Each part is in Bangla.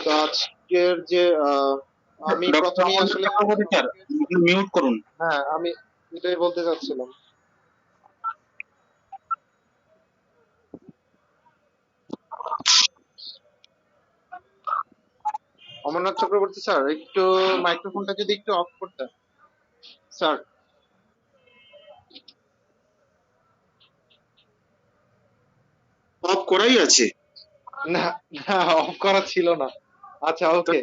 তো আজকের যে আমি ডক্টর প্রথমেই অমরনাথ আসলে চক্রবর্তী স্যার, আমাকে মিউট করুন। হ্যাঁ আমি এটাই বলতে চাচ্ছিলাম। অমরনাথ চক্রবর্তী স্যার, একটু মাইক্রোফোনটা যদি একটু অফ করতেন স্যার। অফ করাই আছে। না, না, অফ করা ছিল না। আচ্ছা, ওকে।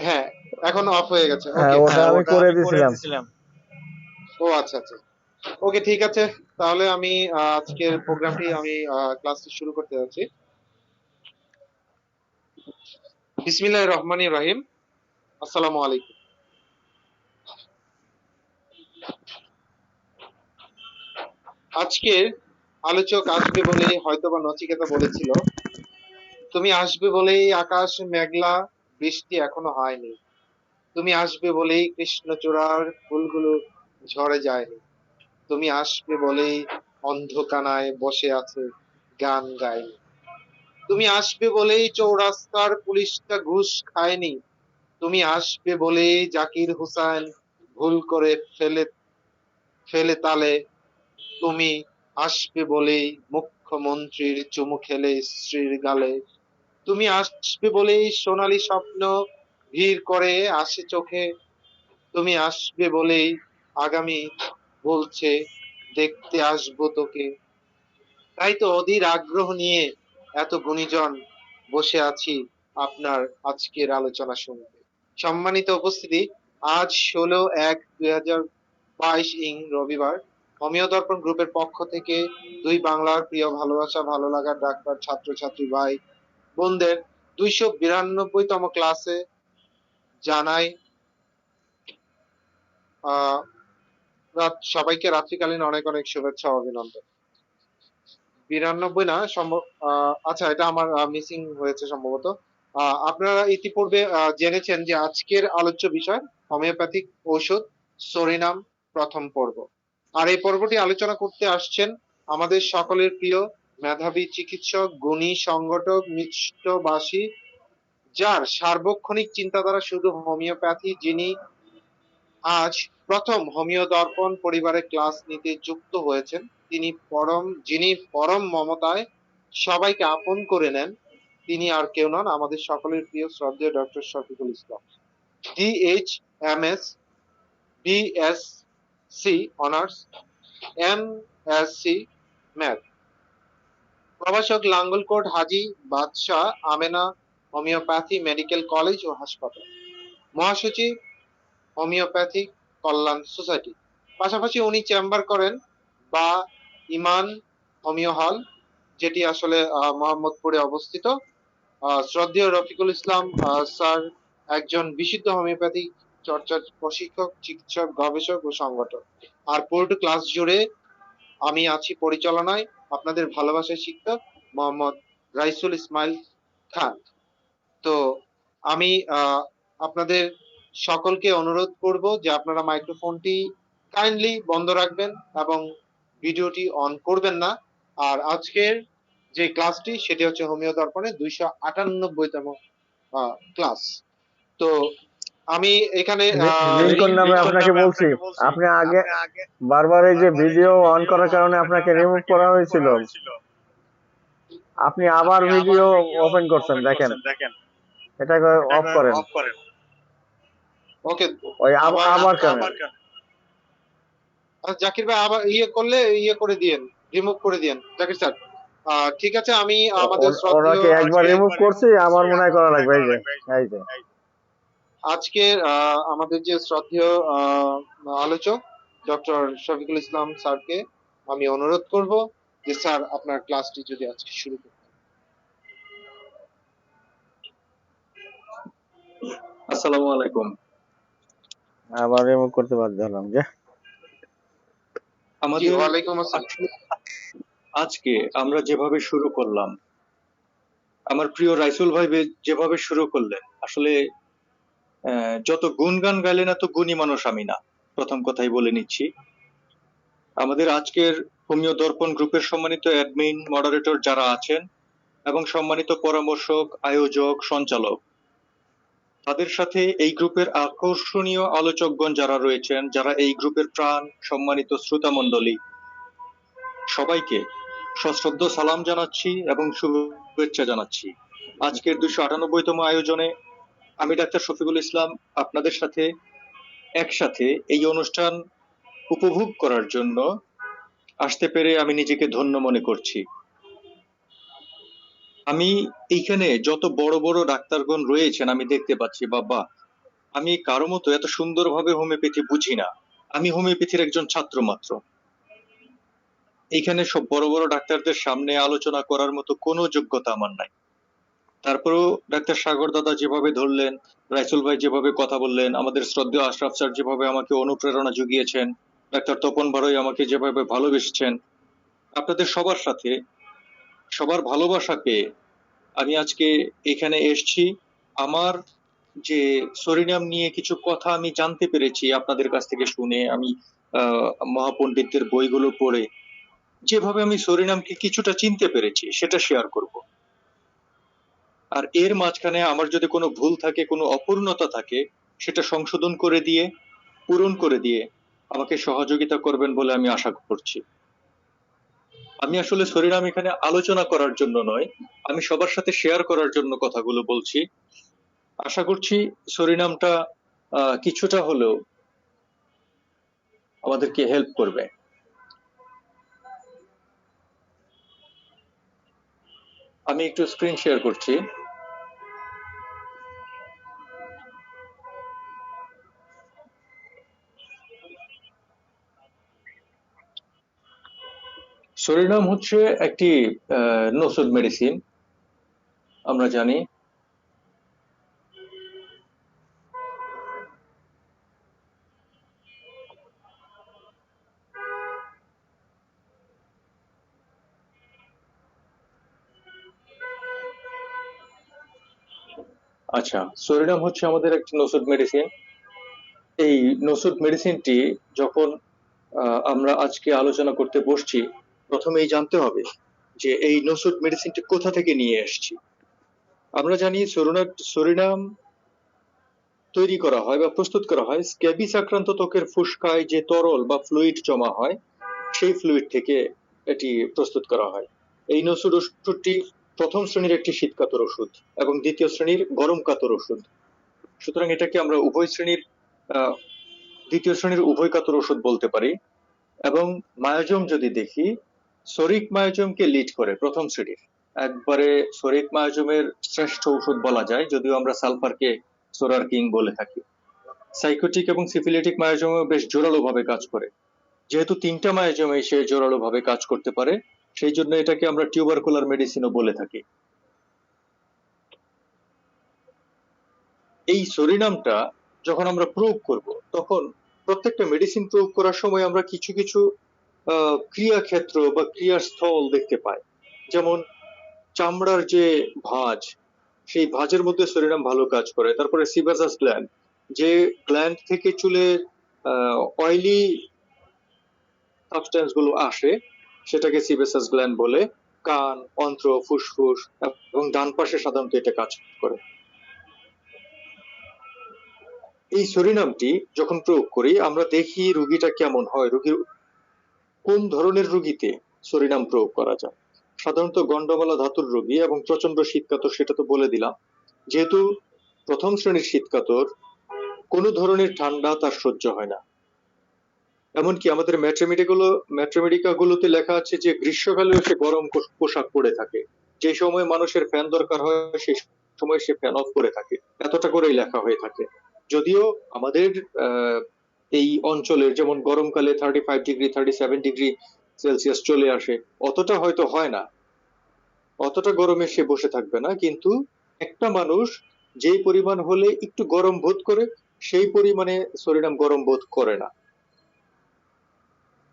হ্যাঁ, এখন অফ হয়ে গেছে। হ্যাঁ, ওকে। ওটা আমি ওটা করে আমি করে দিছিলাম। দিয়েছিলাম। ও আচ্ছা, আচ্ছা। ওকে, ঠিক আছে। তাহলে আমি আজকের প্রোগ্রামটি আমি ক্লাসটি শুরু করতে যাচ্ছি। বিসমিল্লাহির রহমানির রহিম। আসসালামু আলাইকুম। আজকের আলোচক আসবে বলেই হয়তোবা নচিকেতা বলেছিল, তুমি আসবে বলেই আকাশ মেঘলা, বৃষ্টি এখনো হয়নি। তুমি আসবে বলেই কৃষ্ণচূড়ার ফুলগুলো ঝরে যায়নি। তুমি আসবে বলেই অন্ধকানায় বসে আছে, গান গায়নি। তুমি আসবে বলেই চৌরাস্তার পুলিশটা ঘুষ খায়নি। তুমি আসবে বলেই জাকির হুসাইন ভুল করে ফেলে ফেলে তালে। তুমি আসবে বলেই মুখ্যমন্ত্রীর চুমু খেলে স্ত্রীর গালে। তুমি আসবে বলেই সোনালী স্বপ্ন ভিড় করে আসে চোখে। তুমি আসবে বলেই আগামী বলছে, দেখতে আসবো তোকে। তাই তো অধীর আগ্রহ নিয়ে এত গুণীজন বসে আছি আপনার আজকের আলোচনা শুনতে। সম্মানিত উপস্থিতি, আজ 16/1/2022 রবিবার। অমিয় দর্পণ গ্রুপের পক্ষ থেকে দুই বাংলার প্রিয় ভালোবাসা ভালো লাগার ডাক্তার ছাত্রছাত্রী ভাই বোনদের 292তম ক্লাসে জানাই আহ সবাইকে রাত্রিকালীন অনেক অনেক শুভেচ্ছা ও অভিনন্দন। 92 না, সম্ভব। আচ্ছা, এটা আমার মিসিং হয়েছে সম্ভবত। আপনারা ইতিপূর্বে জেনেছেন যে আজকের আলোচ্য বিষয় হোমিওপ্যাথিক ঔষধ সরিনাম প্রথম পর্ব। আর এই পর্বটি আলোচনা করতে আসছেন আমাদের সকলের প্রিয় মেধাবী চিকিৎসক, গুণী সংগঠক, মিষ্টভাষী, যার সার্বক্ষণিক চিন্তাধারা শুধু হোমিওপ্যাথি, আজ প্রথম হোমিও দর্পণ পরিবারে ক্লাস নিতে যুক্ত হয়েছেন। যিনি পরম মমতায় সবাইকে আপন করে নেন, তিনি আর কেউ নন, আমাদের সকলের প্রিয় শ্রদ্ধেয় doctor Shafiqul Islam, DH MS, BSc honours, MSc math, প্রভাষক লাঙ্গলকোট হাজী বাদশাহ আমেনা হোমিওপ্যাথি মেডিকেল কলেজ ও হাসপাতাল, মহাসচিব হোমিওপ্যাথিক কল্যাণ সোসাইটি। পাশাপাশি উনি চেম্বার করেন বা ইমান হোমিও হল, যেটি আসলে মোহাম্মদপুরে অবস্থিত। শ্রদ্ধেয় রফিকুল ইসলাম স্যার একজন বিশুদ্ধ হোমিওপ্যাথি চর্চার প্রশিক্ষক, চিকিৎসক, গবেষক ও সংগঠক। আর পুরোটা ক্লাস জুড়ে আমি আছি পরিচালনায়, আপনাদের ভালোবাসার শিক্ষক মোহাম্মদ রাইসুল ইসমাইল খান। তো আমি আপনাদের সকলকে অনুরোধ করব যে আপনারা মাইক্রোফোনটি কাইন্ডলি বন্ধ রাখবেন এবং ভিডিওটি অন করবেন না। আর আজকের যে ক্লাসটি সেটি হচ্ছে হোমিও দর্পণের 298তম ক্লাস। তো আমি এখানে লিঙ্কন নামে লিঙ্কন আপনাকে নামে বলছি। আপনাকে বলছি, আপনি আগে আপনি আগে বারবার এই যে বারবার এই যে ভিডিও অন ভিডিও করার অন কারণে করার আপনাকে কারণে রিমুভ আপনাকে করা রিমুভ হয়েছিল। করা হয়েছিল। আপনি আবার আপনি আবার ভিডিও ভিডিও ওপেন করছেন, ওপেন দেখেন। করছেন, দেখেন। এটাকে অফ এটাকে করেন। অফ করেন। ওকে। ওই আবার আবার কেন? আবার কেন? জাকির ভাই আবার ইয়ে করলে ইয়ে করে দিয়েন, রিমুভ করে দিয়েন জাকির স্যার। ঠিক আছে, আমি আমাদের শ্রদ্ধেয় ওনাকে একবার ওনাকে রিমুভ একবার করছি, রিমুভ করছি, আবার মনে হয় আবার করা মনে হয় লাগবে। এই করা যে, লাগবে। এই যে। এই আজকে আমাদের যে শ্রদ্ধেয় আলোচক ডক্টর শফিকুল ইসলাম স্যারকে আমি অনুরোধ করব যে স্যার আপনার ক্লাসটি যদি আজকে শুরু করতেন। আসসালামু আলাইকুম। আবার রিমুভ করতে বাধ্য হলাম যে। জি, আমাদের ওয়ালাইকুম আসসালাম। আজকে আমরা যেভাবে শুরু করলাম, আমার প্রিয় রাইসুল ভাই যেভাবে শুরু করলেন, আসলে যত গুণগান গাইলেন এত গুণী মানুষ আমি না, প্রথম কথাই বলে নিচ্ছি। আমাদের আজকের হোমিও দর্পণ গ্রুপের সম্মানিত অ্যাডমিন মডারেটর যারা আছেন, এবং সম্মানিত পরামর্শক, আয়োজক, সঞ্চালক, তাদের সাথে এই গ্রুপের আকর্ষণীয় আলোচকগণ যারা রয়েছেন, যারা এই গ্রুপের প্রাণ, সম্মানিত শ্রোতা মণ্ডলী, সবাইকে সশ্রদ্ধ সালাম জানাচ্ছি এবং শুভেচ্ছা জানাচ্ছি। আজকের 298তম আয়োজনে আমি ডাক্তার শফিকুল ইসলাম আপনাদের সাথে একসাথে এই অনুষ্ঠান উপভোগ করার জন্য আসতে পেরে আমি নিজেকে ধন্য মনে করছি। আমি এইখানে যত বড় বড় ডাক্তারগণ রয়েছেন আমি দেখতে পাচ্ছি, বাবা আমি কারো মতো এত সুন্দরভাবে হোমিওপ্যাথি বুঝি না, আমি হোমিওপ্যাথির একজন ছাত্র মাত্র। এইখানে সব বড় বড় ডাক্তারদের সামনে আলোচনা করার মতো কোনো যোগ্যতা আমার নাই। তারপরেও ডাক্তার সাগর দাদা যেভাবে ধরলেন, রাইসুল ভাই যেভাবে কথা বললেন, আমাদের শ্রদ্ধেয় আশরাফ স্যার যেভাবে আমাকে অনুপ্রেরণা জুগিয়েছেন, ডাক্তার তপন বারোই আমাকে যেভাবে ভালোবেসেছেন, আপনাদের সবার সাথে সবার ভালোবাসা পেয়ে আমি আজকে এখানে এসেছি। আমার যে সরিনাম নিয়ে কিছু কথা আমি জানতে পেরেছি আপনাদের কাছ থেকে শুনে, আমি মহাপণ্ডিতদের বইগুলো পড়ে যেভাবে আমি সরিনামকে কিছুটা চিনতে পেরেছি সেটা শেয়ার করব। আর এর মাঝখানে আমার যদি কোনো ভুল থাকে, কোনো অপূর্ণতা থাকে, সেটা সংশোধন করে দিয়ে, পূরণ করে দিয়ে আমাকে সহযোগিতা করবেন বলে আমি আশা করছি। আমি আসলে সরিনাম এখানে আলোচনা করার জন্য নয়, আমি সবার সাথে শেয়ার করার জন্য কথাগুলো বলছি। আশা করছি সরিনামটা কিছুটা হলেও আমাদেরকে হেল্প করবে। আমি একটু স্ক্রিন শেয়ার করছি। সরিনাম হচ্ছে একটি নসুদ মেডিসিন, আমরা জানি। আচ্ছা, সরিনাম হচ্ছে আমাদের একটি নসুদ মেডিসিন। এই নসুদ মেডিসিনটি যখন আমরা আজকে আলোচনা করতে বসছি, প্রথমেই জানতে হবে যে এই নসুদ মেডিসিনটি কোথা থেকে নিয়ে এসেছি। আমরা জানি সরিনাম তৈরি করা হয় বা প্রস্তুত করা হয় স্ক্যাবিস আক্রান্ত ত্বকের ফুসকায় যে তরল বা ফ্লুইড জমা হয়, সেই ফ্লুইড থেকে এটি প্রস্তুত করা হয়। এই নসুদ ওষুধটি প্রথম শ্রেণীর একটি শীতকাতর ওষুধ এবং দ্বিতীয় শ্রেণীর গরম কাতর ওষুধ। সুতরাং এটাকে আমরা দ্বিতীয় শ্রেণীর উভয় কাতর ওষুধ বলতে পারি। এবং মায়োজম যদি দেখি, সরিক মায়োজমকে লিড করে প্রথম শ্রেণীর, একবারে সরিক মায়োজমের শ্রেষ্ঠ ওষুধ বলা যায়, যদিও আমরা সালফারকে সোরার কিং বলে থাকি। সাইকোটিক এবং সিফিলিটিক মায়োজমও বেশ জোরালো ভাবে কাজ করে। যেহেতু তিনটা মায়োজমে সে জোরালো ভাবে কাজ করতে পারে, সেই জন্য এটাকে আমরা টিউবারকুলার মেডিসিনও বলে থাকি। এই সরিনামটা যখন আমরা প্রয়োগ করব, তখন প্রত্যেকটা মেডিসিন প্রয়োগ করার সময় আমরা কিছু কিছু ক্রিয়াক্ষেত্র বা ক্রিয়াস্থল দেখতে পাই। যেমন চামড়ার যে ভাঁজ, সেই ভাঁজের মধ্যে সরিনাম ভালো কাজ করে। তারপরে সিবাসাস গ্ল্যান্ড, যে গ্ল্যান্ড থেকে চুলের অয়েলি সাবস্টেন্স গুলো আসে, সেটাকে সিবাসাস গ্ল্যান্ড বলে। কান, অন্ত্র, ফুসফুস এবং ডান পাশে সাধারণত এটা কাজ করে। এই সরিনামটি যখন প্রয়োগ করি আমরা দেখি রোগীটা কেমন হয়, রোগীর কোন ধরনের রোগীতে সরিনাম প্রয়োগ করা যায়। সাধারণত গন্ডমালা ধাতুর রোগী এবং প্রচন্ড শীতকাতর, সেটা তো বলে দিলাম। যেহেতু প্রথম শ্রেণীর শীতকাতর, কোন ধরনের ঠান্ডা তার সহ্য হয় না। এমনকি আমাদের ম্যাট্রোমেডিকা গুলোতে লেখা আছে যে গ্রীষ্মকালেও সে গরম পোশাক পরে থাকে। যে সময় মানুষের ফ্যান দরকার হয় সেই সময় সে ফ্যান অফ করে থাকে, এতটা করেই লেখা হয়ে থাকে। যদিও আমাদের এই অঞ্চলের, যেমন গরমকালে 35 ডিগ্রি 37 ডিগ্রি সেলসিয়াস চলে আসে, অতটা হয়তো হয় না, অতটা গরমে সে বসে থাকবে না, কিন্তু একটা মানুষ যেই পরিমাণ হলে একটু গরম বোধ করে, সেই পরিমাণে সরিনাম গরম বোধ করে না।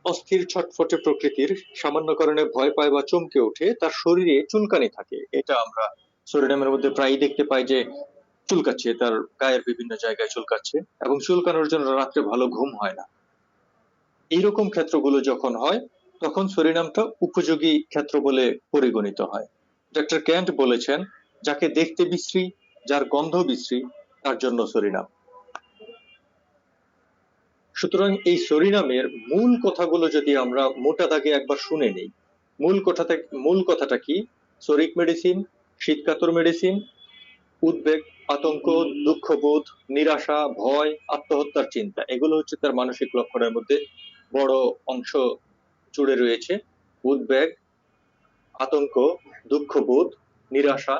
অস্থির ছটফটে প্রকৃতির, সামান্য কারণে ভয় পায় বা চমকে ওঠে, তার শরীরে চুলকানি থাকে, এটা আমরা সরিনামের মধ্যে প্রায়ই দেখতে পাই যে চুলকাচ্ছে, তার গায়ের বিভিন্ন জায়গায় চুলকাচ্ছে এবং চুলকানোর জন্য রাত্রে ভালো ঘুম হয় না। এইরকম ক্ষেত্রগুলো যখন হয়, তখন সরিনামটা উপযোগী ক্ষেত্র বলে পরিগণিত হয়। ডক্টর ক্যান্ট বলেছেন, যাকে দেখতে বিশ্রী, যার গন্ধ বিশ্রী, তার জন্য সরিনাম। সুতরাং এই সরিনামের মূল কথাগুলো যদি আমরা মোটা দাগে একবার শুনে নিই, মূল কথাটা কি? সরিক মেডিসিন, শীতকাতর মেডিসিন, উদ্বেগ, আতঙ্ক, দুঃখবোধ, নিরাশা, ভয়, আত্মহত্যার চিন্তা, এগুলো হচ্ছে তার মানসিক লক্ষণের মধ্যে বড় অংশ জুড়ে রয়েছে। উদ্বেগ, আতঙ্ক, দুঃখবোধ, নিরাশা,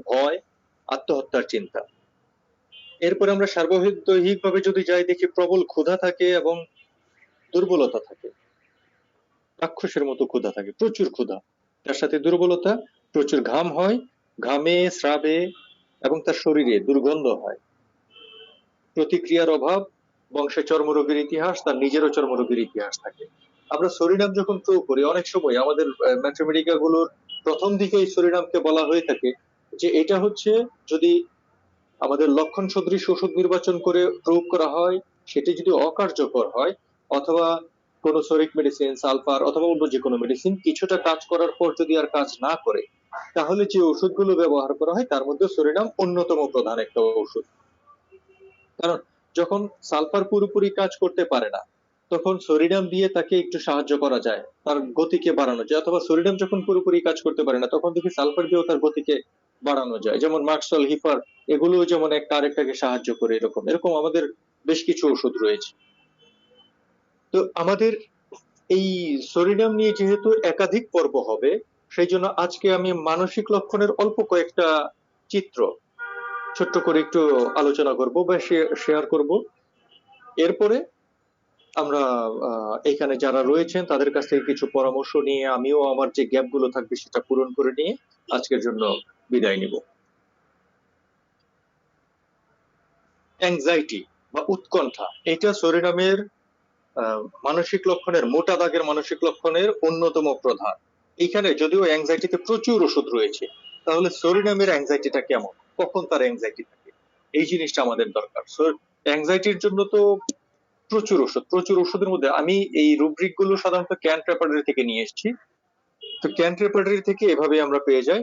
ভয়, আত্মহত্যার চিন্তা। এরপরে আমরা সার্বদৈহিক ভাবে যদি যাই, দেখি প্রবল ক্ষুধা থাকে এবং দুর্বলতা থাকে। রাক্ষসের মতো ক্ষুধা থাকে, প্রচুর ক্ষুধা, তার সাথে দুর্বলতা, প্রচুর ঘাম হয়, ঘামে স্রাবে এবং তার শরীরে দুর্গন্ধ হয়, প্রতিক্রিয়ার অভাব, বংশে চর্মরোগের ইতিহাস, তার নিজেরও চর্মরোগের ইতিহাস থাকে। আমরা সরিনাম যখন প্রয়োগ করি, অনেক সময় আমাদের ম্যাথমেটিকা গুলোর প্রথম দিকে এই সরিনামকে বলা হয়ে থাকে যে এটা হচ্ছে, যদি আমাদের লক্ষণ সদৃশ ওষুধ নির্বাচন করে প্রয়োগ করা হয়, সেটি যদি অকার্যকর হয়, অথবা কোনো সরিক মেডিসিন, সালফার অথবা অন্য যে কোনো মেডিসিন কিছুটা কাজ করার পর যদি আর কাজ না করে, তাহলে যে ওষুধগুলো ব্যবহার করা হয় তার মধ্যে সরিনাম অন্যতম প্রধান একটা ওষুধ। কারণ যখন সালফার পুরোপুরি কাজ করতে পারে না, তখন সরিনাম দিয়ে তাকে একটু সাহায্য করা যায়, তার গতিকে বাড়ানো যায়। অথবা সরিনাম যখন পুরোপুরি কাজ করতে পারে না, তখন দেখি সালফার দিয়েও তার গতিকে বাড়ানো যায়। যেমন মার্কসল, হিপার, এগুলো যেমন একটা আরেকটাকে সাহায্য করে, এরকম এরকম আমাদের বেশ কিছু ওষুধ রয়েছে। তো আমাদের এই সরিনাম নিয়ে যেহেতু একাধিক পর্ব হবে, সেই জন্য আজকে আমি মানসিক লক্ষণের অল্প কয়েকটা চিত্র ছোট্ট করে একটু আলোচনা করব বা শেয়ার করব। এরপরে আমরা এখানে যারা রয়েছেন তাদের কাছ থেকে কিছু পরামর্শ নিয়ে আমিও আমার যে গ্যাপ গুলো থাকবে সেটা পূরণ করে নিয়ে আজকের জন্য বিদায় নিব। অ্যাংজাইটি বা উৎকণ্ঠা, এটা সরিনামের মানসিক লক্ষণের, মোটা দাগের মানসিক লক্ষণের অন্যতম প্রধান। এখানে যদিও অ্যাংজাইটিতে প্রচুর ওষুধ রয়েছে, তাহলে সরিনামের অ্যাংজাইটিটা কেমন, কখন তার অ্যাংজাইটি থাকে, এই জিনিসটা আমাদের দরকার। অ্যাংজাইটির জন্য তো প্রচুর ওষুধের মধ্যে আমি এই রুব্রিক গুলো সাধারণত ক্যান্ট রেপার্টরি থেকে নিয়ে এসেছি। তো ক্যান্ট রেপার্টরি থেকে এভাবে আমরা পেয়ে যাই,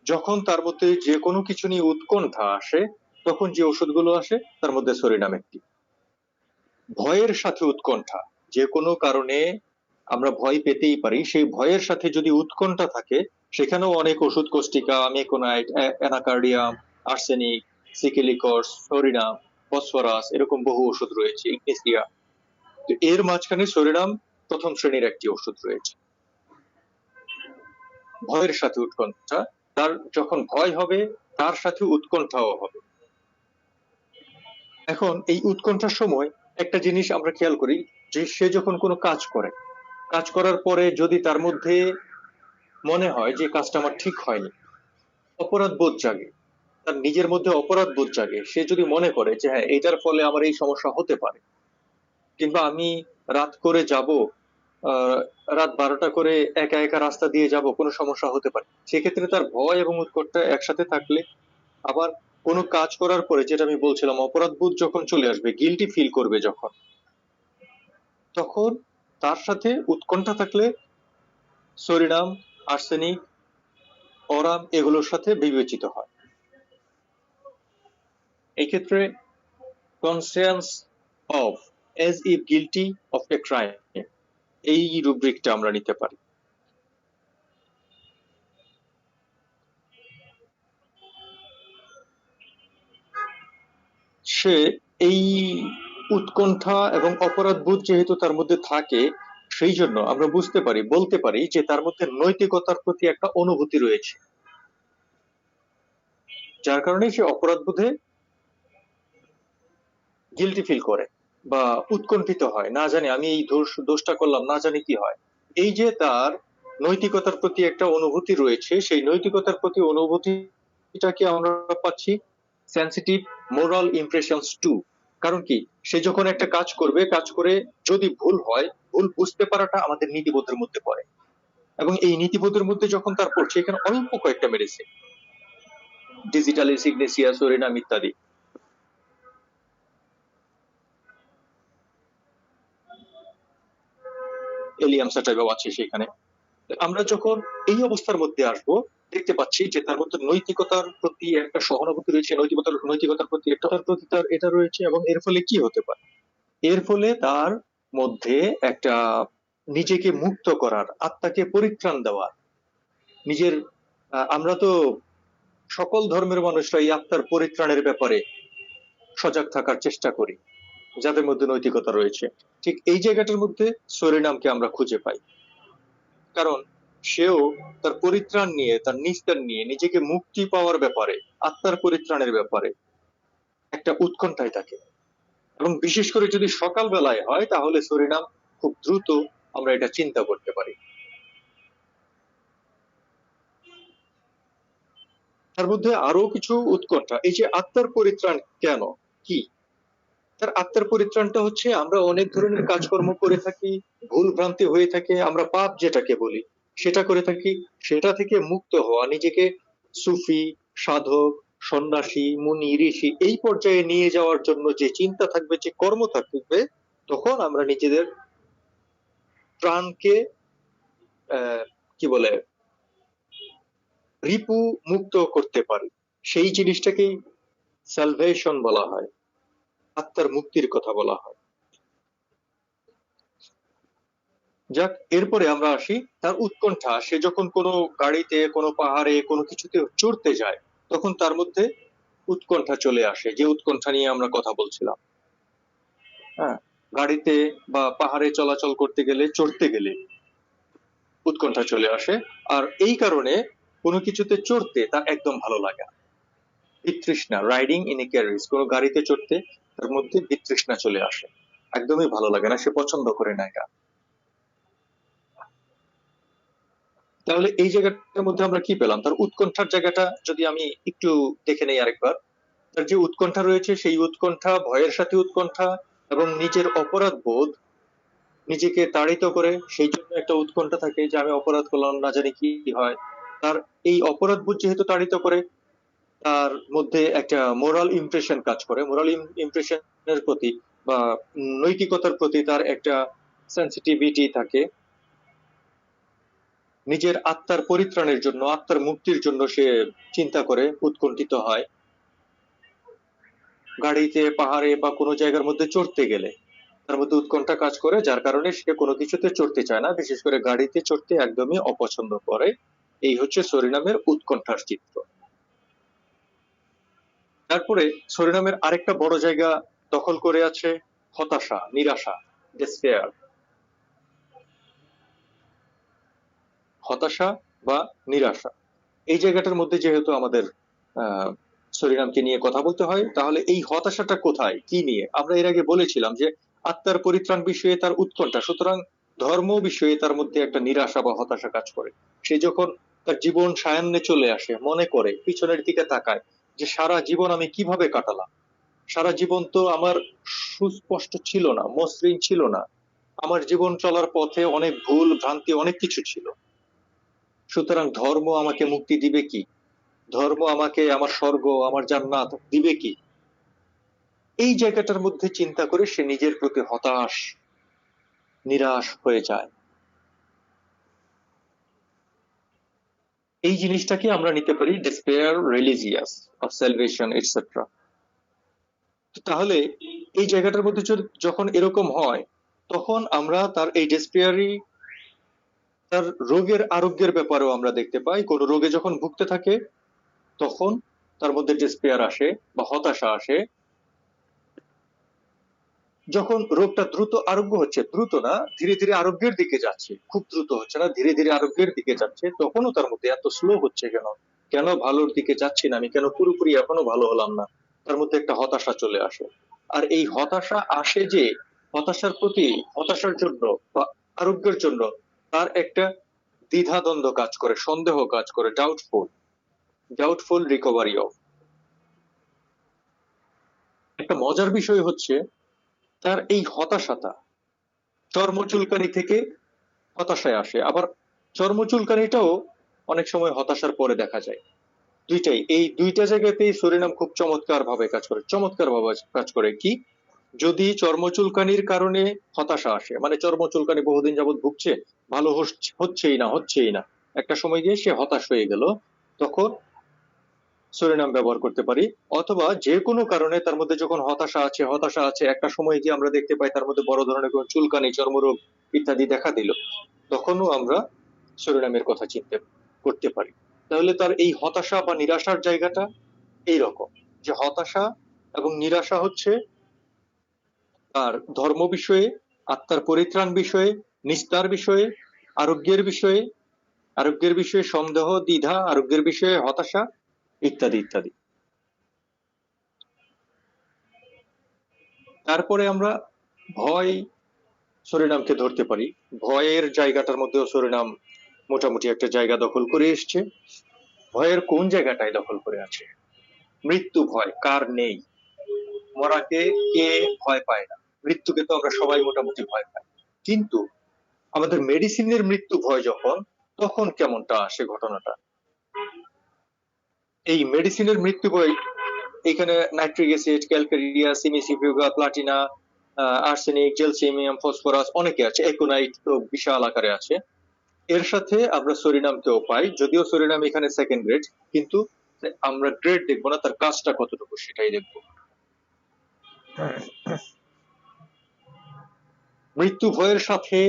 যখন তার মধ্যে যে কোনো কিছু নিয়ে উৎকণ্ঠা আসে, তখন যে ওষুধগুলো আসে তার মধ্যে সরিনাম একটি। ভয়ের সাথে উৎকণ্ঠা, যে কোনো কারণে আমরা ভয় পেতেই পারি, সেই ভয়ের সাথে যদি উৎকণ্ঠা থাকে, সেখানেও অনেক ওষুধ, কোস্টিকা, মেকোনাইট, অ্যানাকার্ডিয়াম, আর্সেনিক, সিকেলিকস, সরিনাম, ফসফরাস, এরকম বহু ওষুধ রয়েছে, ইগনেসিয়া। তো এর মাঝখানে সরিনাম প্রথম শ্রেণীর একটি ওষুধ রয়েছে। ভয়ের সাথে উৎকণ্ঠা, তার যখন ভয় হবে তার সাথে উৎকণ্ঠাও হবে। এখন এই উৎকণ্ঠার সময় একটা জিনিস আমরা খেয়াল করি, যে সে যখন কোনো কাজ করে, কাজ করার পরে যদি তার মধ্যে মনে হয় যে কাজটা আমার ঠিক হয়নি, অপরাধ বোধ জাগে, তার নিজের মধ্যে অপরাধ বোধ জাগে, সে যদি মনে করে যে হ্যাঁ এটার ফলে আমার এই সমস্যা হতে পারে, কিংবা আমি রাত করে যাব, রাত 12টা করে একা একা রাস্তা দিয়ে যাব, কোনো সমস্যা হতে পারে, সেক্ষেত্রে তার ভয় এবং উৎকণ্ঠা একসাথে থাকলে, আবার কোনো কাজ করার পরে যেটা আমি বলছিলাম, অপরাধ বোধ যখন চলে আসবে, গিল্টি ফিল করবে যখন, তখন তার সাথে উৎকণ্ঠা থাকলে সরিনাম, আর্সেনিক, অরাম এগুলোর সাথে বিবেচিত হয়। এই ক্ষেত্রে কনসিয়ান্স of as if guilty of a crime, এই রুব্রিকটা আমরা নিতে পারি। সে এই উৎকণ্ঠা এবং অপরাধ বোধ যেহেতু তার মধ্যে থাকে, সেই জন্য আমরা বলতে পারি যে তার মধ্যে নৈতিকতার প্রতি একটা অনুভূতি রয়েছে, যার কারণে সে অপরাধ বোধে গিল্টি ফিল করে বা উৎকণ্ঠিত হয়, না জানি আমি এই দোষটা করলাম, না জানি কি হয়। এই যে তার নৈতিকতার প্রতি একটা অনুভূতি রয়েছে, সেই নৈতিকতার প্রতি অনুভূতিটাকে আমরা পাচ্ছি সেনসিটিভ মোরাল ইমপ্রেশনস টু। কারণ কি, সে যখন একটা কাজ করবে, কাজ করে যদি ভুল হয়, ভুল বুঝতে পারাটা আমাদের নীতিবোধের মধ্যে পড়ে, এবং এই নীতিবোধের মধ্যে যখন তার পড়ছে, এখানে অল্প কয়েকটা মেডিসিন, ডিজিটাল সিগনেসিয়া, সরিনাম ইত্যাদি, এলিয়াম সাটাইবাও আছে সেখানে। আমরা যখন এই অবস্থার মধ্যে আসবো, দেখতে পাচ্ছি যে তার মধ্যে নৈতিকতার প্রতি একটা সহানুভূতি রয়েছে, নৈতিকতার প্রতি তার এটা রয়েছে, এবং এর ফলে কি হতে পারে? এর ফলে তার মধ্যে একটা নিজেকে মুক্ত করার, আত্মাকে পরিত্রাণ দেওয়া, নিজের আমরা তো সকল ধর্মের মানুষরা এই আত্মার পরিত্রাণের ব্যাপারে সজাগ থাকার চেষ্টা করি, যাদের মধ্যে নৈতিকতা রয়েছে। ঠিক এই জায়গাটার মধ্যে সরিনামকে আমরা খুঁজে পাই, কারণ সেও তার পরিত্রাণ নিয়ে, তার নিস্তার নিয়ে, নিজেকে মুক্তি পাওয়ার ব্যাপারে, আত্মার পরিত্রাণের ব্যাপারে একটা উৎকণ্ঠায় থাকে। এবং বিশেষ করে যদি সকাল বেলায় হয়, তাহলে সরিনাম খুব দ্রুত আমরা এটা চিন্তা করতে পারি। তার মধ্যে আরো কিছু উৎকণ্ঠা, এই যে আত্মার পরিত্রাণ কেন, কি তার আত্মার পরিত্রাণটা হচ্ছে, আমরা অনেক ধরনের কাজকর্ম করে থাকি, ভুল ভ্রান্তি হয়ে থাকে, আমরা পাপ যেটাকে বলি সেটা করে থাকি, সেটা থেকে মুক্ত হওয়া, নিজেকে সুফি, সাধক, সন্ন্যাসী, মুনি, ঋষি এই পর্যায়ে নিয়ে যাওয়ার জন্য যে চিন্তা থাকবে, যে কর্ম থাকবে, তখন আমরা নিজেদের প্রাণকে কি বলে রিপু মুক্ত করতে পারি। সেই জিনিসটাকেই সালভেশন বলা হয়, আত্মার মুক্তির কথা বলা হয়। যাক, এরপরে আমরা আসি তার উৎকণ্ঠা। সে যখন কোনো গাড়িতে, কোনো পাহাড়ে, কোনো কিছুতে চড়তে যায়, তখন তার মধ্যে উৎকণ্ঠা চলে আসে, যে উৎকণ্ঠা নিয়ে আমরা কথা বলছিলাম। হ্যাঁ, গাড়িতে বা পাহাড়ে চলাচল করতে গেলে, চড়তে গেলে উৎকণ্ঠা চলে আসে। আর এই কারণে কোনো কিছুতে চড়তে তার একদম ভালো লাগে না, বিতৃষ্ণা, রাইডিং ইন এ ক্যারিজ, কোনো গাড়িতে চড়তে তার মধ্যে বিতৃষ্ণা চলে আসে, একদমই ভালো লাগে না, সে পছন্দ করে না এটা। তাহলে এই জায়গাটার মধ্যে আমরা কি পেলাম? তার উৎকণ্ঠার জায়গাটা যদি আমি একটু দেখে নেই আরেকবার, তার যে উৎকণ্ঠা রয়েছে, সেই উৎকণ্ঠা, ভয়ের সাথে উৎকণ্ঠা, এবং নিজের অপরাধ বোধ, নিজেকে তাড়িত করে সেই জন্য একটা উৎকণ্ঠা থাকে যে আমি অপরাধ করলাম, না জানি কি হয়। তার এই অপরাধ বোধ যেহেতু তাড়িত করে, তার মধ্যে একটা মোরাল ইমপ্রেশন কাজ করে, মোরাল ইমপ্রেশনের প্রতি বা নৈতিকতার প্রতি তার একটা সেন্সিটিভিটি থাকে। নিজের আত্মার পরিত্রাণের জন্য, আত্মার মুক্তির জন্য সে চিন্তা করে, উৎকণ্ঠিত হয়। গাড়িতে, পাহাড়ে বা কোনো জায়গার মধ্যে চড়তে গেলে তার মধ্যে উৎকণ্ঠা কাজ করে, যার কারণে সে কোনো কিছুতে চড়তে চায় না, বিশেষ করে গাড়িতে চড়তে একদমই অপছন্দ করে। এই হচ্ছে সরিনামের উৎকণ্ঠার চিত্র। তারপরে সরিনামের আরেকটা বড় জায়গা দখল করে আছে হতাশা, নিরাশা, ডেসপেয়ার। হতাশা বা নিরাশা, এই জায়গাটার মধ্যে যেহেতু আমাদের আহ সরিনামকে নিয়ে কথা বলতে হয়, তাহলে এই হতাশাটা কোথায়, কি নিয়ে? আমরা এর আগে বলেছিলাম যে আত্মার পরিত্রাণ বিষয়ে তার উৎকণ্ঠা, সুতরাং ধর্ম বিষয়ে তার মধ্যে একটা নিরাশা বা হতাশা কাজ করে। সে যখন তার জীবন সায়ান্নে চলে আসে, মনে করে, পিছনের দিকে তাকায় যে সারা জীবন আমি কিভাবে কাটালাম, সারা জীবন তো আমার সুস্পষ্ট ছিল না, মসৃণ ছিল না, আমার জীবন চলার পথে অনেক ভুল ভ্রান্তি, অনেক কিছু ছিল। সুতরাং ধর্ম আমাকে মুক্তি দিবে কি, ধর্ম আমাকে আমার স্বর্গ, আমার জান্নাত দিবে কি? এই জায়গাটার মধ্যে চিন্তা করে সে নিজের প্রতি হতাশ, নিরাশ হয়ে যায়। এই জিনিসটাকে আমরা নিতে পারি despair religious of salvation etcetera. তাহলে এই জায়গাটার মধ্যে যখন এরকম হয়, তখন আমরা তার এই ডেসপেয়ারি, তার রোগের আরোগ্যের ব্যাপারেও আমরা দেখতে পাই। কোন রোগে যখন ভুগতে থাকে, তখন তার মধ্যে ডেসপেয়ার আসে বা হতাশা আসে। যখন রোগটা দ্রুত আরোগ্য হচ্ছে, দ্রুত না, ধীরে ধীরে আরোগ্যের দিকে যাচ্ছে, খুব দ্রুত হচ্ছে না, ধীরে ধীরে আরোগ্যের দিকে যাচ্ছে, তখনও তার মধ্যে এত স্লো হচ্ছে কেন, কেন ভালোর দিকে যাচ্ছি না আমি, কেন পুরোপুরি এখনো ভালো হলাম না, তার মধ্যে একটা হতাশা চলে আসে। আর এই হতাশা আসে যে, হতাশার প্রতি, হতাশার জন্য বা আরোগ্যের জন্য তার একটা দ্বিধাদ্বন্দ্ব কাজ করে, সন্দেহ কাজ করে, ডাউটফুল রিকভারি অফ। একটা মজার বিষয় হচ্ছে, তার এই হতাশাটা চর্মচুলকানি থেকে হতাশায় আসে, আবার চর্মচুলকানিটাও অনেক সময় হতাশার পরে দেখা যায়। দুইটাই, এই দুইটা জায়গাতেই সরিনাম খুব চমৎকার ভাবে কাজ করে, চমৎকার ভাবে কাজ করে। কি, যদি চর্মচুলকানির কারণে হতাশা আসে, মানে চর্মচুলকানি বহুদিন যাবত ভুগছে, ভালো হচ্ছেই না, একটা সময় গিয়ে সে হতাশ হয়ে গেল, তখন সরিনাম ব্যবহার করতে পারি। অথবা যে কোনো কারণে তার মধ্যে যখন হতাশা আছে একটা সময় গিয়ে আমরা দেখতে পাই তার মধ্যে বড় ধরনের কোনো চুলকানি, চর্মরোগ ইত্যাদি দেখা দিল, তখনও আমরা সরিনামের কথা চিন্তা করতে পারি। তাহলে তার এই হতাশা বা নিরাশার জায়গাটা এইরকম, যে হতাশা এবং নিরাশা হচ্ছে তার ধর্ম বিষয়ে, আত্মার পরিত্রাণ বিষয়ে, নিস্তার বিষয়ে, আরোগ্যের বিষয়ে, আরোগ্যের বিষয়ে সন্দেহ, দ্বিধা, আরোগ্যের বিষয়ে হতাশা, ইত্যাদি ইত্যাদি। তারপরে আমরা ভয় সরিনামকে ধরতে পারি। ভয়ের জায়গাটার মধ্যেও সরিনাম মোটামুটি একটা জায়গা দখল করে এসছে। ভয়ের কোন জায়গাটায় দখল করে আছে? মৃত্যু ভয় কার নেই? মরাকে কে ভয় পায় না? মৃত্যুকে তো আমরা সবাই মোটামুটি ভয় পাই, কিন্তু আমাদের মেডিসিনের মৃত্যু ভয় যখন, তখন কেমনটা আসে ঘটনাটা? এই মেডিসিনের মৃত্যু ভয়, এখানে nitric acid, calcarea, Cimicifuga, Platina, arsenic, gelsemium, phosphorus অনেকে আছে, একোনাইট তো বিশাল আকারে আছে। এর সাথে আমরা সরিনামকেও পাই, যদিও সরিনাম এখানে সেকেন্ড গ্রেড, কিন্তু আমরা গ্রেড দেখবো না, তার কাজটা কতটুকু সেটাই দেখবো। মৃত্যু ভয়ের সাথে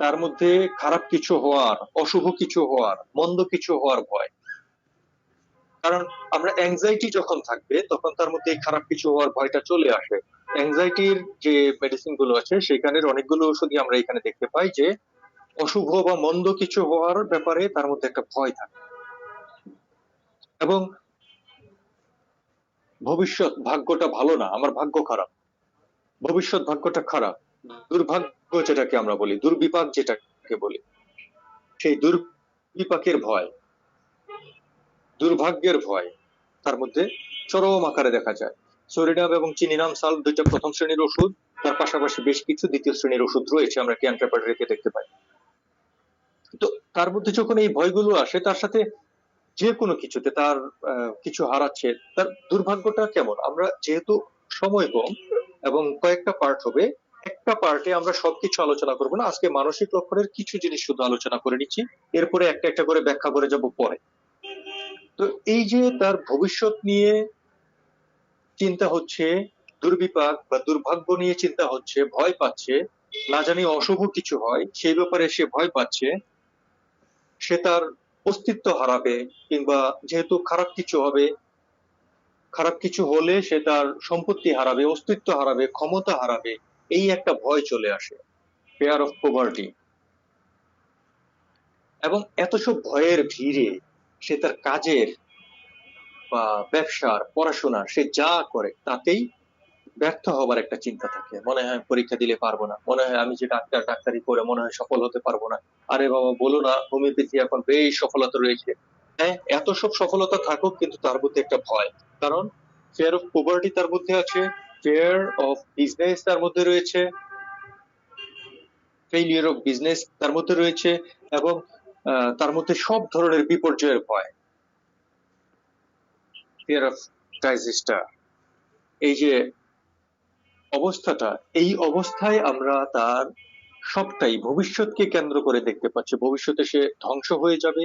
তার মধ্যে খারাপ কিছু হওয়ার, অশুভ কিছু হওয়ার, মন্দ কিছু হওয়ার ভয়। কারণ আমরা অ্যাংজাইটি যখন থাকবে তখন তার মধ্যে এই খারাপ কিছু হওয়ার ভয়টা চলে আসে। অ্যাংজাইটির যে মেডিসিন গুলো আছে সেখানের অনেকগুলো ওষুধই আমরা এখানে দেখতে পাই যে অশুভ বা মন্দ কিছু হওয়ার ব্যাপারে তার মধ্যে একটা ভয় থাকে। এবং ভবিষ্যৎ ভাগ্যটা ভালো না, আমার ভাগ্য খারাপ, ভবিষ্যৎ ভাগ্যটা খারাপ, দুর্ভাগ্য যেটাকে আমরা বলি, দুর্বিপাক যেটাকে বলি, সেই দুর্বিপাকের ভয়, দুর্ভাগ্যের ভয় তার মধ্যে চরম আকারে দেখা যায়। সরিনাম এবং চিনিনাম সালফ দুইটা প্রথম শ্রেণীর ওষুধ, তার পাশাপাশি বেশ কিছু দ্বিতীয় শ্রেণীর ওষুধ রয়েছে, আমরা ক্যান পেপার রেখে দেখতে পাই। তো তার মধ্যে যখন এই ভয়গুলো আসে, তার সাথে যে কোনো কিছুতে তার কিছু হারাচ্ছে, তার দুর্ভাগ্যটা কেমন? আমরা যেহেতু সময় কম এবং কয়েকটা পার্ট হবে, একটা পার্টে আমরা সবকিছু আলোচনা করবো না, আজকে মানসিক লক্ষণের কিছু জিনিস শুধু আলোচনা করে নিচ্ছি, এরপরে একটা একটা করে ব্যাখ্যা করে যাব পরে। তো এই যে তার ভবিষ্যৎ নিয়ে চিন্তা হচ্ছে, দুর্বিপাক বা দুর্ভাগ্য নিয়ে চিন্তা হচ্ছে, ভয় পাচ্ছে, না জানি অশুভ কিছু হয় সেই ব্যাপারে সে ভয় পাচ্ছে, সে তার অস্তিত্ব হারাবে, কিংবা যেহেতু খারাপ কিছু হবে, খারাপ কিছু হলে সে তার সম্পত্তি হারাবে, অস্তিত্ব হারাবে, ক্ষমতা হারাবে, এই একটা ভয় চলে আসে, ফেয়ার অফ পভার্টি। এবং এত সব ভয়ের ভিড়ে সে তার কাজের বা ব্যবসার, পড়াশোনার, সে যা করে তাতেই ব্যর্থ হবার একটা চিন্তা থাকে। মনে হয় পরীক্ষা দিলে পারবো না, মনে হয় আমি যে ডাক্তারি করে মনে হয় সফল হতে পারবো না। আরে বাবা বলো না, হোমিওপ্যাথি এখন বেশ সফলতা রয়েছে। হ্যাঁ, এত সব সফলতা থাকুক, কিন্তু তার মধ্যে একটা ভয়। কারণ ফেয়ার অফ পভার্টি তার মধ্যে আছে, ফেয়ার অফ বিজনেস তার মধ্যে রয়েছে, ফেইলিউর অফ বিজনেস তার মধ্যে রয়েছে, এবং তার মধ্যে সব ধরনের বিপর্যয়ের ভয়, ফিয়ার অফ ডিজাস্টার। এই যে অবস্থাটা, এই অবস্থায় আমরা তার সবটাই ভবিষ্যৎকে কেন্দ্র করে দেখতে পাচ্ছি। ভবিষ্যতে সে ধ্বংস হয়ে যাবে,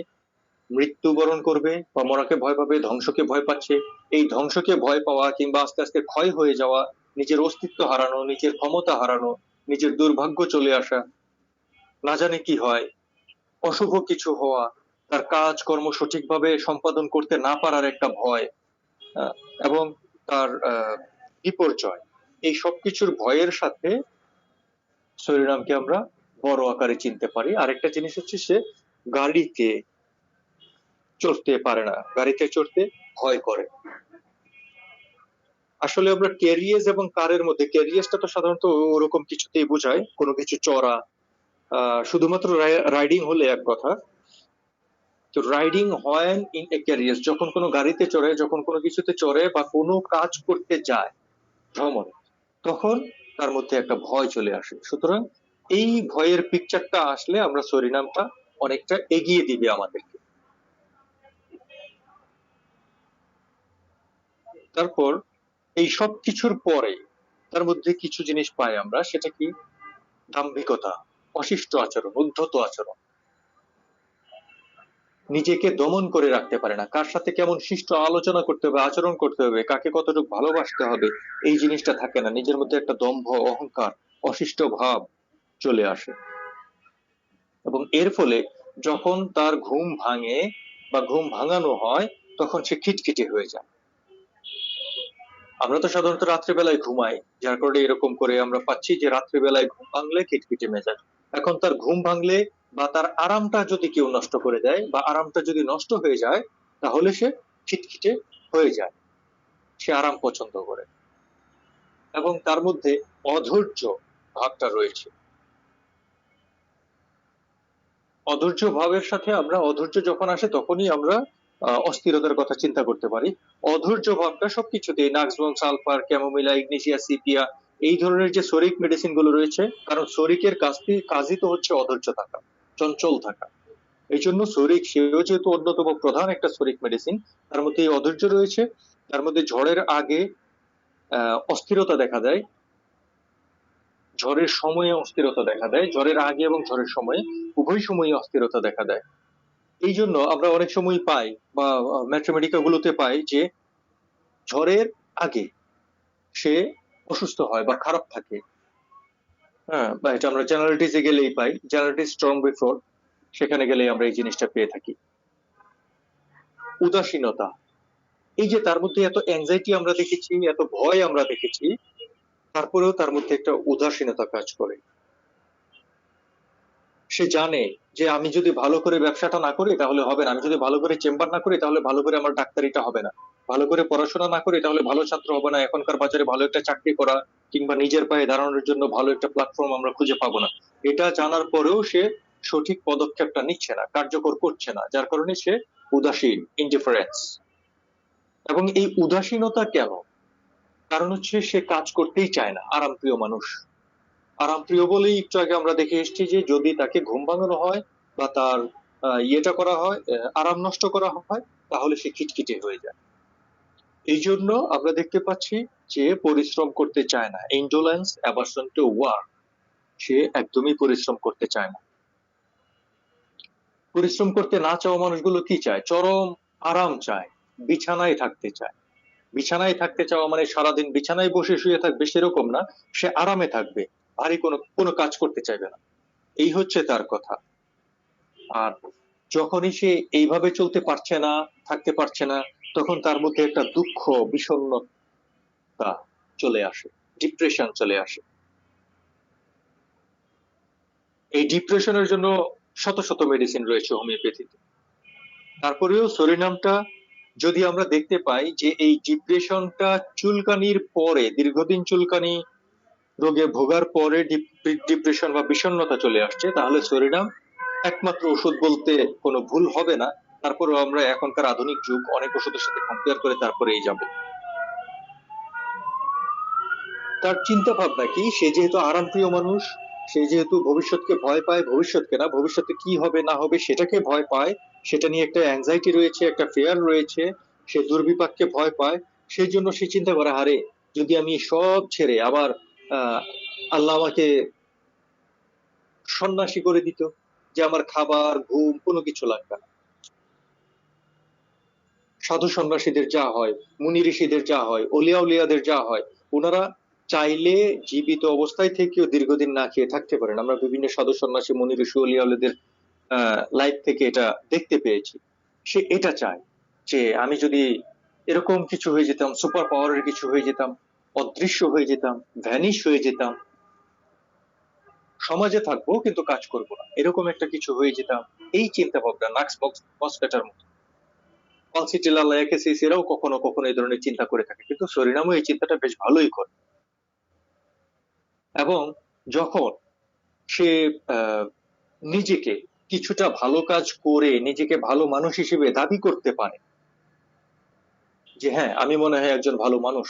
মৃত্যুবরণ করবে, বা মরাকে ভয় পাবে, ধ্বংসকে ভয় পাচ্ছে। এই ধ্বংসকে ভয় পাওয়া কিংবা আস্তে আস্তে ক্ষয় হয়ে যাওয়া, নিজের অস্তিত্ব হারানো, নিজের ক্ষমতা হারানো, নিজের দুর্ভাগ্য চলে আসা, না জানে কি হয়, অশুভ কিছু হওয়া, তার কাজ কর্ম সঠিকভাবে সম্পাদন করতে না পারার একটা ভয়, আহ, এবং তার বিপর্যয়, এই সবকিছুর ভয়ের সাথে সরিনামকে আমরা বড় আকারে চিনতে পারি। আরেকটা জিনিস হচ্ছে সে গাড়িতে চড়তে পারে না, গাড়িতে চড়তে ভয় করে। আসলে আমরা ক্যারিয়েজ এবং কারের মধ্যে, ক্যারিয়েজটা তো সাধারণত ওরকম কিছুতেই বোঝায় কোনো কিছু চড়া, শুধুমাত্র রাইডিং হলে এক কথা। তো রাইডিং হয় ইন এ ক্যারিয়ার, যখন কোনো গাড়িতে চড়ে, যখন কোনো কিছুতে চড়ে বা কোনো কাজ করতে যায় ভ্রমণে, তখন তার মধ্যে একটা ভয় চলে আসে। সুতরাং এই ভয়ের পিকচারটা আসলে আমরা সরিনামটা অনেকটা এগিয়ে দিবে আমাদেরকে। তারপর এই সব কিছুর পরে তার মধ্যে কিছু জিনিস পাই আমরা, সেটা কি? দাম্ভিকতা, অশিষ্ট আচরণ, উদ্ধত আচরণ। নিজেকে দমন করে রাখতে পারে না, কার সাথে কেমন শিষ্ট আলোচনা করতে হবে, আচরণ করতে হবে, কাকে কতটুকু ভালোবাসতে হবে, এই জিনিসটা থাকে না। নিজের মধ্যে একটা দম্ভ, অহংকার, অশিষ্ট ভাব চলে আসে। এবং এর ফলে যখন তার ঘুম ভাঙে বা ঘুম ভাঙানো হয়, তখন সে খিটখিটে হয়ে যায়। আমরা তো সাধারণত রাত্রিবেলায় ঘুমাই, যার কারণে এরকম করে আমরা পাচ্ছি যে রাত্রিবেলায় ঘুম ভাঙলে খিটখিটে মেজাজ। এখন তার ঘুম ভাঙলে বা তার আরামটা যদি কেউ নষ্ট করে দেয় বা আরামটা যদি নষ্ট হয়ে যায়, তাহলে সে খিটখিটে হয়ে যায়, সে আরাম পছন্দ করে। এবং তার মধ্যে অধৈর্য ভাবটা রয়েছে। অধৈর্য ভাবের সাথে আমরা অধৈর্য যখন আসে তখনই আমরা অস্থিরতার কথা চিন্তা করতে পারি। অধৈর্য ভাবটা সবকিছুতেই নাক্সবন, সালফার, ক্যামোমিলা, ইগনেসিয়া, সিপিয়া, এই ধরনের যে শরিক মেডিসিন গুলো রয়েছে, কারণ শরিকের কাজই তো হচ্ছে অধৈর্য থাকা, চঞ্চল থাকা। এই জন্য শরিক, সেও যেহেতু অন্যতম প্রধান একটা শরিক মেডিসিন, তার মধ্যে এই অধৈর্য রয়েছে। তার মধ্যে ঝড়ের আগে অস্থিরতা দেখা দেয়, ঝড়ের সময়ে অস্থিরতা দেখা দেয়, ঝড়ের আগে এবং ঝড়ের সময়ে উভয় সময়ে অস্থিরতা দেখা দেয়। এই জন্য আমরা অনেক সময় পাই বা ম্যাথমেটিকা গুলোতে পাই যে ঝড়ের আগে সে অসুস্থ হয় বা খারাপ থাকে। হ্যাঁ, বা এটা আমরা জেনারেলিটিসে গেলেই পাই, জেনারেলিটিস স্ট্রং বিফোর, সেখানে গেলেই আমরা এই জিনিসটা পেয়ে থাকি। উদাসীনতা, এই যে তার মধ্যে এত অ্যাংজাইটি আমরা দেখেছি, এত ভয় আমরা দেখেছি, তারপরেও তার মধ্যে একটা উদাসীনতা কাজ করে। সে জানে যে আমি যদি ভালো করে ব্যবসাটা না করি তাহলে হবে না, আমি যদি ভালো করে চেম্বার না করি তাহলে ভালো করে আমার ডাক্তারিটা হবে না, ভালো করে পড়াশোনা না করি তাহলে ভালো ছাত্র হবে না, এখনকার বাজারে ভালো একটা চাকরি করা কিংবা নিজের পায়ে দাঁড়ানোর জন্য ভালো একটা প্ল্যাটফর্ম আমরা খুঁজে পাবো না। এটা জানার পরেও সে সঠিক পদক্ষেপটা নিচ্ছে না, কার্যকর করছে না, যার কারণে সে উদাসীন, ইনডিফারেন্স। এবং এই উদাসীনতা কেন? কারণ হচ্ছে সে কাজ করতেই চায় না, আরামপ্রিয় মানুষ। আরামপ্রিয় বলেই একটু আগে আমরা দেখে এসেছি যে যদি তাকে ঘুম ভাঙানো হয় বা তার ইয়েটা করা হয়, আরাম নষ্ট করা হয়, তাহলে সে খিটখিটে হয়ে যায়। এই জন্য আমরা দেখতে পাচ্ছি যে পরিশ্রম করতে চায় না, ইন্ডোলেন্স, অ্যাভারশন টু ওয়ার্ক, সে একদমই পরিশ্রম করতে চায় না। পরিশ্রম করতে না চাওয়া মানুষগুলো কি চায়? চরম আরাম চায়, বিছানায় থাকতে চায়। বিছানায় থাকতে চাওয়া মানে সারাদিন বিছানায় বসে শুয়ে থাকবে সেরকম না, সে আরামে থাকবে, ভারী কোনো কাজ করতে চাইবে না, এই হচ্ছে তার কথা। আর যখনই সে এইভাবে চলতে পারছে না, থাকতে পারছে না, তখন তার মধ্যে একটা দুঃখ, বিষণ্ণতা চলে আসে, ডিপ্রেশন চলে আসে। এই ডিপ্রেশনের জন্য শত শত মেডিসিন রয়েছে হোমিওপ্যাথিতে। তারপরেও সরিনামটা যদি আমরা দেখতে পাই যে এই ডিপ্রেশনটা চুলকানির পরে, দীর্ঘদিন চুলকানি রোগে ভোগার পরে ডিপ্রেশন বা বিষণ্ণতা চলে আসছে, তাহলে সরিনাম একমাত্র ওষুধ বলতে কোনো ভুল হবে না। তারপরেও আমরা এখনকার আধুনিক যুগ, অনেক ওষুধের সাথে কম্পেয়ার করে তারপরেই যাব। তার চিন্তা ভাবনা কি? সে যেহেতু আরামপ্রিয় মানুষ, সে যেহেতু ভবিষ্যৎকে ভয় পায়, ভবিষ্যৎকে না, ভবিষ্যতে কি হবে না হবে সেটাকে ভয় পায়, সেটা নিয়ে একটা অ্যাংজাইটি রয়েছে, একটা ফেয়ার রয়েছে, সে দুর্বিপাককে ভয় পায়। সেই জন্য সে চিন্তা করে, আরে যদি আমি সব ছেড়ে আবার আহ আল্লাহ আমাকে সন্ন্যাসী করে দিত, যে আমার খাবার ঘুম কোনো কিছু লাগবে না। সাধু সন্ন্যাসীদের যা হয়, মুনি ঋষিদের যা হয়, অলিয়া উলিয়াদের যা হয়, ওনারা চাইলে জীবিত অবস্থায় থেকেও দীর্ঘদিন না খেয়ে থাকতে পারেন। আমরা বিভিন্ন সাধু সন্ন্যাসী, মুনি ঋষি, অলিয়া উলিয়াদের লাইফ থেকে এটা দেখতে পেয়েছি। সে এটা চায় যে আমি যদি এরকম কিছু হয়ে যেতাম, সুপার পাওয়ারের কিছু হয়ে যেতাম, অদৃশ্য হয়ে যেতাম, ভ্যানিশ হয়ে যেতাম, সমাজে থাকবো কিন্তু কাজ করব না, এরকম একটা কিছু হয়ে যেতাম, এই চিন্তা ভাবনা নাক্স বক্স কাটার মতো। পালসিটিলা, লায়াকেসিস এরাও কখনো কখনো এই ধরনের চিন্তা করে থাকে, কিন্তু সরিনামও এই চিন্তাটা বেশ ভালোই করে। এবং যখন সে আহ, নিজেকে কিছুটা ভালো কাজ করে নিজেকে ভালো মানুষ হিসেবে দাবি করতে পারে যে হ্যাঁ আমি মনে হয় একজন ভালো মানুষ,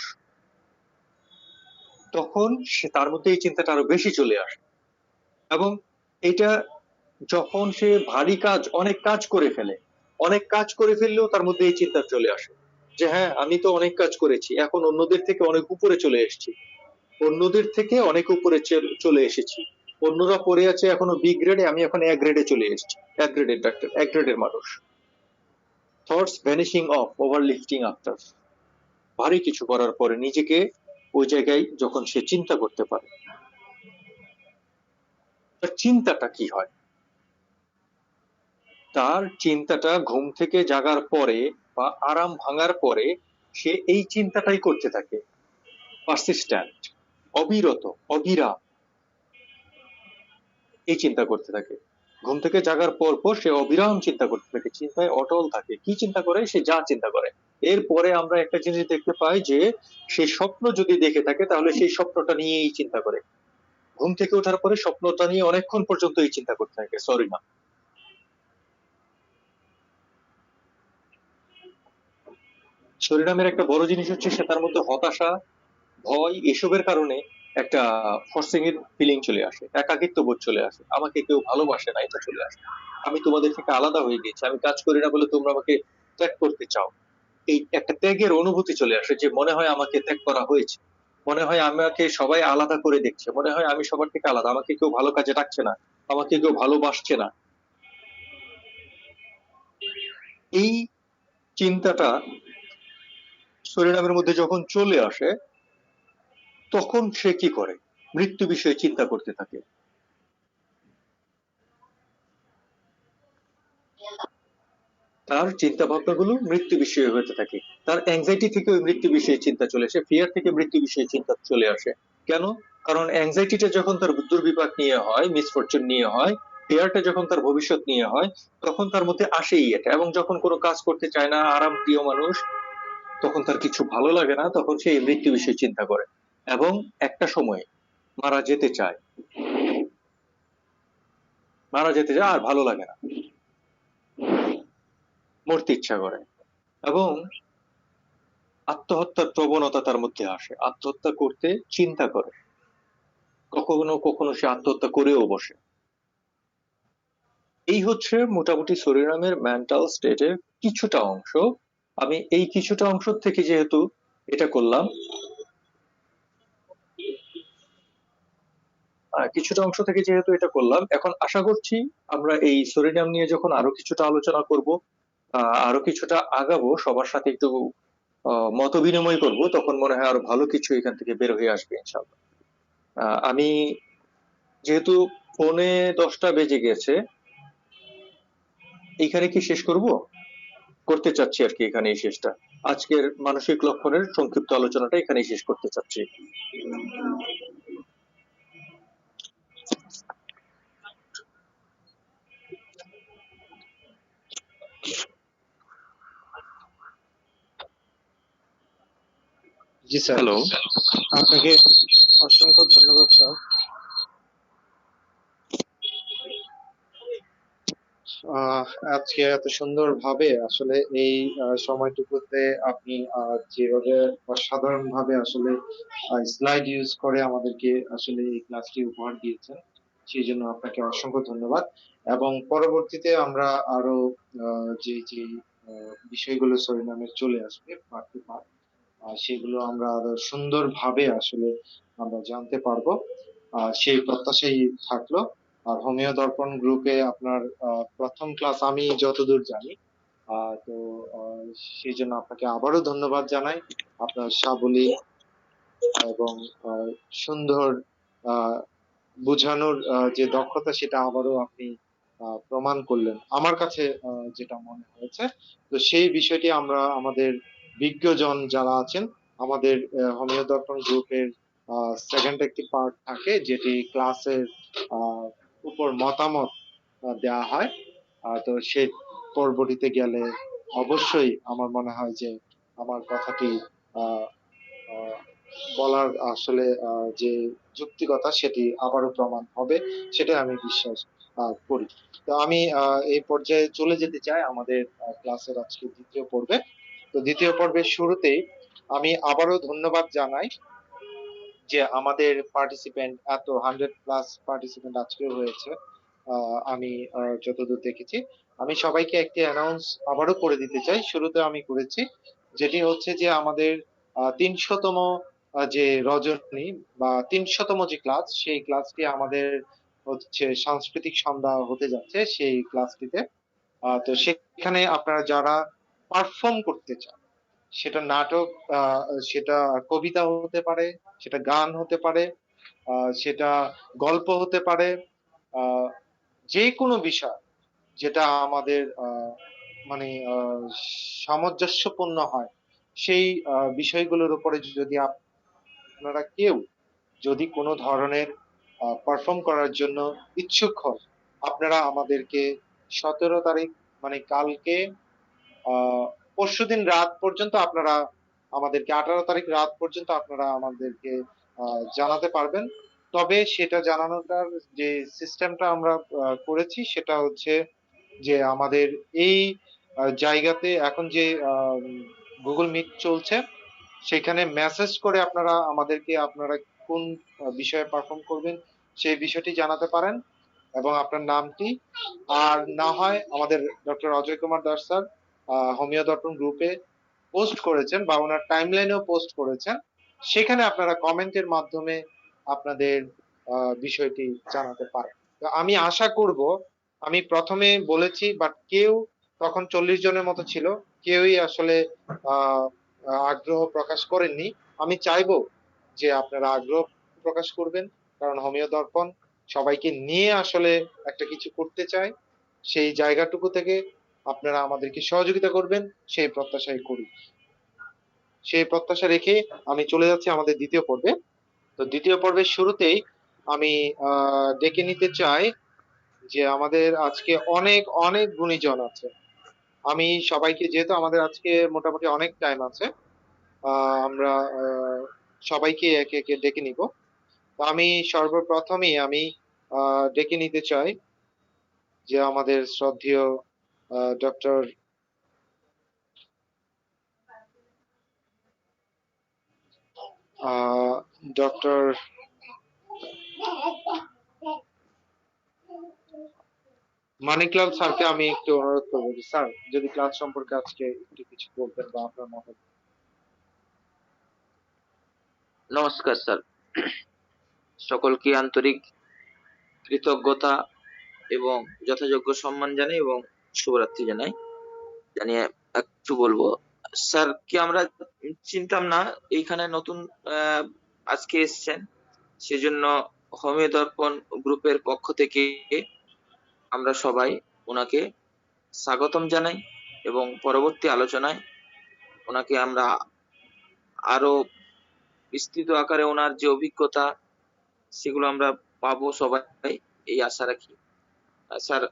তখন সে তার মধ্যে এই চিন্তাটা আরো বেশি চলে আসে। এবং এটা যখন সে ভারী কাজ, অনেক কাজ করে ফেলে, অনেক কাজ করে ফেললেও তার মধ্যে এই চিন্তা চলে আসে যে হ্যাঁ আমি তো অনেক কাজ করেছি, এখন অন্যদের থেকে অনেক উপরে চলে এসেছি, অন্যদের থেকে অনেক উপরে চলে এসেছি, অন্যরা পড়ে আছে এখনো বি গ্রেডে, আমি এখন এ গ্রেডে চলে এসেছি, এক গ্রেডের ডাক্তার, এক গ্রেডের মানুষ। Thoughts vanishing of over lifting after, ভারী কিছু করার পরে নিজেকে ওই জায়গায় যখন সে চিন্তা করতে পারে, তার চিন্তাটা কি হয়? তার চিন্তাটা ঘুম থেকে জাগার পরে বা আরাম ভাঙার পরে সে এই চিন্তাটাই করতে থাকে, পারসিস্ট্যান্ট, অবিরত, অবিরাম এই চিন্তা করতে থাকে। ঘুম থেকে জাগার পর পর সে অবিরাম চিন্তা করতে থাকে, চিন্তায় অটল থাকে। কি চিন্তা করে? সে যা চিন্তা করে। এরপরে আমরা একটা জিনিস দেখতে পাই যে সে স্বপ্ন যদি দেখে থাকে তাহলে সেই স্বপ্নটা নিয়েই চিন্তা করে। ঘুম থেকে ওঠার পরে স্বপ্নটা নিয়ে অনেকক্ষণ পর্যন্ত এই চিন্তা করতে থাকে। সরি না, শরীরামের একটা বড় জিনিস হচ্ছে সে তার মধ্যে হতাশা, ভয় এসবের কারণে একটা ফরসিং এর ফিলিং চলে আসে, একাকিত্ব বোধ চলে আসে, আমাকে কেউ ভালোবাসে না এটা চলে আসে, আমি তোমাদের থেকে আলাদা হয়ে গেছি, আমি কাজ করি না বলে তোমরা আমাকে ত্যাগ করতে চাও। এই একটা ত্যাগের অনুভূতি চলে আসে যে মনে হয় আমাকে ত্যাগ করা হয়েছে, মনে হয় আমাকে সবাই আলাদা করে দেখছে, মনে হয় আমি সবার থেকে আলাদা, আমাকে কেউ ভালো কাজে ডাকছে না, আমাকে কেউ ভালোবাসছে না। এই চিন্তাটা শরীরামের মধ্যে যখন চলে আসে তখন সে কি করে? মৃত্যু বিষয়ে চিন্তা করতে থাকে। তার চিন্তা ভাবনাগুলো মৃত্যু বিষয়ে হতে থাকে। তার অ্যাংজাইটি থেকে ওই মৃত্যু বিষয়ে চিন্তা চলে আসে, ফিয়ার থেকে মৃত্যু বিষয়ে চিন্তা চলে আসে। কেন? কারণ অ্যাংজাইটিটা যখন তার দুর্বিপাক নিয়ে হয়, মিসফরচুন নিয়ে হয়, ফিয়ারটা যখন তার ভবিষ্যৎ নিয়ে হয়, তখন তার মধ্যে আসেই এটা। এবং যখন কোনো কাজ করতে চায় না, আরাম প্রিয় মানুষ, তখন তার কিছু ভালো লাগে না, তখন সে এই মৃত্যু বিষয়ে চিন্তা করে এবং একটা সময়ে মারা যেতে চায়, মারা যেতে চায় আর ভালো লাগে না, মরতে ইচ্ছা করে এবং আত্মহত্যার প্রবণতা তার মধ্যে আসে, আত্মহত্যা করতে চিন্তা করে, কখনো কখনো সে আত্মহত্যা করেও বসে। এই হচ্ছে মোটামুটি শরীরামের মেন্টাল স্টেটের কিছুটা অংশ। আমি এই কিছুটা অংশ থেকে যেহেতু এটা করলাম, কিছুটা অংশ থেকে যেহেতু এটা করলাম, এখন আশা করছি আমরা এই শরীরাম নিয়ে যখন আরো কিছুটা আলোচনা করব, আরো কিছুটা আগাবো, সবার সাথে একটু মত বিনিময় করবো, তখন মনে হয় আরো ভালো কিছু এখান থেকে বের হয়ে আসবে ইনশাআল্লাহ। আমি যেহেতু 9:45 বেজে গেছে, এইখানে কি শেষ করব? করতে চাচ্ছি আর কি, এখানেই শেষটা। আজকের মানসিক লক্ষণের সংক্ষিপ্ত আলোচনাটা এখানেই শেষ করতে চাচ্ছি। জি স্যার, হ্যালো। আপনাকে অসংখ্য ধন্যবাদ স্যার। আজকে এত সুন্দর ভাবে আসলে এই সময়টুকুতে আপনি যেভাবে অসাধারণ ভাবে আসলে স্লাইড ইউজ করে আমাদেরকে আসলে এই ক্লাসটি উপহার দিয়েছেন, সেই জন্য আপনাকে অসংখ্য ধন্যবাদ। এবং পরবর্তীতে আমরা আরো যে যে বিষয়গুলো সরিনামে চলে আসবে পার্ট টু পার্ট, সেগুলো আমরা আরো সুন্দর ভাবে আসলে আমরা জানতে পারবো, সেই প্রত্যাশাই থাকলো। আর হোমিও দর্পণ গ্রুপে আপনার প্রথম ক্লাস আমি যতদূর জানি, তো আহ, সেই জন্য আপনাকে আবারও ধন্যবাদ জানাই। আপনার সাবলীল এবং আহ, সুন্দর আহ, বোঝানোর যে দক্ষতা, সেটা আবারও আপনি প্রমাণ করলেন আমার কাছে, যেটা মনে হয়েছে। তো সেই বিষয়টি আমরা আমাদের বিজ্ঞজন যারা আছেন, আমাদের হোমিও দর্পণ গ্রুপের সেকেন্ড একটি পার্ট থাকে যেটি ক্লাসের উপর মতামত দেওয়া হয়। তো সেই পর্বটিতে গেলে অবশ্যই আমার মনে হয় যে আমার কথাটি আহ আহ, বলার আসলে যে যুক্তিকতা, সেটি আবারও প্রমাণ হবে, সেটা আমি বিশ্বাস করি। তো আমি এই পর্যায়ে চলে যেতে চাই আমাদের ক্লাসের আজকে দ্বিতীয় পর্বে। তো দ্বিতীয় পর্বের শুরুতেই আমি আবারও ধন্যবাদ জানাই যে আমাদের পার্টিসিপেন্ট এত 100+ পার্টিসিপেন্ট আজকেও হয়েছে। আমি যতদূর দেখেছি, আমি সবাইকে একটি অ্যানাউন্স আবারও করে দিতে চাই, শুরুতে আমি করেছি, যেটি হচ্ছে যে আমাদের 300তম যে রজনী বা 300তম যে ক্লাস, সেই ক্লাসটি আমাদের হচ্ছে সাংস্কৃতিক সন্ধ্যা হতে যাচ্ছে সেই ক্লাসটিতে। তো সেখানে আপনারা যারা পারফর্ম করতে চায়, সেটা নাটক, সেটা কবিতা হতে পারে, সেটা গান হতে পারে, সেটা গল্প হতে পারে, আহ যে কোনো বিষয় যেটা আমাদের মানে সামঞ্জস্যপূর্ণ হয়, সেই বিষয়গুলোর উপরে যদি আপনারা কেউ যদি কোনো ধরনের পারফর্ম করার জন্য ইচ্ছুক হন, আপনারা আমাদেরকে 17 তারিখ মানে কালকে আহ পরশুদিন রাত পর্যন্ত আপনারা আমাদেরকে 18 তারিখ রাত পর্যন্ত আপনারা আমাদেরকে জানাতে পারবেন। তবে সেটা জানানোটার যে সিস্টেমটা আমরা করেছি সেটা হচ্ছে যে আমাদের এই জায়গাতে এখন যে গুগল মিট চলছে, সেখানে মেসেজ করে আপনারা আমাদেরকে আপনারা কোন বিষয়ে পারফর্ম করবেন সেই বিষয়টি জানাতে পারেন এবং আপনার নামটি। আর না হয় আমাদের doctor Ajay Kumar Das sir homeo দর্পণ গ্রুপে পোস্ট করেছেন বা ওনার টাইমলাইনেও পোস্ট করেছেন, সেখানে আপনারা কমেন্টের মাধ্যমে আপনাদের বিষয়টি জানাতে পারেন। তো আমি আশা করব, আমি প্রথমে বলেছি বাট কেউ তখন 40 জনের মতো ছিল, কেউই আসলে আহ আগ্রহ প্রকাশ করেননি। আমি চাইবো যে আপনারা আগ্রহ প্রকাশ করবেন, কারণ হোমিও দর্পণ সবাইকে নিয়ে আসলে একটা কিছু করতে চায়। সেই জায়গাটুকু থেকে আপনারা আমাদেরকে সহযোগিতা করবেন, সেই প্রত্যাশাই করি। সেই প্রত্যাশা রেখে আমি চলে যাচ্ছি আমাদের দ্বিতীয় পর্বে। তো দ্বিতীয় পর্বের শুরুতেই আমি ডেকে নিতে চাই যে আমাদের আজকে অনেক অনেক গুণীজন আছে। আমি সবাইকে, যেহেতু আমাদের আজকে মোটামুটি অনেক টাইম আছে, আমরা সবাইকে একে একে ডেকে নিব। তো আমি সর্বপ্রথমেই আমি ডেকে নিতে চাই যে আমাদের শ্রদ্ধেয় ডক্টর ডক্টর মানিকলাল স্যারকে আমি একটু অনুরোধ করবো যে স্যার যদি ক্লাস সম্পর্কে আজকে একটু কিছু বলতেন বা আপনার মত। নমস্কার স্যার, সকলকে আন্তরিক কৃতজ্ঞতা এবং যথাযোগ্য সম্মান জানাই এবং শুভরাত্রি জানাই। জানিয়ে একটু বলবো স্যার কি আমরা চিনতাম না, এইখানে নতুন আজকে এসছেন, সেজন্য হোমিও দর্পণ গ্রুপের পক্ষ থেকে আমরা সবাই ওনাকে স্বাগতম জানাই এবং পরবর্তী আলোচনায় ওনাকে আমরা আরো বিস্তৃত আকারে ওনার যে অভিজ্ঞতা সেগুলো আমরা পাবো সবাই, এই আশা রাখি। স্যার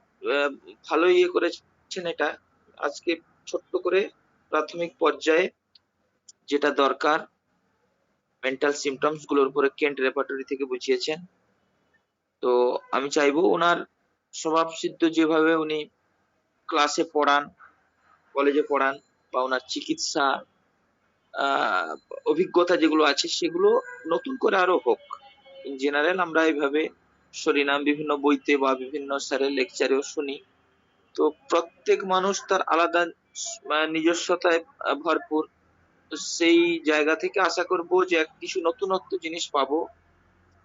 ভালোই ইয়ে করেছেন এটা। আজকে ছোট্ট করে প্রাথমিক পর্যায়ে যেটা দরকার মেন্টাল সিমটমস গুলোর উপরে কেন্ট রেপার্টরি থেকে বুঝিয়েছেন। তো আমি চাইবো ওনার স্বভাব সিদ্ধ যেভাবে উনি ক্লাসে পড়ান, কলেজে পড়ান বা ওনার চিকিৎসা অভিজ্ঞতা যেগুলো আছে সেগুলো নতুন করে আরো হোক। ইন জেনারেল আমরা এইভাবে শরীনাম বিভিন্ন বইতে বা বিভিন্ন স্যারের লেকচারেও শুনি। তো প্রত্যেক মানুষ তার আলাদা নিজস্বতায় ভরপুর। তো সেই জায়গা থেকে আশা করব যে কিছু নতুনত্ব জিনিস পাবো।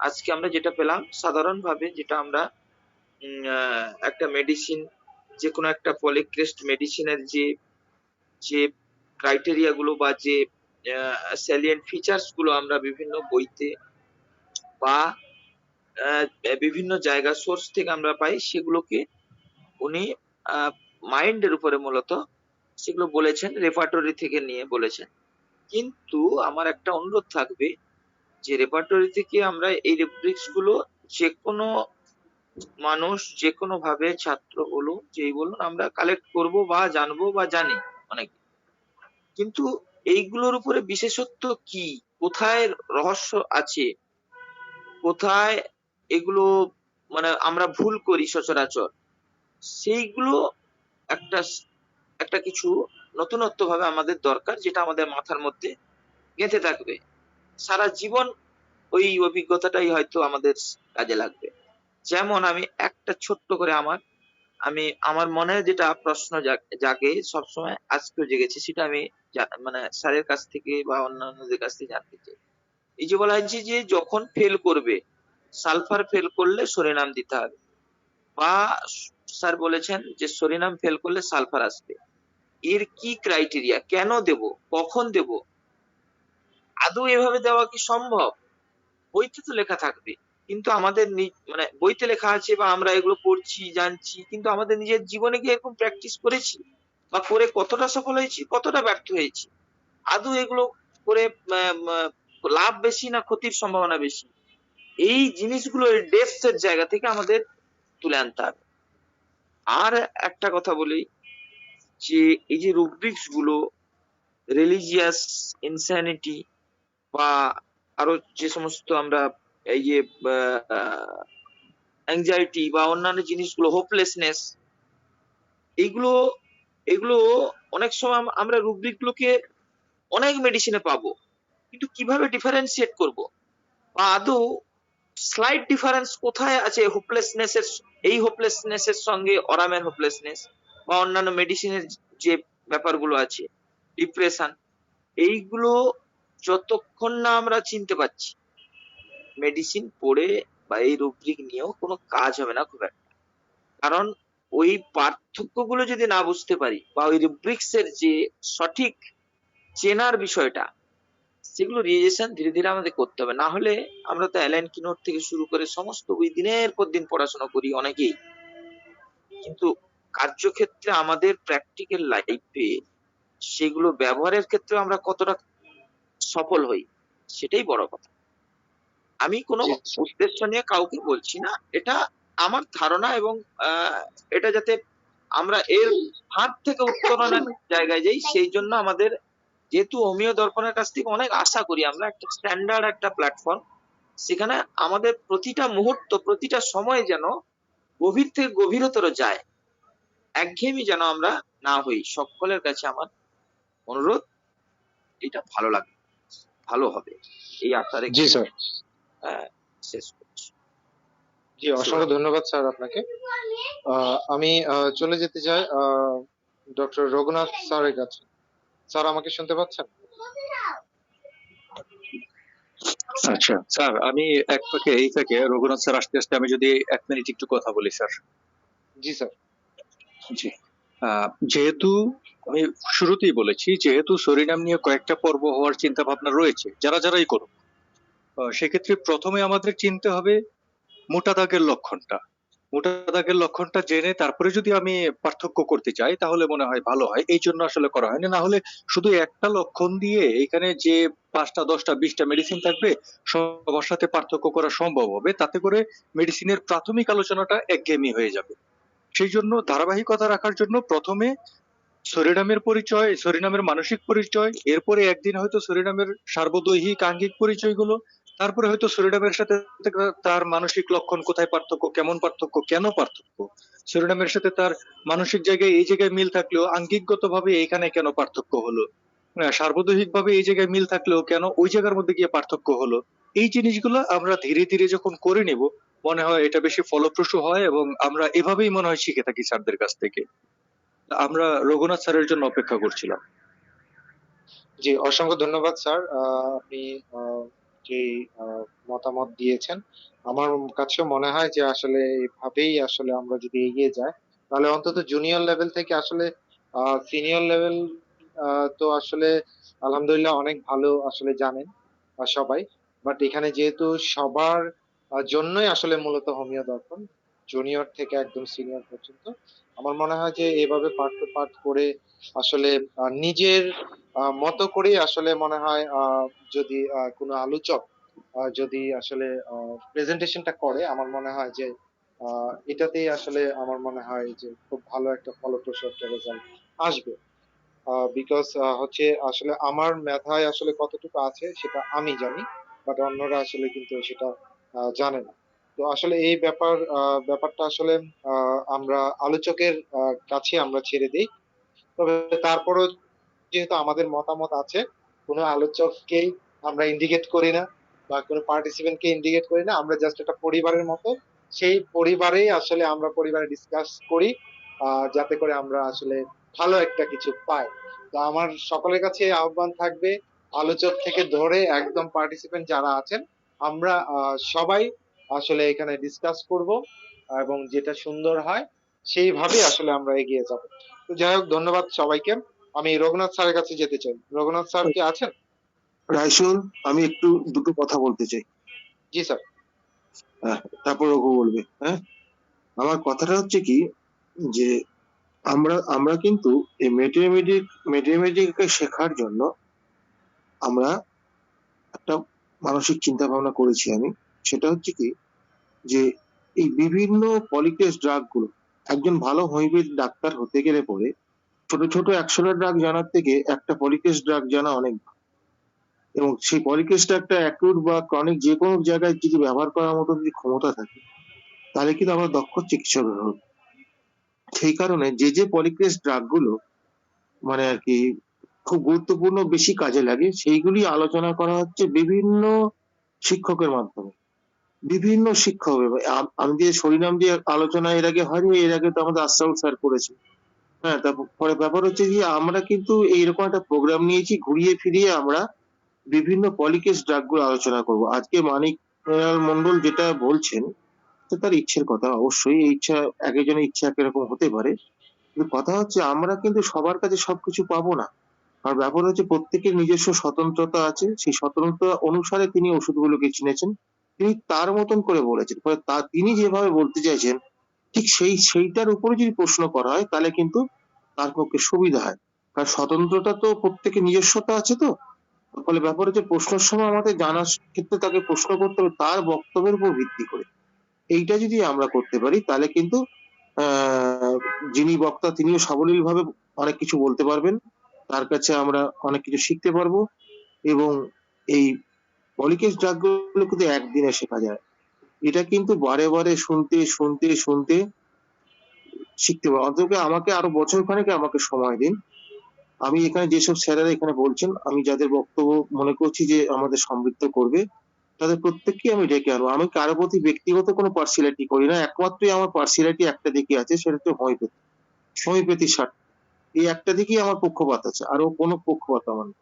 আজকে আমরা যেটা পেলাম সাধারণভাবে, যেটা আমরা একটা মেডিসিন, যে কোনো একটা পলিক্রেস্ট মেডিসিনের যে যে ক্রাইটেরিয়া গুলো বা যে স্যালিয়েন্ট ফিচার্স গুলো আমরা বিভিন্ন বইতে বা বিভিন্ন জায়গা সোর্স থেকে আমরা পাই, সেগুলোকে উনি মাইন্ডের উপরে মূলত সেগুলো বলেছেন, রেপার্টরি থেকে নিয়ে বলেছেন। কিন্তু আমার একটা অনুরোধ থাকবে যে রেপার্টরি থেকে আমরা এই রেফারেন্স গুলো যে কোনো মানুষ যে কোনো ভাবে, ছাত্র বলুন যেই বলুন, আমরা কালেক্ট করব বা জানবো বা জানি অনেক। কিন্তু এইগুলোর উপরে বিশেষত্ব কি, কোথায় রহস্য আছে, কোথায় এগুলো মানে আমরা ভুল করি সচরাচর, সেইগুলো একটা একটা কিছু নতুনত্ব ভাবে আমাদের দরকার, যেটা আমাদের মাথার মধ্যে গেঁথে থাকবে সারা জীবন। ওই অভিজ্ঞতাটাই হয়তো আমাদের কাজে লাগবে। যেমন আমি একটা ছোট্ট করে আমার মনে যেটা প্রশ্ন জাগে সবসময়, আজকেও জেগেছে, সেটা আমি মানে স্যারের কাছ থেকে বা অন্যান্যদের কাছ থেকে জানতে চাই। এই যে বলা হয়েছে যে যখন ফেল করবে, সালফার ফেল করলে সরিনাম দিতে হবে, বা স্যার বলেছেন যে সরিনাম ফেল করলে সালফার আসবে। এর কি ক্রাইটেরিয়া, কেন দেব, কখন দেব, আদৌ এভাবে দেওয়া কি সম্ভব? বইতে তো লেখা থাকবে, কিন্তু আমাদের মানে বইতে লেখা আছে বা আমরা এগুলো পড়ছি জানছি, কিন্তু আমাদের নিজের জীবনে কি এরকম প্র্যাকটিস করেছি, বা করে কতটা সফল হয়েছি, কতটা ব্যর্থ হয়েছি? আদৌ এগুলো করে লাভ বেশি না ক্ষতির সম্ভাবনা বেশি? এই জিনিসগুলো ডেপথ এর জায়গা থেকে আমাদের তুলে আনতে হবে। আর একটা কথা বলি, যে এই যে রুব্রিক্স গুলো, রিলিজিয়াস ইনস্যানিটি বা আরো যে সমস্ত আমরা এই যে অ্যাংজাইটি বা অন্যান্য জিনিসগুলো, হোপলেসনেস, এইগুলো এগুলো অনেক সময় আমরা রুব্রিক গুলোকে অনেক মেডিসিনে পাবো, কিন্তু কিভাবে ডিফারেন্সিয়েট করব, বা আদৌ স্লাইট ডিফারেন্স কোথায় আছে হোপলেসনেস এর, এই হোপলেসনেস এর সঙ্গে অরামের হোপলেসনেস বা অন্যান্য মেডিসিনের যে ব্যাপারগুলো আছে, ডিপ্রেশন, এইগুলো যতক্ষণ না আমরা চিনতে পারছি, মেডিসিন পড়ে বা এই রুব্রিক নিয়েও কোনো কাজ হবে না খুব একটা। কারণ ওই পার্থক্যগুলো যদি না বুঝতে পারি, বা ওই রুব্রিক্স এর যে সঠিক চেনার বিষয়টা, সেগুলো রিয়েলাইজেশন ধীরে ধীরে আমাদের করতে হবে। না হলে আমরা তো অ্যালেন কিনোর থেকে শুরু করে সমস্ত বই দিনের পর দিন পড়াশোনা করি অনেকেই, কিন্তু কার্যক্ষেত্রে আমাদের প্র্যাকটিক্যাল লাইফে সেগুলো ব্যবহারের ক্ষেত্রে আমরা কতটা সফল হই, সেটাই বড় কথা। আমি কোনো জি স্যার। উদ্দেশ্য নিয়ে কাউকে বলছি না, এটা আমার ধারণা, এবং এটা যাতে আমরা এর হাত থেকে উত্তরণের জায়গায় যাই, সেই জন্য আমাদের, যেহেতু হোমিও দর্পণের কাছ থেকে অনেক আশা করি আমরা, একটা স্ট্যান্ডার্ড একটা প্ল্যাটফর্ম, সেখানে আমাদের প্রতিটা মুহূর্ত, প্রতিটা সময় যেন গভীর থেকে গভীরতর যায়, একঘেয়েমি যেন আমরা না হই। সকলের কাছে আমার অনুরোধ, এটা ভালো লাগবে, ভালো হবে, এই আশা জি রেখে স্যার। শেষ করছি। জি, অসংখ্য ধন্যবাদ স্যার আপনাকে। আমি চলে যেতে চাই ডক্টর রঘুনাথ স্যারের কাছে। স্যার আমাকে শুনতে পাচ্ছেন? আচ্ছা স্যার, আমি এক ফাঁকে এই ফাঁকে রঘুনাথ স্যার আসতে আসতে আমি যদি 1 মিনিট একটু কথা বলি স্যার। জি স্যার। জি, যেহেতু আমি শুরুতেই বলেছি, যেহেতু সরিনাম নিয়ে কয়েকটা পর্ব হওয়ার চিন্তা ভাবনা রয়েছে, যারাই করুক, সেক্ষেত্রে প্রথমে আমাদের চিনতে হবে মোটা দাগের লক্ষণটা। মোটা দাগের লক্ষণটা জেনে তারপরে যদি আমি পার্থক্য করতে চাই, তাহলে মনে হয় ভালো হয়। এই জন্য আসলে করা হয়নি। না হলে শুধু একটা লক্ষণ দিয়ে এখানে যে 5টা 10টা 20টা মেডিসিন থাকবে, সবার সাথে পার্থক্য করা সম্ভব হবে, তাতে করে মেডিসিনের প্রাথমিক আলোচনাটা একঘেয়েমি হয়ে যাবে। সেই জন্য ধারাবাহিকতা রাখার জন্য প্রথমে সরিনামের পরিচয়, সরিনামের মানসিক পরিচয়, এরপরে একদিন হয়তো সরিনামের সার্বদৈহিক আঙ্গিক পরিচয়গুলো, তারপরে হয়তো সরিনামের সাথে তার মানসিক লক্ষণ, কোথায় পার্থক্য, কেমন পার্থক্য, কেন পার্থক্য, সরিনামের সাথে তার মানসিক জায়গায় এই জায়গায় মিল থাকলেও আঙ্গিকগত ভাবে এখানে কেন পার্থক্য হলো, সার্বদৈহিক ভাবে এই জায়গায় মিল থাকলেও কেন ওই জায়গার মধ্যে গিয়ে পার্থক্য হলো। এই জিনিসগুলো আমরা ধীরে ধীরে যখন করে নিব, মনে হয় এটা বেশি ফলপ্রসূ হয়, এবং আমরা এভাবেই মনে হয় শিখে থাকি স্যারদের কাছ থেকে। আমরা রঘুনাথ স্যারের জন্য অপেক্ষা করছিলাম। জি, অসংখ্য ধন্যবাদ স্যার। আপনি যে মতামত দিয়েছেন, আমার কাছেও মনে হয় যে আসলে এইভাবেই আসলে আমরা যদি এগিয়ে যাই, তাহলে অন্তত জুনিয়র লেভেল থেকে আসলে সিনিয়র লেভেল তো আসলে আলহামদুলিল্লাহ অনেক ভালো আসলে জানেন সবাই। বাট এখানে যেহেতু সবার জন্যই আসলে মূলত হোমিও দর্পণ, জুনিয়র থেকে একদম সিনিয়র পর্যন্ত, আমার মনে হয় যে এভাবে পার্ট টু পার্ট করে আসলে নিজের মতো করেই আসলে মনে হয় যদি কোনো আলোচক যদি আসলে প্রেজেন্টেশনটা করে, আমার মনে হয় যে এটাতেই আসলে আমার মনে হয় যে খুব ভালো একটা ফলপ্রসূ একটা রেজাল্ট আসবে। বিকজ হচ্ছে আসলে আমার মেধায় আসলে কতটুকু আছে সেটা আমি জানি, বাট অন্যরা আসলে কিন্তু সেটা জানে না। তো আসলে এই ব্যাপারটা আসলে আমরা আলোচকের কাছে আমরা ছেড়ে দিই। তবে তারপরও যেহেতু আমাদের মতামত আছে, কোনো আলোচককেই আমরা ইন্ডিকেট করি না বা কোনো পার্টিসিপেন্ট কে ইন্ডিকেট করি না, আমরা জাস্ট একটা পরিবারের মতো, সেই পরিবারেই আসলে আমরা পরিবারে ডিসকাস করি যাতে করে আমরা আসলে ভালো একটা কিছু পাই। তো আমার সকলের কাছে আহ্বান থাকবে, আলোচক থেকে ধরে একদম পার্টিসিপেন্ট যারা আছেন, আমরা সবাই আসলে এখানে ডিসকাস করব এবং যেটা সুন্দর হয় সেইভাবে আসলে আমরা এগিয়ে যাব। তো যাই হোক, ধন্যবাদ সবাইকে। আমি রঘুনাথ স্যারের কাছে যেতে চাই। রঘুনাথ স্যার কি আছেন? রাইসুল, আমি একটু দুটো কথা বলতে চাই। জি স্যার। তারপর রঘু বলবে। হ্যাঁ, আমার কথাটা হচ্ছে কি, যে আমরা কিন্তু এই ম্যাথমেটিক্স শেখার জন্য আমরা একটা মানসিক চিন্তা ভাবনা করেছি আমি। সেটা হচ্ছে কি, যে এই বিভিন্ন পলিটেস্ট ড্রাগ গুলো, একজন ভালো হোমিওপ্যাথি ডাক্তার হতে গেলে পরে ছোট ছোট 100টা ড্রাগ জানার থেকে একটা পলিটেস্ট ড্রাগ জানা অনেক ভালো। এবং সেই পলিটেস্ট একটা অ্যাকিউট বা ক্রনিক যে কোনো জায়গায় যদি ব্যবহার করার মতো যদি ক্ষমতা থাকে, তাহলে কিন্তু আমরা দক্ষ চিকিৎসক হব। সেই কারণে যে পলিটেস্ট ড্রাগ গুলো মানে আর কি খুব গুরুত্বপূর্ণ, বেশি কাজে লাগে, সেইগুলি আলোচনা করা হচ্ছে বিভিন্ন শিক্ষকের মাধ্যমে। বিভিন্ন শিক্ষক, আমি যে হরিনাম যে আলোচনা এর আগে হয়নি, এর আগে তো আমাদের আশরাফুল স্যার করেছে। হ্যাঁ, তারপরে ব্যাপার হচ্ছে যে আমরা কিন্তু এইরকম একটা প্রোগ্রাম নিয়েছি, ঘুরিয়ে ফিরিয়ে আমরা বিভিন্ন পলিকেস ড্রাগ গুলো আলোচনা করব। আজকে মানিক মন্ডল যেটা বলছেন, তো তার ইচ্ছের কথা, অবশ্যই এই ইচ্ছা এক একজনের ইচ্ছা একরকম হতে পারে, কিন্তু কথা হচ্ছে আমরা কিন্তু সবার কাছে সবকিছু পাবো না। আর ব্যাপার হচ্ছে প্রত্যেকের নিজস্ব স্বতন্ত্রতা আছে, সেই স্বতন্ত্রতা অনুসারে তিনি ওষুধগুলোকে চিনেছেন, তিনি তার মতন করে বলেছেন। ফলে তিনি যেভাবে বলতে চাইছেন, ঠিক সেইটার উপরে যদি প্রশ্ন করা হয়, তাহলে কিন্তু তার পক্ষে সুবিধা হয়। কারণ স্বতন্ত্রতা তো প্রত্যেকের নিজস্বতা আছে। তো ফলে ব্যাপার হচ্ছে প্রশ্নের সময় আমাদের জানার ক্ষেত্রে তাকে প্রশ্ন করতে হবে তার বক্তব্যের উপর ভিত্তি করে। এইটা যদি আমরা করতে পারি, তাহলে কিন্তু যিনি বক্তা তিনিও সাবলীল ভাবে অনেক কিছু বলতে পারবেন, তার কাছে আমরা অনেক কিছু শিখতে পারবো। এবং এই পলিকেস ড্রাগ গুলো কিন্তু একদিনে শেখা যায়, এটা কিন্তু বারে বারে শুনতে শুনতে শুনতে শিখতে পারবো। অন্তত আমাকে আরো বছর খানেক আমাকে সময় দিন। আমি এখানে যেসব স্যারেরা এখানে বলছেন, আমি যাদের বক্তব্য মনে করছি যে আমাদের সমৃদ্ধ করবে, তাদের প্রত্যেককে আমি ডেকে আনবো। আমি কারো প্রতি ব্যক্তিগত কোনো পার্সিয়ালিটি করি না, একমাত্রই আমার পার্সিয়ালিটি একটা দিকে আছে, সেটা হচ্ছে হোমিওপ্যাথির স্বার্থে। এই একটা দিকেই আমার পক্ষপাত আছে, আরো কোনো পক্ষপাত আমার নেই।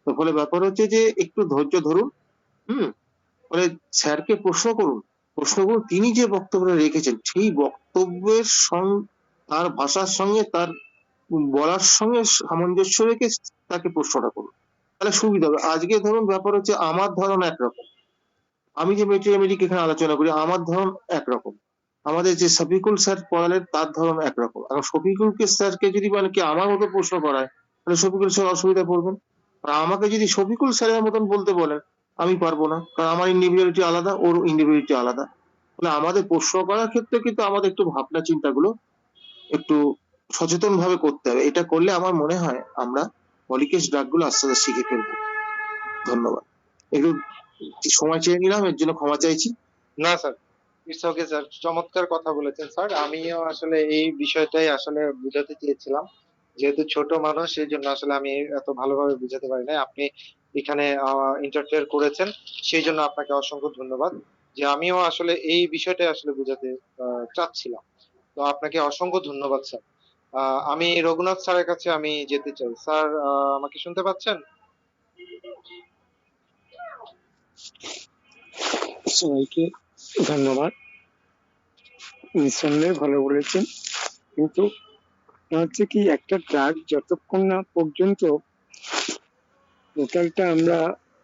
তো ফলে ব্যাপার হচ্ছে যে একটু ধৈর্য ধরুন। হুম, ফলে স্যারকে প্রশ্ন করুন, তিনি যে বক্তব্যটা রেখেছেন সেই বক্তব্যের তার ভাষার সঙ্গে, তার বলার সঙ্গে সামঞ্জস্য রেখে তাকে প্রশ্নটা করুন, তাহলে সুবিধা হবে। আজকে ধরুন ব্যাপার হচ্ছে আমার ধরন একরকম, আমি যে মেট্রিক এখানে আলোচনা করি আমার ধরন একরকম, আমাদের যে শফিকুল স্যার পড়ালেন তার ধরন একরকম। এখন শফিকুলকে স্যারকে যদি মানে কি আমার মতো প্রশ্ন করায়, তাহলে শফিকুল স্যার অসুবিধায় পড়বেন। আর আমাকে যদি শফিকুল স্যারের মতন বলতে বলেন, আমি পারবো না, কারণ আমার ইন্ডিভিজুয়ালিটি আলাদা, ওর ইন্ডিভিজুয়ালিটি আলাদা। ফলে আমাদের প্রশ্ন করার ক্ষেত্রে কিন্তু আমাদের একটু ভাবনা চিন্তাগুলো একটু সচেতন ভাবে করতে হবে। এটা করলে আমার মনে হয় আমরা পলিকেস ড্রাগ গুলো আস্তে আস্তে শিখে ফেলবো। ধন্যবাদ। একটু সময় চেয়ে নিলাম, এর জন্য ক্ষমা চাইছি। না স্যার, ইটস ওকে স্যার, চমৎকার কথা বলেছেন স্যার। আমিও আসলে এই বিষয়টাই আসলে বুঝাতে চেয়েছিলাম। যেহেতু ছোট মানুষ, এই জন্য আসলে আমি এত ভালোভাবে বুঝাতে পারি না। আপনি এখানে ইন্টারফেয়ার করেছেন, সেই জন্য আপনাকে অসংখ্য ধন্যবাদ। যে আমিও আসলে এই বিষয়টাই আসলে বুঝাতে চাচ্ছিলাম। তো আপনাকে অসংখ্য ধন্যবাদ স্যার। আমি রঘুনাথ স্যারের কাছে আমি যেতে চাই। স্যার, আমাকে শুনতে পাচ্ছেন? সবাইকে ধন্যবাদ, নিঃসন্দেহে ভালো বলেছেন। কিন্তু হচ্ছে কি, একটা ড্রাগ যতক্ষণ না পর্যন্ত টোটালটা আমরা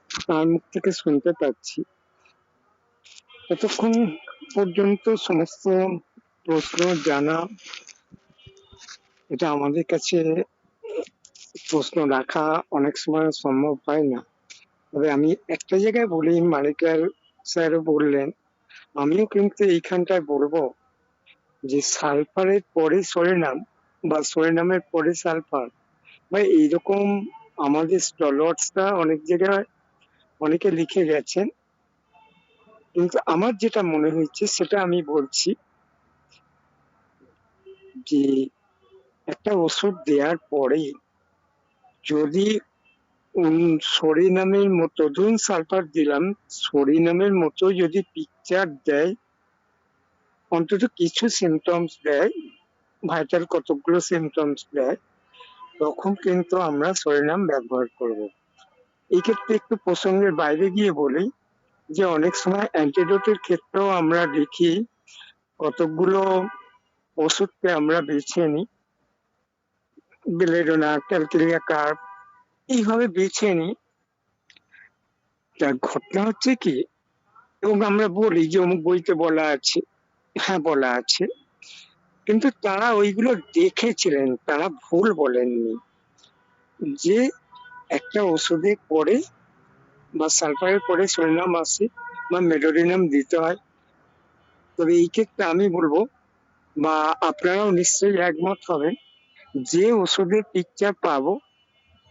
তার মুখ থেকে শুনতে পাচ্ছি, ততক্ষণ পর্যন্ত সমস্ত প্রশ্ন জানা, এটা আমাদের কাছে প্রশ্ন রাখা অনেক সময় সম্ভব হয় না। তবে আমি একটা জায়গায় বলি, মালিকার স্যার বললেন, আমিও কিন্তু এইখানটায় বলবো যে সালফারের পরে সরেনাম বা সরেনামের পরে সালফার বা এইরকম আমাদের স্টলওয়ার্ডসরা অনেক জায়গায় অনেকে লিখে গেছেন। কিন্তু আমার যেটা মনে হয়েছে সেটা আমি বলছি, যে একটা ওষুধ দেওয়ার পরে যদি সরিনামের মতো, ধরুন সালফার দিলাম, সরিনামের মতো যদি পিকচার দেয়, অন্তত কিছু সিমটমস দেয়, ভাইটাল কতগুলো সিমটমস দেয়, তখন কিন্তু আমরা সরিনাম ব্যবহার করব। এই ক্ষেত্রে একটু প্রসঙ্গের বাইরে গিয়ে বলি যে অনেক সময় অ্যান্টিডোটের ক্ষেত্রেও আমরা দেখি কতগুলো ওষুধকে আমরা বেছে নিই, বেলেডোনা, ক্যালকেরিয়া কার্প এইভাবে বেছে নিই। তার ঘটনা হচ্ছে কি, এবং আমরা বলি যে অমুক বইতে বলা আছে, হ্যাঁ বলা আছে, কিন্তু তারা ওইগুলো দেখেছিলেন, তারা ভুল বলেননি। যে একটা ওষুধে পরে বা সালফারের পরে সোডিয়াম আসে বা মেডোডিনাম দিতে হয়। তবে এই ক্ষেত্রে আমি বলবো, বা আপনারাও নিশ্চয়ই একমত হবেন, যে ওষুধের পিকচার পাবো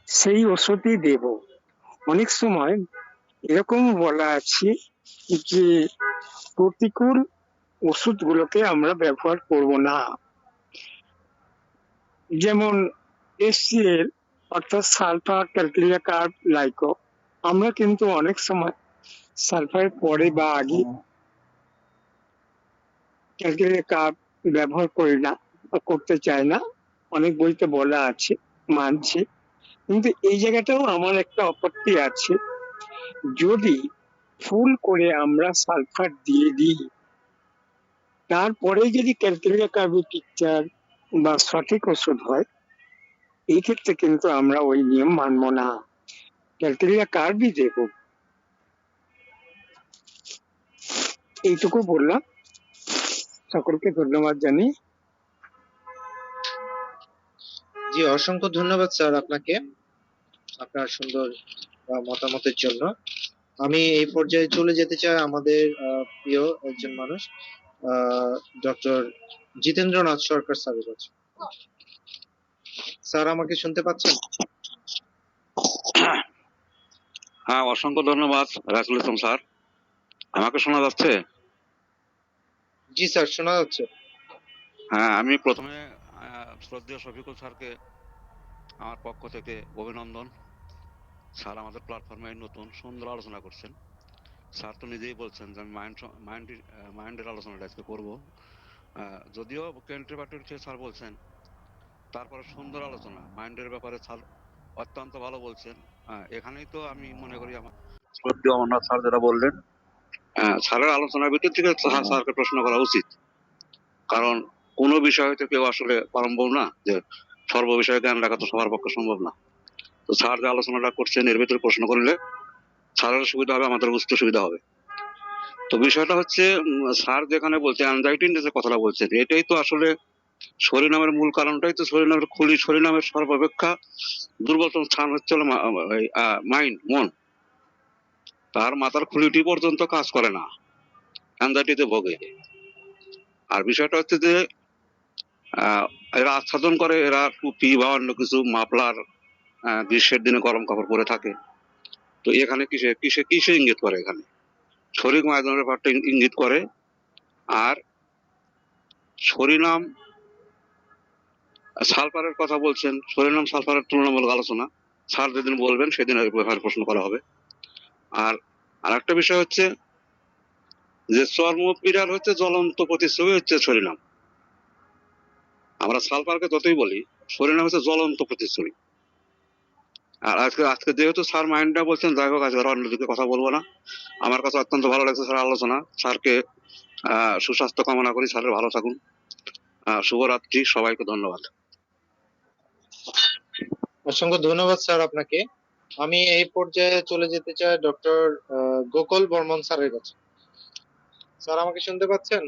সেই ওষুধই দেব। অনেক সময় এরকম বলা আছে যে প্রতিকূল ওষুধগুলোকে আমরা ব্যবহার করব না। যেমন HCl অর্থাৎ সালফার, ক্যালকেরিয়া কার্ব, লাইকো, আমরা কিন্তু অনেক সময় সালফারের পরে বা আগে ক্যালকেরিয়া কার্ব ব্যবহার করি না বা করতে চাই না। অনেক বইতে বলা আছে, মানছি, কিন্তু এই জায়গাটাও আমার একটা আপত্তি আছে। যদি ফুল করে আমরা সালফার দিয়ে দিই, তারপরে যদি ক্যালকেরিয়া কার্বের পিকচার বা সঠিক ওষুধ হয়, এই ক্ষেত্রে কিন্তু আমরা ওই নিয়ম মানবো না, ক্যালকেরিয়া কার্বই দেব। এইটুকু বললাম, সকলকে ধন্যবাদ জানিয়ে। জি, অসংখ্য ধন্যবাদ স্যার আপনাকে আপনার সুন্দর মতামতের জন্য। আমি এই পর্যায়ে চলে যেতে চাই আমাদের প্রিয় একজন মানুষ, ডক্টর জিতেন্দ্রনাথ সরকার স্যারের কাছে। স্যার আমাকে শুনতে পাচ্ছেন? হ্যাঁ, অসংখ্য ধন্যবাদ রাইসুল ইসলাম স্যার। আমাকে শোনা যাচ্ছে? জি স্যার, শোনা যাচ্ছে। হ্যাঁ, আমি প্রথমে শ্রদ্ধেয় শফিকুল স্যারকে আমার পক্ষ থেকে অভিনন্দন। স্যার আমাদের প্ল্যাটফর্মে নতুন সুন্দর আলোচনা করছেন। স্যার তো নিজেই বলছেন যে আমি মাইন্ডের আলোচনাটা আজকে করবো। যদিও কেন্ট্রি পার্টির স্যার বলছেন, তারপরে সুন্দর আলোচনা মাইন্ডের ব্যাপারে স্যার অত্যন্ত ভালো বলছেন। এখানেই তো আমি মনে করি আমার শ্রদ্ধেয় অমরনাথ স্যার যেটা বললেন, স্যারের আলোচনার ভিতর থেকে স্যারকে প্রশ্ন করা উচিত। কারণ কোনো বিষয় হয়তো কেউ আসলে পারম্ভব না, যে সর্ব বিষয়ে জ্ঞান রাখা তো সবার পক্ষে সম্ভব না। তো স্যার যে আলোচনাটা করছেন এর ভিতরে প্রশ্ন করলে স্যারের সুবিধা হবে, আমাদের বুঝতে সুবিধা হবে। তো বিষয়টা হচ্ছে স্যার যেখানে বলছে অ্যাংজাইটি যে কথাটা বলছেন, এটাই তো আসলে শরীনামের মূল কারণটাই তো শরীনামের খুলি। শরীনামের সর্বাপেক্ষা দুর্বলতম স্থান হচ্ছে মাইন্ড, মন। তার মাথার খুলিটি পর্যন্ত কাজ করে না, অ্যাংজাইটিতে ভোগে। আর বিষয়টা হচ্ছে যে এরা আচ্ছাদন করে, এরা টুপি বা অন্য কিছু মাফলার, গ্রীষ্মের দিনে গরম কাপড় পরে থাকে। তো এখানে কিসে কিসে কিসে ইঙ্গিত করে? এখানে শরীর ময়দানের ব্যাপারটা ইঙ্গিত করে। আর শরীনাম সালফারের কথা বলছেন, শরীনাম সালফারের তুলনামূলক আলোচনা স্যার যেদিন বলবেন সেদিন এর ব্যাপারে প্রশ্ন করা হবে। আর আরেকটা বিষয় হচ্ছে যে চর্মপীড়ার হচ্ছে জ্বলন্ত প্রতিচ্ছবি হচ্ছে শরীনাম। আমরা সালফারকে যতই বলি, শরীনাম হচ্ছে জ্বলন্ত প্রতিচ্ছবি। আর আজকে আজকে যেহেতু স্যার মাইন্ডটা বলছেন, যাই হোক আজকে অন্যদিকে কথা বলবো না। আমার কাছে অত্যন্ত ভালো লাগছে স্যার আলোচনা। স্যারকে সুস্বাস্থ্য কামনা করি, স্যারের ভালো থাকুন। শুভরাত্রি, সবাইকে ধন্যবাদ। অসংখ্য ধন্যবাদ স্যার আপনাকে। আমি এই পর্যায়ে চলে যেতে চাই ডক্টর গোকুল বর্মন স্যারের কাছে। স্যার আমাকে শুনতে পাচ্ছেন?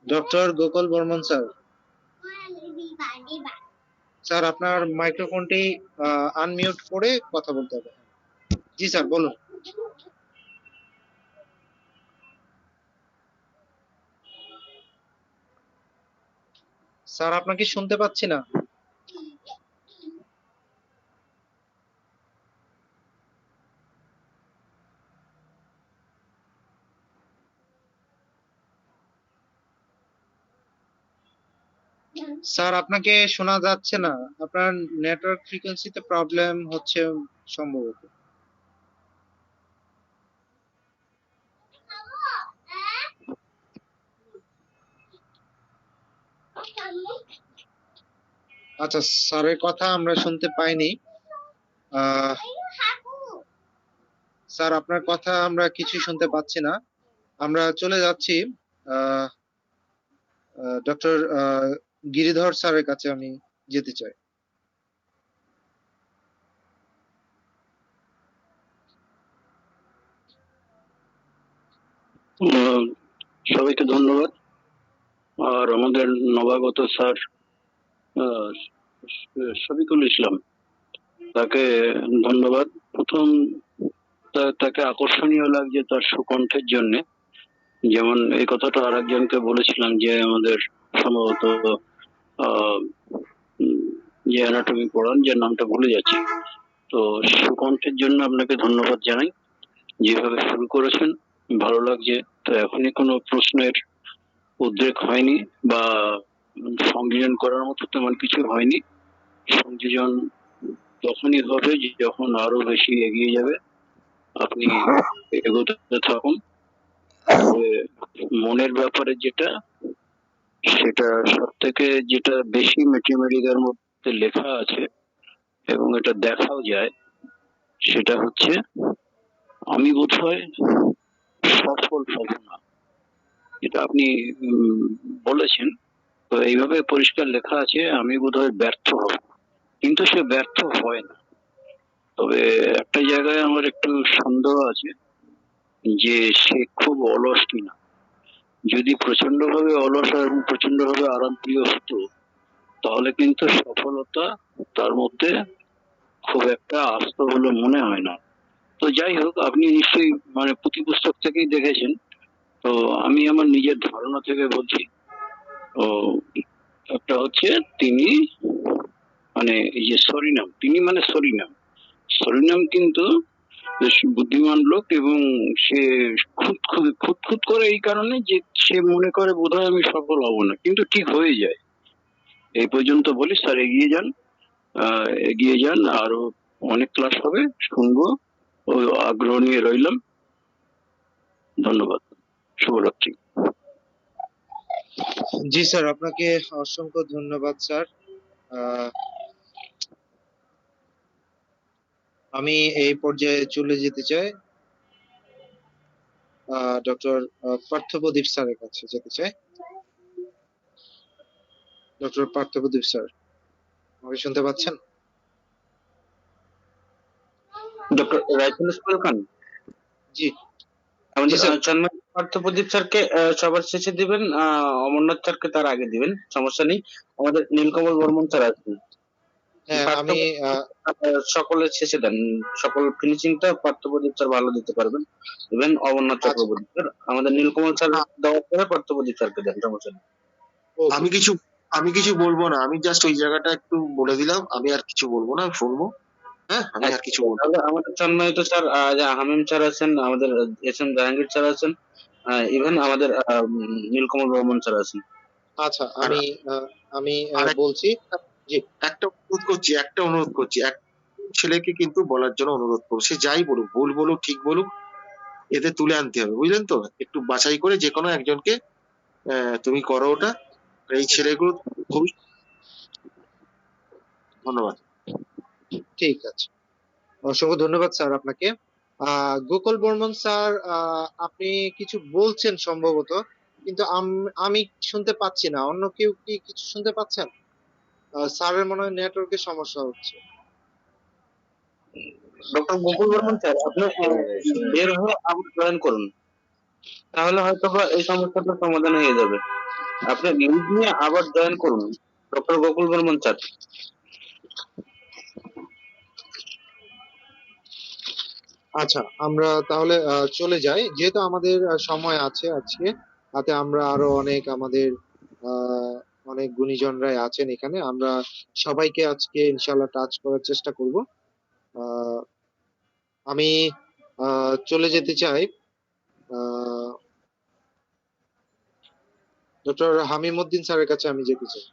Doctor Gokul Barman sir, sir আপনার মাইক্রোফোনটি আনমিউট করে কথা বলতে হবে। জি স্যার, বলুন। স্যার আপনাকে শুনতে পাচ্ছি না। স্যার আপনাকে শোনা যাচ্ছে না, আপনার নেটওয়ার্ক ফ্রিকোয়েন্সিতে প্রবলেম হচ্ছে সম্ভবত। আচ্ছা, স্যারের কথা আমরা শুনতে পাইনি। আহ স্যার আপনার কথা আমরা কিছু শুনতে পাচ্ছি না। আমরা চলে যাচ্ছি ডক্টর গিরিধর স্যারের কাছে আমি যেতে চাই। সবাইকে ধন্যবাদ। আর আমাদের নবাগত স্যার শফিকুল ইসলাম, তাকে ধন্যবাদ। প্রথম তাকে আকর্ষণীয় লাগছে তার সুকণ্ঠের জন্য। যেমন এই কথাটা আরেকজনকে বলেছিলাম যে আমাদের সম্ভবত যে অ্যানাটমি পড়ান, যে নামটা ভুলে যাচ্ছি, তো সুকণ্ঠের জন্য আপনাকে ধন্যবাদ জানাই। যেভাবে শুরু করেছেন ভালো লাগছে। তো এখনই কোনো প্রশ্নের উদ্রেক হয়নি বা সংযোজন করার মতো তেমন কিছু হয়নি। সংযোজন তখনই হবে যখন আরো বেশি এগিয়ে যাবে। আপনি এগোতে থাকুন। মনের ব্যাপারে যেটা, সেটা সব থেকে যেটা বেশি ম্যাথমেটিক্যাল মধ্যে লেখা আছে এবং এটা দেখাও যায়, সেটা হচ্ছে আমি বোধহয় সফল হব না। এটা আপনি বলেছেন, তো এইভাবে পরিষ্কার লেখা আছে আমি বোধহয় ব্যর্থ হব, কিন্তু সে ব্যর্থ হয় না। তবে একটা জায়গায় আমার একটু সন্দেহ আছে যে সে খুব অলস কিনা। যদি প্রচন্ড ভাবে অলস এবং প্রচন্ড ভাবে আরামপ্রিয় হতো, তাহলে কিন্তু সফলতা তার মধ্যে খুব একটা আস্ত বলে মনে হয় না। তো যাই হোক, আপনি নিশ্চয়ই মানে পুঁথি পুস্তক থেকেই দেখেছেন, তো আমি আমার নিজের ধারণা থেকে বলছি। তো একটা হচ্ছে তিনি মানে এই যে সরিনাম, তিনি মানে সরিনাম, সরিনাম কিন্তু বেশ বুদ্ধিমান লোক এবং সে খুঁত করে এই কারণে যে সে মনে করে বোধহয় আমি সফল হব না, কিন্তু ঠিক হয়ে যায়। এই পর্যন্ত বলি স্যার, এগিয়ে যান, আরো অনেক ক্লাস হবে, শুনবো, ও আগ্রহ নিয়ে রইলাম। ধন্যবাদ, শুভরাত্রি। জি স্যার, আপনাকে অসংখ্য ধন্যবাদ স্যার। আমি এই পর্যায়ে চলে যেতে চাই ডক্টর পার্থপ্রদীপ স্যারের কাছে যেতে চাই। ডক্টর পার্থপ্রদীপ স্যার, আমাকে শুনতে পাচ্ছেন? ডক্টর রাইফুল ইসলাম খান, জি আমাদের স্যার। পার্থপ্রদীপ স্যারকে সবার শেষে দিবেন, অমরনাথ স্যারকে তার আগে দিবেন, সমস্যা নেই। আমাদের নীলকমল বর্মন স্যার আছেন। হ্যাঁ, আমি সকলের শেষে দেন, সকল ফিনিশিংটা পার্থপ্রদীপ স্যার ভালো দিতে পারবেন। দিবেন অমরনাথ চক্রবর্তী স্যার, আমাদের নীলকমল স্যার দেওয়ার পরে পার্থপ্রদীপ স্যারকে দেন, সমস্যা নেই। আমি কিছু বলবো না, আমি জাস্ট ওই জায়গাটা একটু বলে দিলাম, আমি আর কিছু বলবো না, শুনবো। হ্যাঁ, আমি আর কিছু বলবো না। তাহলে আমাদের সম্মানিত স্যার হামিম স্যার আছেন, আমাদের এস এম জাহাঙ্গীর স্যার আছেন, ইভেন আমাদের নীলকমল বর্মন স্যার আছেন। আচ্ছা, আমি বলছি। জি, একটা অনুরোধ করছি, এক ছেলেকে কিন্তু বলার জন্য অনুরোধ করছি, সে যাই বলুক, ভুল বলুক ঠিক বলুক, এতে তুলে আনতে হবে, বুঝলেন তো? একটু বাছাই করে যে কোনো একজনকে তুমি করো ওটা, এই ছেলেগুলো খুবই। ধন্যবাদ। ঠিক আছে, অসংখ্য ধন্যবাদ স্যার আপনাকে। গোকুল বর্মন স্যার, আপনি কিছু বলছেন সম্ভবত, কিন্তু আমি শুনতে পাচ্ছি না। অন্য কেউ কি কিছু শুনতে পাচ্ছেন? স্যারের মনে হয় নেটওয়ার্কের সমস্যা হচ্ছে। ডক্টর গোকুল বর্মন স্যার, আপনি বের হয়ে আবার জয়েন করুন, তাহলে হয়তো বা এই সমস্যাটার সমাধান হয়ে যাবে। আপনি নিউজ নিয়ে আবার জয়েন করুন, ডক্টর গোকুল বর্মন স্যার। আচ্ছা, আমরা তাহলে চলে যাই, যেহেতু আমাদের সময় আছে আজকে, তাতে আমরা আরো আমাদের অনেক গুণীজনরাই আছেন এখানে, আমরা সবাইকে আজকে ইনশাল্লাহ টাচ করার চেষ্টা করব। আমি চলে যেতে চাই ডক্টর হামিমউদ্দিন স্যারের কাছে, আমি যেতে চাই।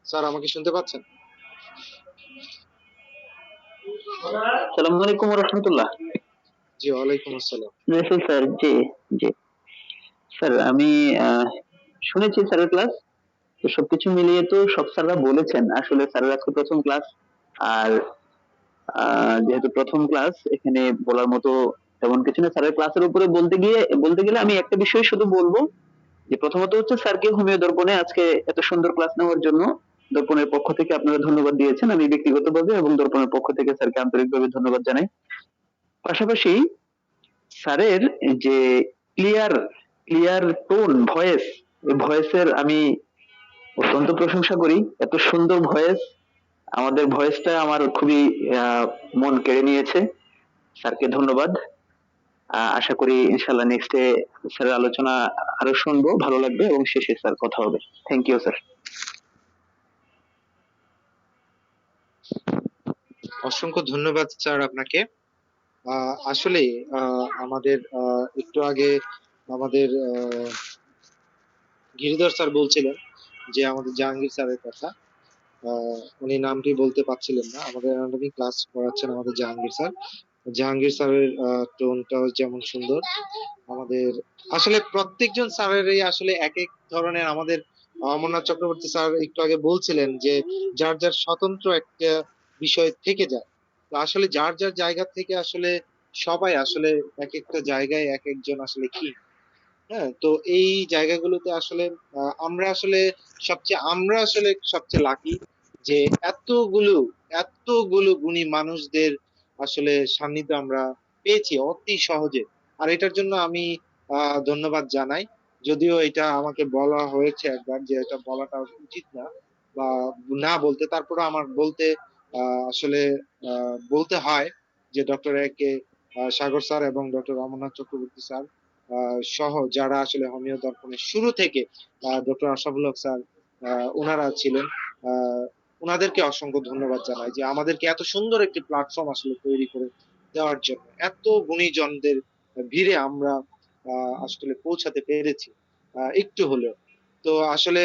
স্যার, আমাকে শুনতে পাচ্ছেন? আসসালামু আলাইকুম ওয়া রাহমাতুল্লাহ। জি, ওয়ালাইকুম আসসালাম। রাসূল স্যার, জি জি স্যার, আমি শুনেছি স্যারের ক্লাস, তো সবকিছু মিলিয়ে তো সব স্যাররা বলেছেন, আসলে স্যারের আজকে প্রথম ক্লাস, আর যেহেতু প্রথম ক্লাস, এখানে বলার মতো তেমন কিছু না। স্যারের ক্লাসের উপরে বলতে গেলে আমি একটা বিষয় শুধু বলবো, যে প্রথমত হচ্ছে স্যারকে হোমিও দর্পণে আজকে এত সুন্দর ক্লাস নেওয়ার জন্য দর্পণের পক্ষ থেকে আপনারা ধন্যবাদ দিয়েছেন। আমি ব্যক্তিগতভাবে এবং দর্পণের পক্ষ থেকে স্যারকে আন্তরিকভাবে ধন্যবাদ জানাই। পাশাপাশি স্যারের যে ক্লিয়ার ক্লিয়ার টোন ভয়েস, এই ভয়েসের আমি অত্যন্ত প্রশংসা করি। এত সুন্দর ভয়েস, আমাদের ভয়েসটা আমার খুবই মন কেড়ে নিয়েছে। স্যারকে ধন্যবাদ। আশা করি ইনশাল্লাহ নেক্সটে স্যারের আলোচনা আরো শুনবো, ভালো লাগবে এবং শেষে স্যার কথা হবে। Thank you sir. অসংখ্য ধন্যবাদ স্যার আপনাকে। আসলে আমাদের একটু আগে আমাদের গিরিধর স্যার বলছিলেন যে আমাদের জাহাঙ্গীর স্যারের কথা। উনি নামটি বলতে পারছিলেন না। আমাদের অ্যানাটমি ক্লাস করাচ্ছেন আমাদের জাহাঙ্গীর স্যার। জাহাঙ্গীর স্যারের টোনটাও যেমন সুন্দর, আমাদের আসলে প্রত্যেকজন স্যারেরই আসলে এক এক ধরনের। আমাদের অমরনাথ চক্রবর্তী স্যার একটু আগে বলছিলেন যে যার যার স্বতন্ত্র একটা বিষয় থেকে যায়। তো আসলে যার যার জায়গা থেকে আসলে সবাই আসলে এক একটা জায়গায় এক একজন আসলে কি, হ্যাঁ, তো এই জায়গাগুলোতে আসলে আমরা আসলে সবচেয়ে লাকি যে এতগুলো গুণী মানুষদের আসলে সান্নিধ্য আমরা পেয়েছি অতি সহজে। আর এটার জন্য আমি ধন্যবাদ জানাই। যদিও এটা আমাকে বলা হয়েছে একবার যে এটা বলাটা উচিত না বা না বলতে, তারপরে আমার বলতে আসলে বলতে হয় যে doctor A K Sagar sir এবং ডক্টর অমরনাথ চক্রবর্তী স্যার সহ যারা আসলে হোমিও দর্পণের শুরু থেকে, ডক্টর আশরাফুল হক স্যার ওনারা ছিলেন, ওনাদেরকে অসংখ্য ধন্যবাদ জানাই যে আমাদেরকে এত সুন্দর একটি প্ল্যাটফর্ম আসলে তৈরি করে দেওয়ার জন্য। এত গুণীজনদের ভিড়ে আমরা আসলে পৌঁছাতে পেরেছি একটু হলেও। তো আসলে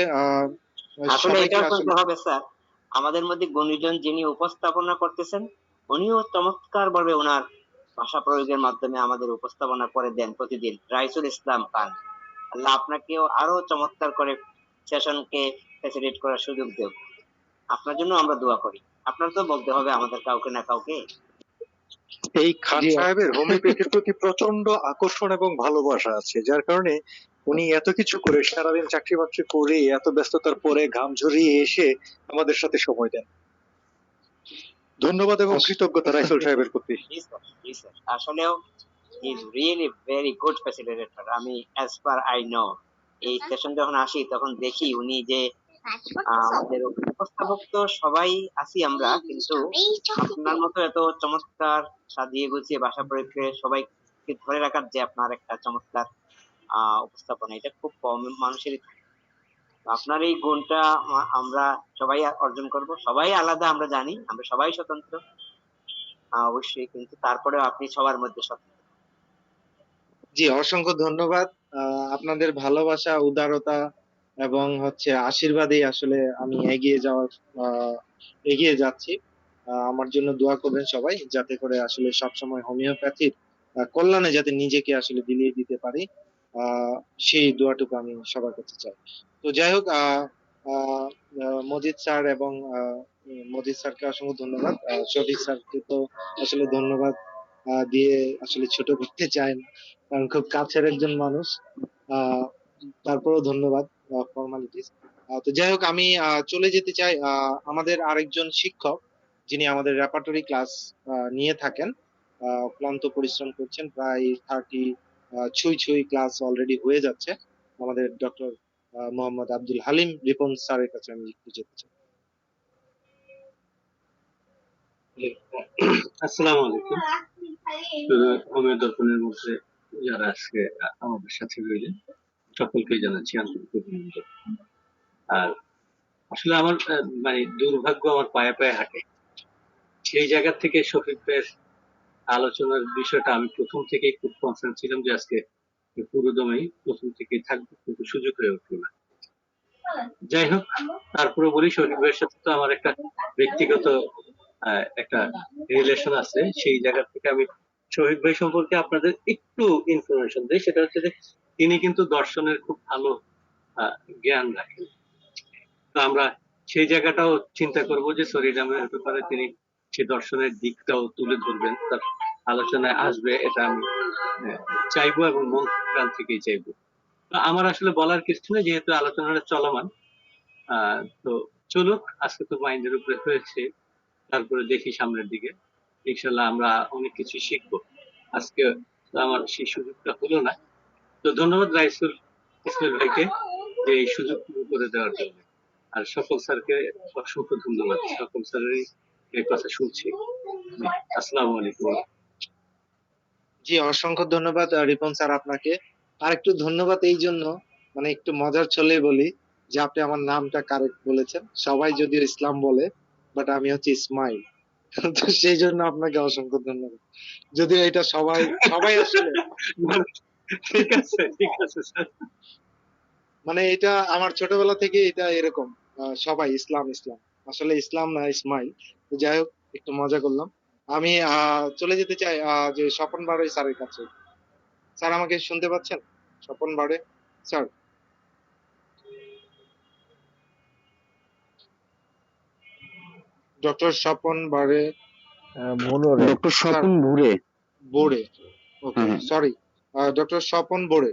আসলে সবাইকে এটাও আসলে বলতে হবে স্যার, আমাদের মধ্যে গুণীজন যিনি উপস্থাপনা করতেছেন উনিও চমৎকার ভাবে ওনার ভাষা প্রয়োগের মাধ্যমে আমাদের উপস্থাপনা করে দেন প্রতিদিন, রাইসুল ইসলাম খান। আল্লাহ আপনাকেও আরো চমৎকার করে সেশনকে ফ্যাসিলিটেট করার সুযোগ দেব। আপনার জন্য আমরা দোয়া করি। আপনার তো বলতে হবে আমাদের কাউকে না কাউকে। এই খান সাহেবের হোমিওপ্যাথির প্রতি প্রচন্ড আকর্ষণ এবং ভালোবাসা আছে, যার কারণে উনি এত কিছু করে সারাদিন চাকরি বাকরি করে এত ব্যস্ততার পরে ঘাম ঝরিয়ে এসে আমাদের সাথে সময় দেন। ধন্যবাদ এবং কৃতজ্ঞতা রাইসুল সাহেবের প্রতি। আসলেও is really very good facilitator. আমি অ্যাজ পার আই নো, এই সেশন যখন আসি তখন দেখি উনি যে আমাদের উপস্থাপক তো সবাই আছি আমরা, কিন্তু আপনার মতো এত চমৎকার সাজিয়ে গুছিয়ে ভাষা প্রয়োগ করে সবাইকে ধরে রাখার যে আপনার একটা চমৎকার উপস্থাপনা, এটা খুব কম মানুষেরই থাকে। আপনার এই গুণটা আমরা সবাই অর্জন করব। সবাই আলাদা আমরা জানি, আমরা সবাই স্বতন্ত্র অবশ্যই, কিন্তু তারপরেও আপনি সবার মধ্যে স্বতন্ত্র। জি, অসংখ্য ধন্যবাদ। আপনাদের ভালোবাসা, উদারতা এবং হচ্ছে আশীর্বাদেই আসলে আমি এগিয়ে যাচ্ছি। আমার জন্য দোয়া করবেন সবাই, যাতে করে আসলে সবসময় হোমিওপ্যাথির কল্যাণে যাতে নিজেকে আসলে বিলিয়ে দিতে পারি। সেই দোয়াটুকু আমি সবার কাছে চাই। তো যাই হোক, মজিদ স্যার এবং মজিদ স্যারকে অসংখ্য ধন্যবাদ। শফিক স্যারকে তো আসলে ধন্যবাদ দিয়ে আসলে ছোট করতে চাই না, কারণ খুব কাছের একজন মানুষ। তারপরেও ধন্যবাদ ফর্মালিটিস। তো যাই হোক, আমি চলে যেতে চাই। আমাদের আরেকজন শিক্ষক যিনি আমাদের রেপার্টরি ক্লাস নিয়ে থাকেন, ক্লান্ত পরিশ্রম করছেন, প্রায় 30 ছুঁই ক্লাস অলরেডি হয়ে যাচ্ছে। আমাদের ডক্টর মোহাম্মদ আব্দুল হালিম রিপন স্যারের কাছে আমি একটু যেতে চাই। আসসালামু আলাইকুম। হোমিও দর্পণের মধ্যে যারা আজকে আমাদের সাথে রইলেন সকলকে জানাচ্ছি আন্তরিক অভিনন্দন। আর আসলে আমার মানে দুর্ভাগ্য আমার পায়ে পায়ে হাঁটে, সেই জায়গা থেকে শফিক ভাইয়ের আলোচনার বিষয়টা আমি প্রথম থেকেই খুব কনসার্ন ছিলাম যে আজকে পুরোদমেই প্রথম থেকেই থাকবো, কিন্তু সুযোগ হয়ে উঠলো না। যাই হোক, তারপরে বলি শফিক ভাইয়ের সাথে তো আমার একটা ব্যক্তিগত একটা রিলেশন আছে। সেই জায়গা থেকে আমি শফিক ভাই সম্পর্কে আপনাদের একটু ইনফরমেশন দিই। সেটা হচ্ছে যে তিনি কিন্তু দর্শনের খুব ভালো জ্ঞান রাখেন। তো আমরা সেই জায়গাটাও চিন্তা করব যে সরিনামের ব্যাপারে তিনি সে দর্শনের দিকটাও তুলে ধরবেন, তার আলোচনায় আসবে, এটা আমি চাইবো এবং মন প্রাণ থেকেই চাইবো। তো আমার আসলে বলার কিছু নেই, যেহেতু আলোচনাটা চলমান। তো চলুক, আজকে তো মাইন্ডের উপরে হয়েছে, তারপরে দেখি সামনের দিকে, ইনশাল্লাহ আমরা অনেক কিছু শিখবো। আজকে তো আমার সেই সুযোগটা হলো না। তো ধন্যবাদ রাইসুল ইসমাইল ভাইকে যে এই সুযোগ করে দেওয়ার জন্য, আর সকল স্যারকে অসংখ্য ধন্যবাদ। সকল স্যারেরই এই কথা শুনছি। আসসালামু আলাইকুম। জি, অসংখ্য ধন্যবাদ রিপন স্যার আপনাকে। আর একটু ধন্যবাদ এই জন্য, মানে একটু মজার ছলে বলি যে আপনি আমার নামটা কারেক্ট বলেছেন। সবাই যদিও ইসলাম বলে, বাট আমি হচ্ছে ইসমাইল। তো সেই জন্য আপনাকে অসংখ্য ধন্যবাদ। যদিও এটা সবাই সবাই আসলে ঠিক আছে, ঠিক আছে স্যার। মানে এটা আমার ছোটবেলা থেকে এটা এরকম, সবাই ইসলাম ইসলাম, আসলে ইসলাম না ইসমাইল। তো যাই হোক, একটু মজা করলাম। আমি চলে যেতে চাই যে স্বপন বাড়ই স্যারের কাছে। স্যার আমাকে শুনতে পাচ্ছেন? স্বপন বাড়ে স্যার। ডক্টর স্বপন বাড়ে বলরে ডক্টর স্যার। স্বপন ভুরে। বোড়ে, ওকে হ্যাঁ, হ্যাঁ। সরি, ডক্টর স্বপন বোড়ে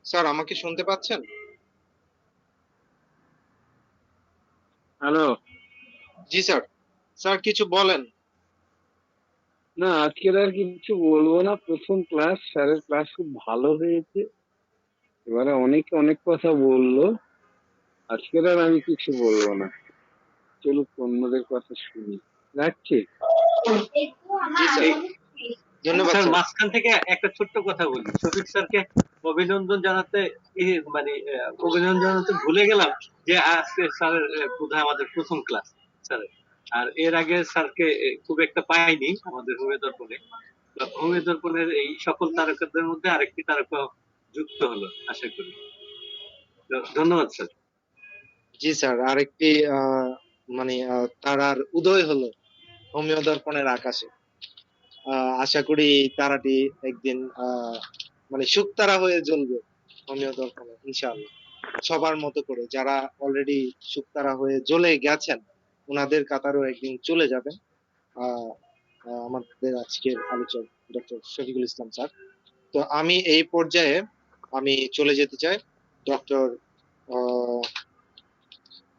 স্যার, আমাকে শুনতে পাচ্ছেন? হ্যালো। জি স্যার। স্যার কিছু বলেন। না, আজকের আর কিছু বলবো না। প্রথম ক্লাস, স্যারের ক্লাস খুব ভালো হয়েছে। এবারে অনেকে অনেক কথা বললো, আজকের আর আমি কিছু বলবো না। চলুক, অন্যদের কথা শুনি। রাখছি। জি স্যার, ধন্যবাদ স্যার, স্যার। মাঝখান থেকে একটা ছোট্ট কথা বলি। শফিক স্যারকে অভিনন্দন জানাতে অভিনন্দন জানাতে ভুলে গেলাম যে আজকে স্যারের বোধহয় আমাদের প্রথম ক্লাস স্যারের। আর এর আগে স্যারকে খুব একটা পাইনি আমাদের হোমিও দর্পণে। তো হোমিও দর্পণের এই সকল তারকাদের মধ্যে আরেকটি তারকা যুক্ত হলো, আশা করি। তো ধন্যবাদ স্যার। জি স্যার, আরেকটি মানে তারার উদয় হলো হোমিও দর্পণের আকাশে। আশা করি এই তারাটি একদিন মানে শুকতারা হয়ে জ্বলবে হোমিও দর্পণে, ইনশাআল্লাহ। সবার মতো করে যারা অলরেডি শুকতারা হয়ে জ্বলে গেছেন, ওনাদের কাতারও একদিন চলে যাবেন। আহ আমাদের আজকের আলোচক ডক্টর শফিকুল ইসলাম স্যার। তো আমি এই পর্যায়ে আমি চলে যেতে চাই doctor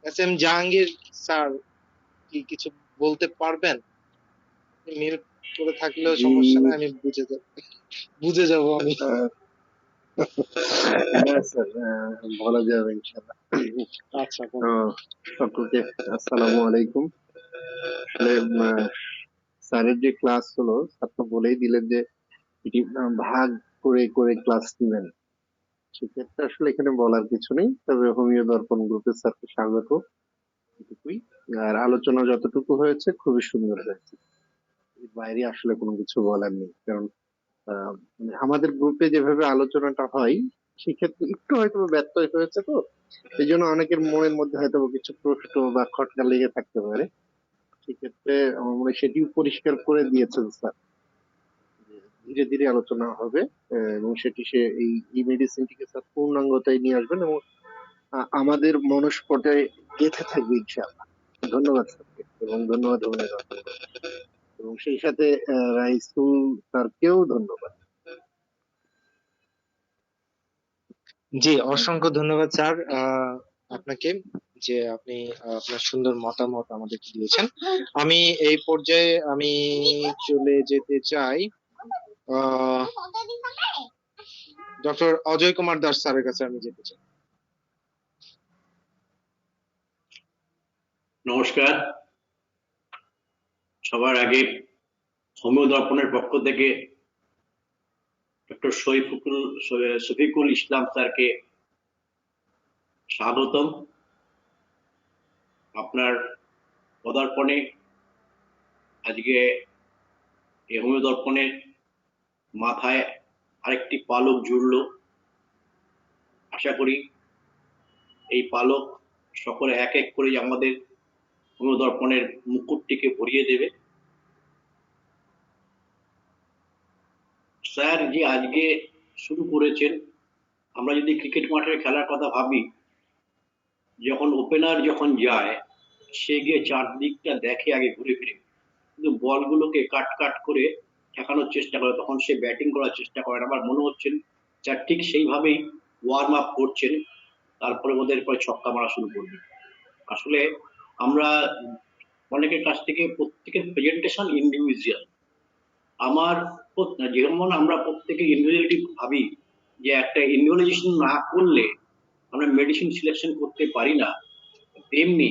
S M Jahangir sir, কি কিছু বলতে পারবেন? মিউট করে থাকলেও সমস্যা নাই, আমি বুঝে যাব আমি। হ্যাঁ স্যার, বলা যাবে ইনশাল্লাহ। আচ্ছা, তো সকলকে আসসালামু আলাইকুম। আসলে স্যারের যে ক্লাস হলো, স্যার তো বলেই দিলেন যে এটি ভাগ করে করে ক্লাস নেবেন। সেক্ষেত্রে আসলে এখানে বলার কিছু নেই, তবে হোমিও দর্পণ গ্রুপের স্যারকে স্বাগত, এটুকুই। আর আলোচনা যতটুকু হয়েছে খুবই সুন্দর হয়েছে, এর বাইরে আসলে কোনো কিছু বলার নেই। কারণ মানে আমাদের গ্রুপে যেভাবে আলোচনাটা হয়, সেক্ষেত্রে একটু হয়তো ব্যত্যয় হয়েছে, তো এই জন্য অনেকের মনের মধ্যে হয়তো কিছু প্রশ্ন বা খটকা লেগে থাকতে পারে। সেক্ষেত্রে আমার মনে হয় সেটিও পরিষ্কার করে দিয়েছেন স্যার, ধীরে ধীরে আলোচনা হবে। এবং সেটি সে এই মেডিসিনটিকে স্যার পূর্ণাঙ্গতায় নিয়ে আসবেন এবং আমাদের মনস্পটে গেঁথে থাকবে ইনশাআল্লাহ। ধন্যবাদ স্যারকে এবং ধন্যবাদ অভিনয় এবং সেই সাথে রাইসুল স্যারকেও ধন্যবাদ। জি, অসংখ্য ধন্যবাদ স্যার আপনাকে, যে আপনি আপনার সুন্দর মতামত আমাদেরকে দিয়েছেন। আমি এই পর্যায়ে আমি চলে যেতে চাই ডক্টর অজয় কুমার দাস স্যারের কাছে আমি যেতে চাই। নমস্কার। সবার আগে হোমিও দর্পণের পক্ষ থেকে ডক্টর শফিকুল ইসলাম স্যারকে স্বাগতম। আপনার পদার্পণে আজকে এই হোমিও দর্পণের মাথায় আরেকটি পালক জুড়ল। আশা করি এই পালক সকলে এক এক করে আমাদের হোমিও দর্পণের মুকুটটিকে ভরিয়ে দেবে। স্যার যে আজকে শুরু করেছেন, আমরা যদি ক্রিকেট মাঠের খেলার কথা ভাবি, যখন ওপেনার যখন যায়, সে গিয়ে চারদিকটা দেখে আগে ঘুরে ফিরে, কিন্তু বলগুলোকে কাট কাট করে ঠেকানোর চেষ্টা করে, তখন সে ব্যাটিং করার চেষ্টা করে। আমার মনে হচ্ছে যা ঠিক সেইভাবেই ওয়ার্ম আপ করছেন, তারপরে ওদের পরে ছক্কা মারা শুরু করবে। আসলে আমরা অনেকের কাছ থেকে প্রত্যেকের প্রেজেন্টেশন ইন্ডিভিজুয়াল। আমার যেমন আমরা প্রত্যেকে ইন্ডিভিজুয়ালিটি ভাবি যে একটা ইন্ডিভিজুয়ালাইজেশন না করলে আমরা মেডিসিন সিলেকশন করতে পারি না, তেমনি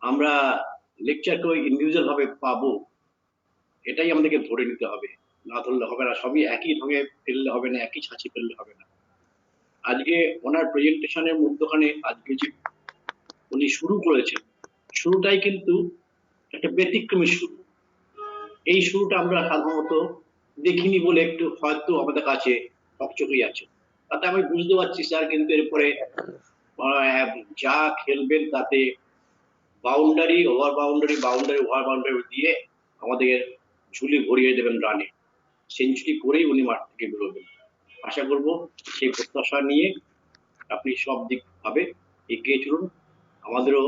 আমরা লেকচারকেও ইন্ডিভিজুয়াল ভাবে পাবো, এটাই আমাদেরকে ধরে নিতে হবে। না ধরলে হবে না, সবই একই ঢঙে ফেললে হবে না, একই ছাঁচে ফেললে হবে না। আজকে ওনার প্রেজেন্টেশনের মধ্যখানে আজকে যে উনি শুরু করেছেন, শুরুটাই কিন্তু একটা ব্যতিক্রমী শুরু। এই শুরুটা আমরা সাধারণত দেখিনি বলে একটু হয়তো আমাদের কাছে হকচকিয়ে আছে। তাতে আমি বুঝতে পারছি স্যার কিন্তু এরপরে যা খেলবেন তাতে boundary over boundary over boundary দিয়ে আমাদের ঝুলি ভরিয়ে দেবেন রানে, সেঞ্চুরি করেই উনি মাঠ থেকে বেরোবেন। আশা করব সেই প্রত্যাশা নিয়ে আপনি সব দিক ভাবে এগিয়ে চলুন। আমাদেরও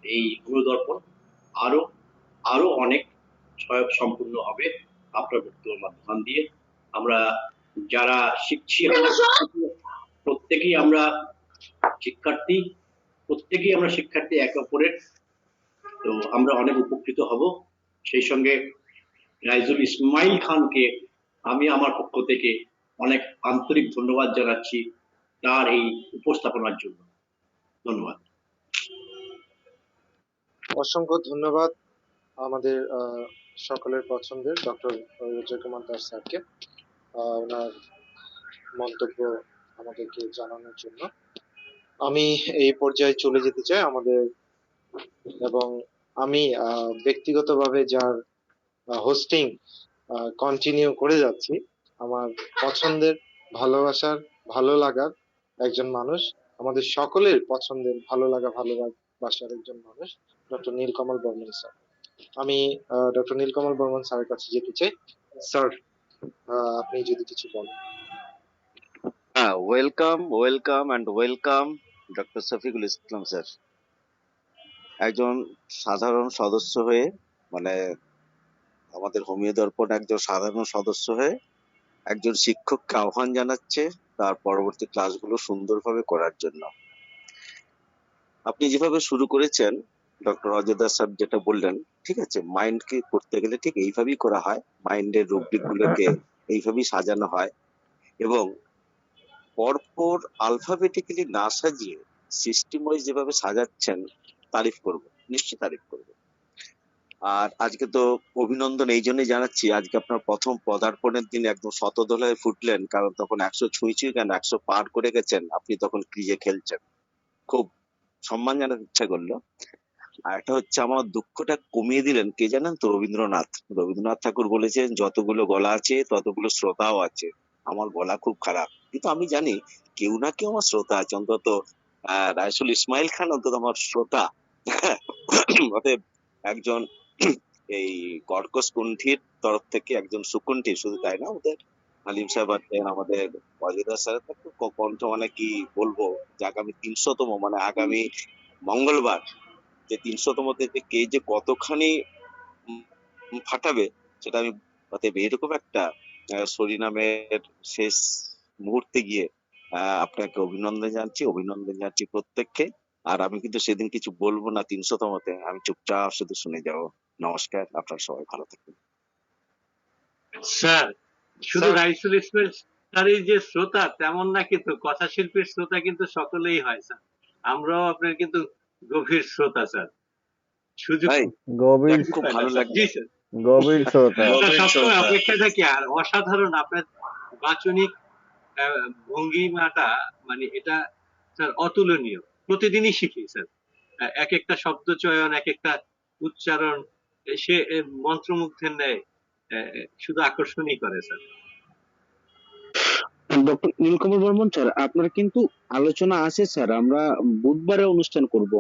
এই দর্পণ আরো আরো অনেক সহায়ক সম্পূর্ণ হবে আপনার বক্তব্য মাধ্যম দিয়ে। আমরা যারা শিখছি প্রত্যেকেই আমরা শিক্ষার্থী একে অপরের, তো আমরা অনেক উপকৃত হব। সেই সঙ্গে রাইজুল ইসমাইল খানকে আমি আমার পক্ষ থেকে অনেক আন্তরিক ধন্যবাদ জানাচ্ছি তার এই উপস্থাপনার জন্য। ধন্যবাদ। অসংখ্য ধন্যবাদ আমাদের সকলের পছন্দের ডক্টর রোজর কুমার দাস স্যারকে ওনার মন্তব্য আমাদেরকে জানানোর জন্য। আমি এই পর্যায়ে চলে যেতে চাই আমাদের, এবং আমি ব্যক্তিগতভাবে যার হোস্টিং কন্টিনিউ করে যাচ্ছি, আমার পছন্দের, ভালোবাসার, ভালো লাগার একজন মানুষ, আমাদের সকলের পছন্দের, ভালো লাগা ভালোবাসার একজন মানুষ, ডক্টর নীলকমল বর্মন স্যার। আমি ডক্টর নীলকমল বর্মন স্যারের কাছে যেতে চাই। স্যার, আপনি যদি কিছু বলেন। Welcome and welcome doctor Shafiqul Islam sir. একজন সাধারণ সদস্য হয়ে, মানে আমাদের হোমিও দর্পণ একজন সাধারণ সদস্য হয়ে একজন শিক্ষককে আহ্বান জানাচ্ছে তার পরবর্তী ক্লাসগুলো সুন্দরভাবে করার জন্য। আপনি যেভাবে শুরু করেছেন ডক্টর অজয় দাস স্যার যেটা বললেন, ঠিক আছে, মাইন্ডকে করতে গেলে ঠিক এইভাবেই করা হয়, মাইন্ডের রুব্রিক গুলোকে এইভাবেই সাজানো হয়, এবং পরপর আলফাবেটিক্যালি না সাজিয়ে সিস্টেম ওয়াইজ যেভাবে সাজাচ্ছেন তারিফ করব, নিশ্চয়ই তারিফ করব। আর আজকে তো অভিনন্দন এই জন্যই জানাচ্ছি, আজকে আপনার প্রথম পদার্পণের দিন একদম শতদোলায় ফুটলেন, কারণ তখন 100 ছুঁই কেন 100 পার করে গেছেন, আপনি তখন ক্রিজে খেলছেন, খুব সম্মান জানাতে ইচ্ছা করলো। আর একটা হচ্ছে আমার দুঃখটা কমিয়ে দিলেন কে জানেন তো? রবীন্দ্রনাথ ঠাকুর বলেছেন যতগুলো গলা আছে ততগুলো শ্রোতাও আছে। আমার গলা খুব খারাপ, কিন্তু আমি জানি কেউ না কেউ আমার শ্রোতা আছে, অন্তত রাইসুল ইসমাইল খান অন্তত আমার শ্রোতা। অতএব একজন এই কর্কশ কণ্ঠীর তরফ থেকে একজন সুকণ্ঠী, শুধু তাই না, আমাদের হালিম সাহেব আছেন, আমাদের অজিদা স্যার কণ্ঠ, মানে কি বলবো, যে আগামী 300তম, মানে আগামী মঙ্গলবার যে 300তমতে কে যে কতখানি ফাটাবে সেটা আমি, অতএব এরকম একটা সরিনামের শেষ মুহূর্তে গিয়ে আপনাকে অভিনন্দন জানাচ্ছি প্রত্যেককে। আর আমি কিন্তু সেদিন কিছু বলবো না 300তমতে, আমি চুপচাপ শুধু শুনে যাবো। নমস্কার, আপনারা সবাই ভালো থাকবেন। স্যার, শুধু রাইসুল ইসমাইল স্যারের যে শ্রোতা তেমন না, কিন্তু কথা শিল্পীর শ্রোতা কিন্তু সকলেই হয় স্যার। আমরাও আপনার কিন্তু গভীর শ্রোতা স্যার। সুযোগ গভীর, খুব ভালো লাগছে স্যার, গভীর শ্রোতা, সবসময় অপেক্ষা থাকি। আর অসাধারণ আপনার বাচনিক ভঙ্গিমাটা, মানে এটা স্যার অতুলনীয়। প্রতিদিনই শিখি স্যার, এক একটা শব্দ চয়ন, এক একটা উচ্চারণ, সে মন্ত্রমুগ্ধের ন্যায় শুধু আকর্ষণই করে sir. Doctor Nilkamal Barman sir, আপনার কিন্তু আলোচনা আছে স্যার, আমরা বুধবারে অনুষ্ঠান করব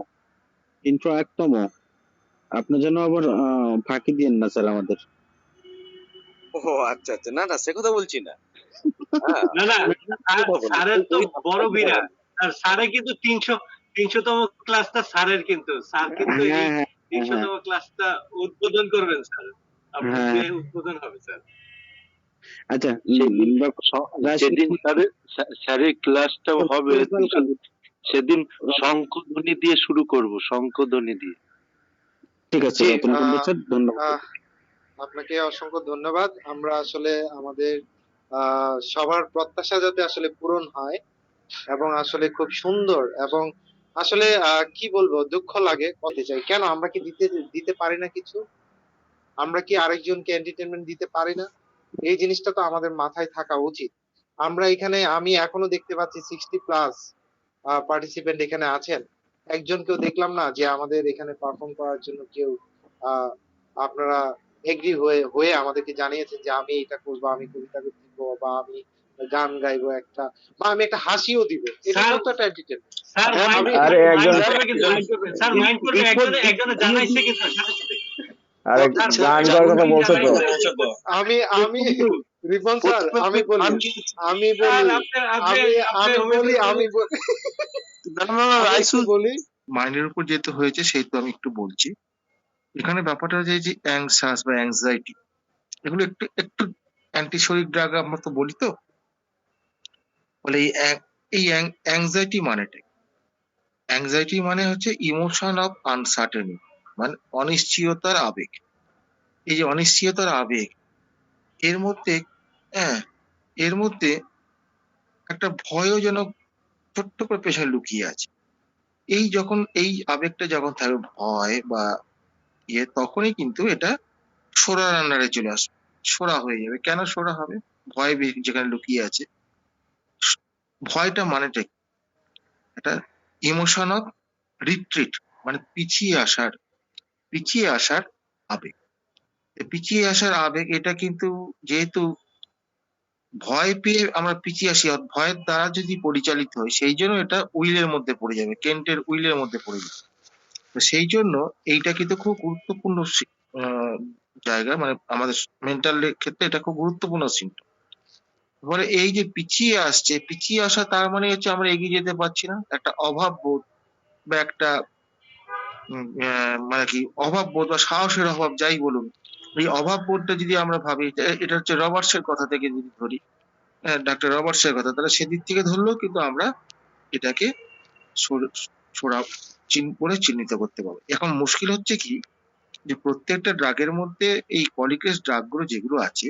301তম। আপনি যেন আবার ফাঁকি দিয়েন না স্যার আমাদের। ও আচ্ছা, না সে কথা বলছি না। না, স্যারের তো বড় বিরাট, আর স্যারে কিন্তু 300তম ক্লাসটা স্যারের, কিন্তু স্যার কিন্তু 300তম ক্লাসটা উদ্বোধন করবেন স্যার। হ্যাঁ আপনাকে উদ্বোধন হবে স্যার। আচ্ছা যেদিন স্যারের ক্লাসটা হবে সেদিন শঙ্খধ্বনি দিয়ে শুরু করব, শঙ্খধ্বনি দিয়ে। ঠিক আছে জি, রতনকুন্দ স্যার, ধন্যবাদ। আপনাকে অসংখ্য ধন্যবাদ। আমরা আসলে আমাদের সবার প্রত্যাশা যাতে আসলে পূরণ হয় এবং আসলে খুব সুন্দর এবং আসলে কি বলবো, দুঃখ লাগে বলতে চাই, কেন আমরা কি দিতে দিতে পারি না কিছু? আমরা কি আরেকজনকে এন্টারটেনমেন্ট দিতে পারি না? এই জিনিসটা তো আমাদের মাথায় থাকা উচিত। আমরা এখানে, আমি এখনো দেখতে পাচ্ছি 60+ পার্টিসিপেন্ট এখানে আছেন। একজনকেও দেখলাম না যে আমাদের এখানে পারফর্ম করার জন্য কেউ আহ, আপনারা এগ্রি হয়ে হয়ে আমাদেরকে জানিয়েছেন যে আমি এটা করবো, আমি কবিতা দিব, বা আমি গান গাইবো একটা, বা আমি একটা হাসিও দিব। এটা স্যার, তো একটা entertainment। স্যার মাইন্ড আমি আরে একজন করবে কিন্তু স্যার মাইন্ড করবে, একজনে জানাইছে কিন্তু সাথে সাথে। আরে গান করার কথা বলছো তো। আমি আমি রিপন স্যার, আমি বলি আমি বলি আমি বলি রাইসুল বলি মাইন্ডের উপর যেহেতু হয়েছে সেহেতু আমি একটু বলছি। এখানে ব্যাপারটা হচ্ছে যে অ্যাংসাস বা অ্যাংজাইটি, এগুলো একটু একটু অ্যান্টিশরিক ড্রাগ আমরা তো বলি তো, বলে এই অ্যাংজাইটি মানেটা, অ্যাংজাইটি মানে হচ্ছে ইমোশন অফ আনসার্টেনিটি, মানে অনিশ্চয়তার আবেগ। এই যে অনিশ্চয়তার আবেগ, এর মধ্যে হ্যাঁ এর মধ্যে একটা ভয়জনক ছোট্ট করে পেছনে লুকিয়ে আছে। এই যখন এই আবেগটা যখন থাকবে, ভয় বা তখনই কিন্তু এটা সোরার আন্ডারে চলে আসবে, সোরা হয়ে যাবে। কেন সোরা হবে? ভয় যেখানে লুকিয়ে আছে। ভয়টা মানেটা কি? এটা ইমোশন অফ রিট্রিট, মানে পিছিয়ে আসার আবেগ। পিছিয়ে আসার আবেগ এটা কিন্তু, যেহেতু ভয় পেয়ে আমরা পিছিয়ে আসি, ভয়ের দ্বারা যদি পরিচালিত হয়, সেই জন্য এটা উইলের মধ্যে পড়ে যাবে, কেন্টের উইলের মধ্যে পড়ে যাবে। তো সেই জন্য এইটা কিন্তু খুব গুরুত্বপূর্ণ জায়গা, মানে আমাদের মেন্টাল ক্ষেত্রে এটা খুব গুরুত্বপূর্ণ সিমটম। এবারে এই যে পিছিয়ে আসা, তার মানে হচ্ছে আমরা এগিয়ে যেতে পারছি না, একটা অভাব বোধ বা একটা মানে কি অভাব বোধ বা সাহসের অভাব, যাই বলুন। এই অভাব বোধটা যদি আমরা ভাবি, এটা হচ্ছে রবার্টসের কথা থেকে যদি ধরি, ডাক্তার রবার্টসের কথা, তাহলে সেদিক থেকে ধরলেও কিন্তু আমরা এটাকে করে চিহ্নিত করতে পারবো। এখন মুশকিল হচ্ছে কি, যে প্রত্যেকটা ড্রাগের মধ্যে এই পলিক্রেস ড্রাগ গুলো যেগুলো আছে,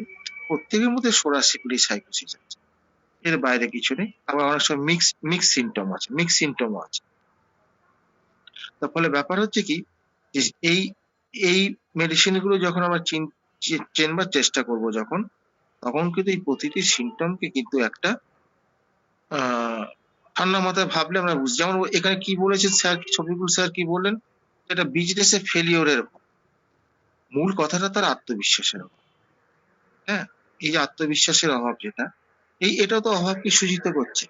প্রত্যেকের মধ্যে সোরাসিকুলি সাইকোসিস আছে, এর বাইরে কিছু নেই। আবার অনেক সময় মিক্স সিমটম আছে। তার ফলে ব্যাপার হচ্ছে কি, যে এই মেডিসিন গুলো যখন আমরা চেনবার চেষ্টা করব যখন, তখন কিন্তু এই প্রতিটি সিমটমকে কিন্তু একটা ঠান্ডা মাথায় ভাবলে আমরা বুঝি। যেমন এখানে কি বলেছেন স্যার, শফিকুল স্যার কি বললেন, এটা বিজনেসে ফেলিওরের মূল কথাটা তার আত্মবিশ্বাসের অভাব। হ্যাঁ, এই যে আত্মবিশ্বাসের অভাব, যেটা এটা তো অভাবকে সূচিত করছে।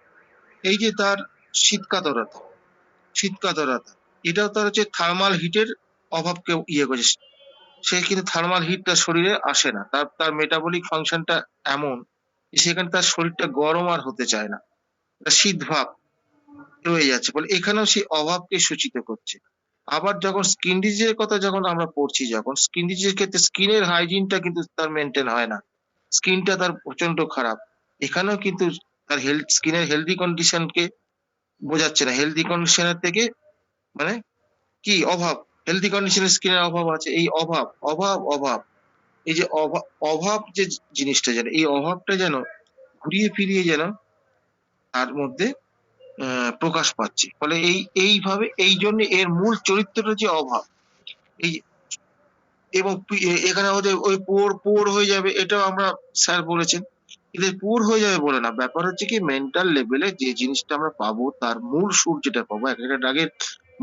এই যে তার শীতকাতরতা, এটাও তার হচ্ছে থার্মাল হিটের অভাবকে করছে। সে কিন্তু থার্মাল হিটটা শরীরে আসে না, তার মেটাবলিক ফাংশনটা এমন, সেখানে তার শরীরটা গরম আর হতে চায় না, শীত ভাব রয়ে যাচ্ছে, বলে এখানেও সেই অভাবকে সূচিত করছে। আবার যখন স্কিন ডিজিজের কথা যখন আমরা পড়ছি, যখন স্কিন ডিজিজের ক্ষেত্রে স্কিনের হাইজিনটা কিন্তু তার মেনটেন হয় না, স্কিনটা তার প্রচন্ড খারাপ, এখানেও কিন্তু তার স্কিনের হেলদি কন্ডিশনকে বোঝাচ্ছে না। হেলদি কন্ডিশনের থেকে মানে কি অভাব, হেলদি কন্ডিশনের স্কিনের অভাব আছে, এই অভাব এই যে অভাব যে জিনিসটা, যেন এই অভাবটা যেন ঘুরিয়ে ফিরিয়ে যেন তার মধ্যে প্রকাশ পাচ্ছে। ফলে এইভাবে এই জন্য এর মূল চরিত্রটা যে অভাব, এই এবং এখানে ওদের ওই পুয়ার হয়ে যাবে, এটাও আমরা স্যার বলেছেন। এদের পুয়ার হয়ে যাবে বলে না, ব্যাপার হচ্ছে কি মেন্টাল লেভেলে যে জিনিসটা আমরা পাবো, তার মূল সুর যেটা পাবো, একটা ড্রাগের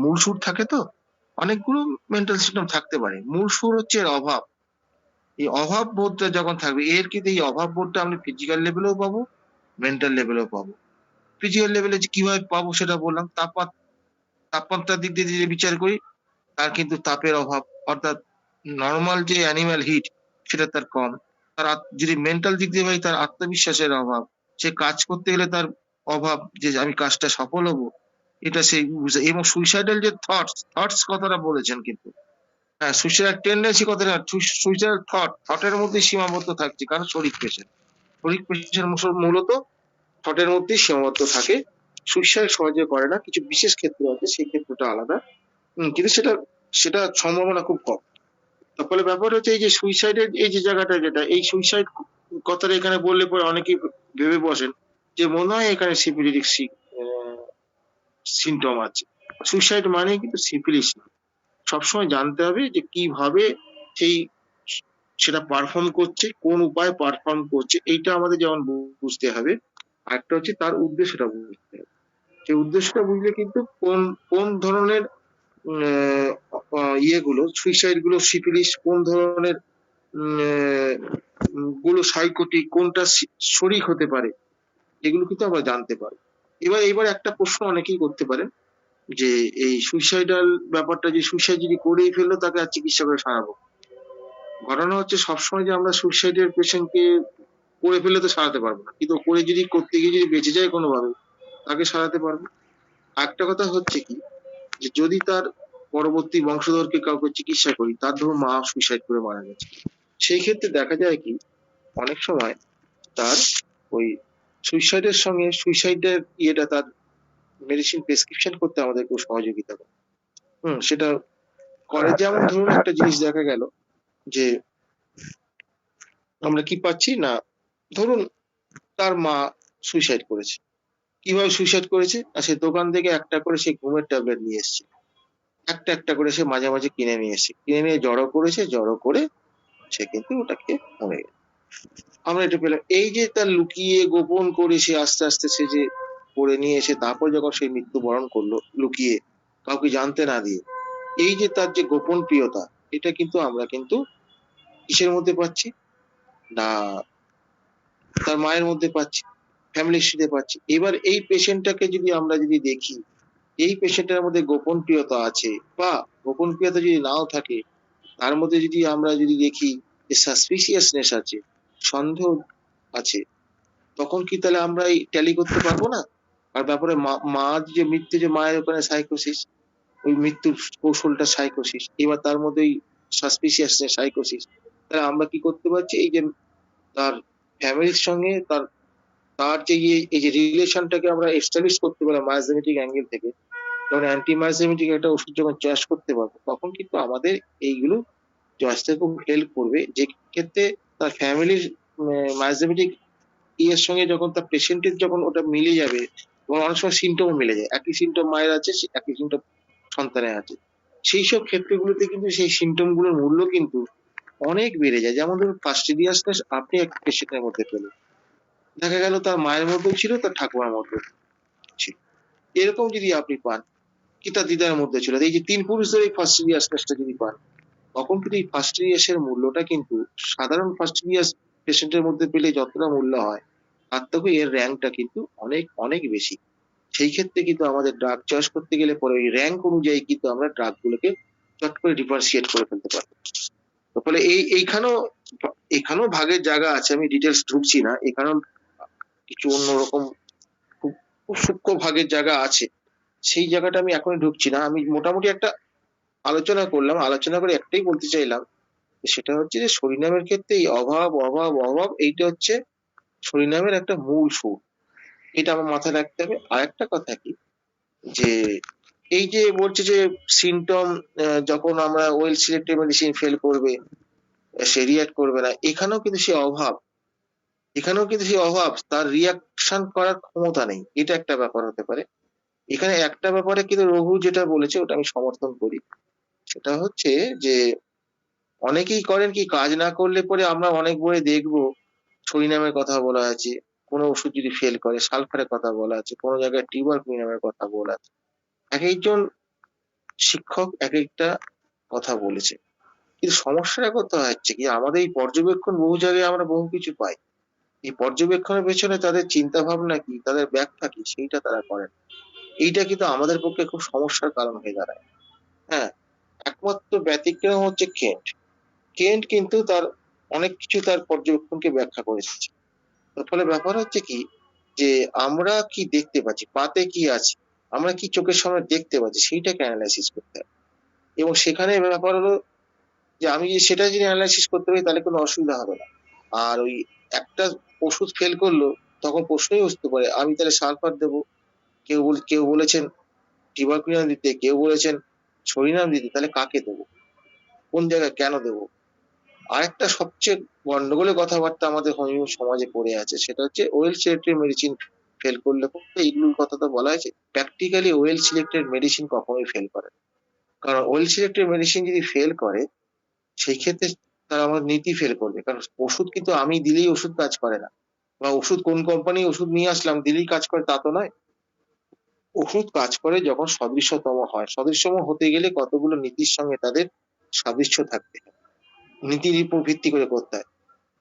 মূল সুর থাকে তো, অনেকগুলো মেন্টাল সিস্টেম থাকতে পারে, মূল সুর হচ্ছে এর অভাব। এই অভাব বোধটা যখন থাকবে, এর কিন্তু এই অভাব বোধটা আমরা ফিজিক্যাল লেভেলেও পাবো, মেন্টাল লেভেলেও পাবো। ফিজিক্যাল লেভেলে কিভাবে পাবো সেটা বললাম, তাপমাত্রার দিক দিয়ে যদি বিচার করি, তার কিন্তু তাপের অভাব, অর্থাৎ নর্মাল যে অ্যানিম্যাল হিট সেটা তার কম। তার যদি মেন্টাল দিক দিয়ে ভাই, তার আত্মবিশ্বাসের অভাব, সে কাজ করতে গেলে তার অভাব, যে আমি কাজটা সফল হব, এটা সেই এবং সুইসাইডাল যে থটস কথাটা বলেছেন, কিন্তু হ্যাঁ, সুইসাইডাল টেন্ডেন্সি কথাটা সুইসাইডাল থটের মধ্যে সীমাবদ্ধ থাকছে, কারণ শরিক পেশেন্ট মূলত থটের মধ্যেই সীমাবদ্ধ থাকে। সুইসাইড সহজে করে না, কিছু বিশেষ ক্ষেত্রে আছে, সেই ক্ষেত্রটা আলাদা। কিন্তু সেটা সেটা সম্ভাবনা খুব কম। তার ফলে ব্যাপার হচ্ছে এই যে সুইসাইডের এই যে জায়গাটা, যেটা এই সুইসাইড কথাটা এখানে বললে পরে অনেকেই ভেবে বসেন যে মনে হয় এখানে সিফিলিটিক সিমটম আছে। সুইসাইড মানে কিন্তু সিফিলিস না। সবসময় জানতে হবে যে কিভাবে সেই সেটা পারফর্ম করছে, কোন উপায়ে পারফর্ম করছে, এইটা আমাদের যেমন বুঝতে হবে। আরেকটা হচ্ছে তার উদ্দেশ্যটা বুঝতে হবে। সেই উদ্দেশ্যটা বুঝলে কিন্তু কোন কোন ধরনের ইয়েগুলো, সুইসাইড গুলো, সিফিলিস কোন ধরনের গুলো সাইকোটিক, কোনটা শরিক হতে পারে, এগুলো কিন্তু আমরা জানতে পারি। এবার একটা প্রশ্ন অনেকেই করতে পারেন যে এই সুইসাইডাল ব্যাপারটা, যে সুইসাইড যদি করেই ফেললো তাকে আর চিকিৎসা করে সারাবো। ঘটনা হচ্ছে সবসময় যে আমরা সুইসাইডের পেশেন্টকে করে ফেলে তো সারাতে পারবো না, কিন্তু করে যদি করতে গিয়ে যদি বেঁচে যায় কোনোভাবে, তাকে সারাতে পারবো। একটা কথা হচ্ছে কি, যে যদি তার পরবর্তী বংশধরকে কাউকে চিকিৎসা করি, তার ধরুন মা সুইসাইড করে মারা গেছে, সেই ক্ষেত্রে দেখা যায় কি অনেক সময় তার ওই সুইসাইডের সঙ্গে সুইসাইডের ইয়েটা, তার মেডিসিন প্রেসক্রিপশন করতে আমাদের খুব সহযোগিতা করে। সেটা করে। যেমন ধরুন একটা জিনিস দেখা গেল যে আমরা কি পাচ্ছি না, ধরুন তার মা সুইসাইড করেছে। কিভাবে সুইসাইড করেছে? সে দোকান থেকে একটা করে সে ঘুমের ট্যাবলেট নিয়ে এসেছে, একটা একটা করে সে মাঝে মাঝে কিনে নিয়ে এসেছে, কিনে নিয়ে জড়ো করেছে, জড়ো করে সে কিন্তু ওটাকে মরে গেছে। আমরা এটা পেলাম। এই যে তার লুকিয়ে গোপন করে সে আস্তে আস্তে সে যে করে নিয়ে এসে তারপর যখন সে মৃত্যুবরণ করলো লুকিয়ে, কাউকে জানতে না দিয়ে, এই যে তার যে গোপন প্রিয়তা, এটা কিন্তু আমরা কিন্তু কিসের মধ্যে পাচ্ছি না, তার মায়ের মধ্যে পাচ্ছি, ফ্যামিলির সাথে পাচ্ছি। এবার এই পেশেন্টটাকে যদি আমরা যদি দেখি, এই পেশেন্টের মধ্যে গোপন প্রিয়তা আছে, বা গোপন প্রিয়তা যদি নাও থাকে, তার মধ্যে যদি আমরা যদি দেখি যে সাসপিসিয়াসনেস আছে, সন্দেহ আছে, তখন কি তাহলে আমরা এই ট্যালি করতে পারবো না? আর ব্যাপারে মা যে মৃত্যু, যে মায়ের ওখানে সাইকোসিস, ওই মৃত্যুর কৌশলটা সাইকোসিস, এবার তার মধ্যে ওই সাসপিসিয়াসনেস, সাইকোসিস, তাহলে আমরা কি করতে পারছি, এই যে তার ফ্যামিলির সঙ্গে তার তার যে এই যে রিলেশনটাকে আমরা এস্টাবলিশ করতে পারলাম মায়োজেনেটিক অ্যাঙ্গেল থেকে, যখন অ্যান্টি মায়োজেনেটিক একটা ওষুধ যখন চয়েস করতে পারবো, তখন কিন্তু আমাদের এইগুলো চয়েসটা খুব হেল্প করবে। যে ক্ষেত্রে তার ফ্যামিলির মায়োজেনেটিক ইয়ের সঙ্গে যখন তার পেশেন্টের যখন ওটা মিলে যাবে, এবং অনেক সময় সিমটমও মিলে যায়, একই সিমটম মায়ের আছে, একই সিমটম সন্তানের আছে, সেই সব ক্ষেত্রগুলোতে কিন্তু সেই সিমটম গুলোর মূল্য কিন্তু অনেক বেড়ে যায়। যেমন ধরুন ফাস্টিডিয়াসনেস আপনি এক পেশেন্টের মধ্যে পেলেন, দেখা গেল তার মায়ের মধ্যেও ছিল, তার ঠাকুমার মধ্যেও ছিল। এরকম যদি আপনি পান, কি তার দিদার মধ্যে ছিল, এই যে 3 পুরুষ ধরে ফাস্টিডিয়াসনেসটা যদি পান, তখন কিন্তু এই ফাস্টিডিয়াসের মূল্যটা কিন্তু সাধারণ ফাস্টিডিয়াস পেশেন্টের মধ্যে পেলে যতটা মূল্য হয়, তার থেকে এর র্যাঙ্কটা কিন্তু অনেক অনেক বেশি। সেই ক্ষেত্রে কিন্তু আমাদের ড্রাগ চয়েস করতে গেলে পরে ওই র্যাঙ্ক অনুযায়ী কিন্তু আমরা ড্রাগ গুলোকে চট করে ডিফারেন্সিয়েট করে ফেলতে পারবো। তো ফলে এখানেও ভাগের জায়গা আছে, আমি ডিটেলস ঢুকছি না, এখানেও কিছু অন্যরকম খুব খুব সূক্ষ্ম ভাগের জায়গা আছে, সেই জায়গাটা আমি এখনই ঢুকছি না। আমি মোটামুটি একটা আলোচনা করলাম, আলোচনা করে একটাই বলতে চাইলাম, সেটা হচ্ছে যে সরিনামের ক্ষেত্রে এই অভাব অভাব অভাব, এইটা হচ্ছে সরিনামের একটা মূল সুর, এটা আমার মাথায় রাখতে হবে। আর একটা কথা কি, যে এই যে বলছে যে সিমটম যখন আমরা ওয়েল সিলেক্টেড মেডিসিন ফেল করবে, সে রিয়াক্ট করবে না, এখানেও কিন্তু সেই অভাব, তার রিয়াকশন করার ক্ষমতা নেই, এটা একটা ব্যাপার হতে পারে। এখানে একটা ব্যাপারে কিন্তু রঘু যেটা বলেছে ওটা আমি সমর্থন করি, সেটা হচ্ছে যে অনেকেই করেন কি, কাজ না করলে পরে আমরা অনেক বইয়ে দেখবো সরিনামের কথা বলা আছে, কোনো ওষুধ যদি ফেল করে সালফারের কথা বলা আছে, কোনো জায়গায় টিউবারকুলিনামের কথা বলা আছে। এক একজন শিক্ষক এক একটা কথা বলেছে, কিন্তু সমস্যাটা কোথায় হচ্ছে কি, আমাদের এই পর্যবেক্ষণ বহু জায়গায় আমরা বহু কিছু পাই, এই পর্যবেক্ষণের পেছনে তাদের চিন্তা ভাবনা কি, তাদের ব্যাখ্যা কি, সেইটা তারা করেন। এইটা কিন্তু আমাদের পক্ষে খুব সমস্যার কারণ হয়ে দাঁড়ায়। হ্যাঁ, একমাত্র ব্যতিক্রম হচ্ছে কেন্ট কিন্তু তার অনেক কিছু তার পর্যবেক্ষণকে ব্যাখ্যা করেছে। তার ফলে ব্যাপার হচ্ছে কি, যে আমরা কি দেখতে পাচ্ছি, পাতে কি আছে, আমরা কি চোখের সামনে দেখতে পাচ্ছি, সেইটাকে অ্যানালাইসিস করতে হবে। এবং সেখানে ব্যাপার হলো যে আমি যদি সেটা যদি অ্যানালাইসিস করতে পারি তাহলে কোনো অসুবিধা হবে না। আর ওই একটা ওষুধ ফেল করলো তখন প্রশ্নই আসতে পারে আমি তাহলে সালফার দেবো, কেউ বলেছেন টিবারকুলিন দিতে, কেউ বলেছেন সরিনাম দিতে, তাহলে কাকে দেবো, কোন জায়গায় কেন দেবো? আরেকটা সবচেয়ে গন্ডগোলের কথাবার্তা আমাদের হোমিও সমাজে পড়ে আছে, সেটা হচ্ছে ওয়েল সিলেক্টেড মেডিসিন ফেল করলে এইগুলোর কথা তো বলা হয়েছে। প্র্যাকটিক্যালি ওয়েল সিলেক্টেড মেডিসিন কখনোই ফেল করে না। কারণ ওয়েল সিলেক্টেড মেডিসিন যদি ফেল করে সেই ক্ষেত্রে তারা আমার নীতি ফেল করবে। কারণ ওষুধ কিন্তু আমি দিলেই ওষুধ কাজ করে না, বা ওষুধ কোন কোম্পানি ওষুধ নিয়ে আসলাম দিলেই কাজ করে তা তো নয়। ওষুধ কাজ করে যখন সদৃশ্যতম হয়, সদৃশ্যতম হতে গেলে কতগুলো নীতির সঙ্গে তাদের সাদৃশ্য থাকতে হয়, নীতির উপর ভিত্তি করে করতে হয়।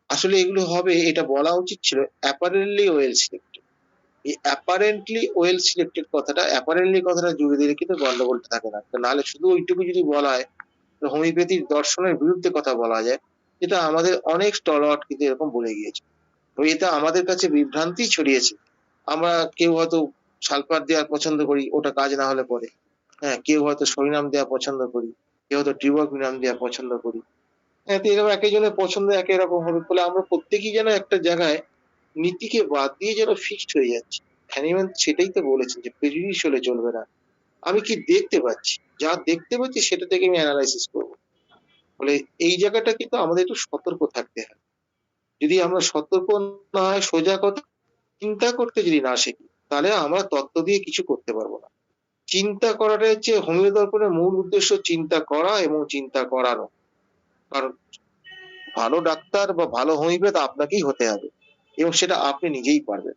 আসলে এগুলো হবে এটা বলা উচিত ছিল অ্যাপারেন্টলি ওয়েল সিলেক্টেড। এই অ্যাপারেন্টলি ওয়েল সিলেক্টেড কথাটা, অ্যাপারেন্টলি কথাটা জুড়ে দিলে কিন্তু গন্ডগোলটা থাকে না। নাহলে শুধু ওইটুকু যদি বলা হয় হোমিওপ্যাথির দর্শনের বিরুদ্ধে কথা বলা যায়, যেটা আমাদের অনেক স্টলওয়ার্ড কিন্তু এরকম বলে গিয়েছে। তো এটা আমাদের কাছে বিভ্রান্তি ছড়িয়েছে। আমরা কেউ হয়তো সালফার দেওয়া পছন্দ করি, ওটা কাজ না হলে পরে। হ্যাঁ, কেউ হয়তো সরিনাম দেওয়া পছন্দ করি, কেউ হয়তো টিউবারকুলিনাম দেওয়া পছন্দ করি। হ্যাঁ, তো এরকম একজনের পছন্দ একই রকম হবে, ফলে আমরা প্রত্যেকেই যেন একটা জায়গায় নীতিকে বাদ দিয়ে যেন ফিক্সড হয়ে যাচ্ছে। হ্যানিম্যান সেটাই তো বলেছেন যে প্রেজুডিস হলে চলবে না। আমি কি দেখতে পাচ্ছি, যা দেখতে পাচ্ছি সেটা থেকে আমি অ্যানালাইসিস করবো। ফলে এই জায়গাটা কিন্তু আমাদের একটু সতর্ক থাকতে হয়। যদি আমরা সতর্ক না হয়, সোজা কথা চিন্তা করতে যদি না শিখি, তাহলে আমরা তত্ত্ব দিয়ে কিছু করতে পারবো না। চিন্তা করাটা হচ্ছে হোমিও দর্পণের মূল উদ্দেশ্য, চিন্তা করা এবং চিন্তা করানো। কারণ ভালো ডাক্তার বা ভালো হোমিওপ্যাথ আপনাকেই হতে হবে, এবং সেটা আপনি নিজেই পারবেন।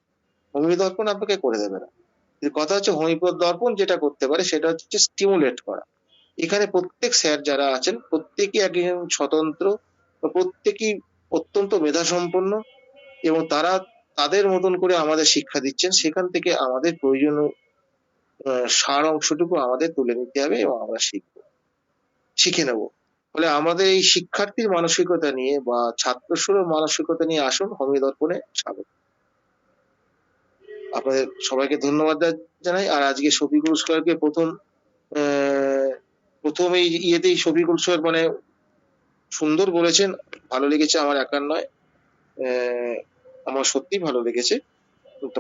হোমিও দর্পণ আপনাকে করে দেবে না। কিন্তু কথা হচ্ছে হোমিওপ্যাথ দর্পণ যেটা করতে পারে সেটা হচ্ছে স্টিমুলেট করা। এখানে প্রত্যেক স্যার যারা আছেন প্রত্যেকেই একজন স্বতন্ত্র, প্রত্যেকেই অত্যন্ত মেধাসম্পন্ন, এবং তারা তাদের মতন করে আমাদের শিক্ষা দিচ্ছেন। সেখান থেকে আমাদের প্রয়োজনীয় সার অংশটুকু আমাদের তুলে নিতে হবে এবং আমরা শিখে নেব। ফলে আমাদের এই শিক্ষার্থীর মানসিকতা নিয়ে বা ছাত্র সুলভ মানসিকতা নিয়ে আসুন হোমিও দর্পণে স্বাগত। আপনাদের সবাইকে ধন্যবাদ জানাই। আর আজকে শফিকুল স্কয়ারকে প্রথম এই ইয়েতেই শফিকুল স্কয়ার মানে সুন্দর বলেছেন, ভালো লেগেছে আমার একার নয়, আমার সত্যি ভালো লেগেছে।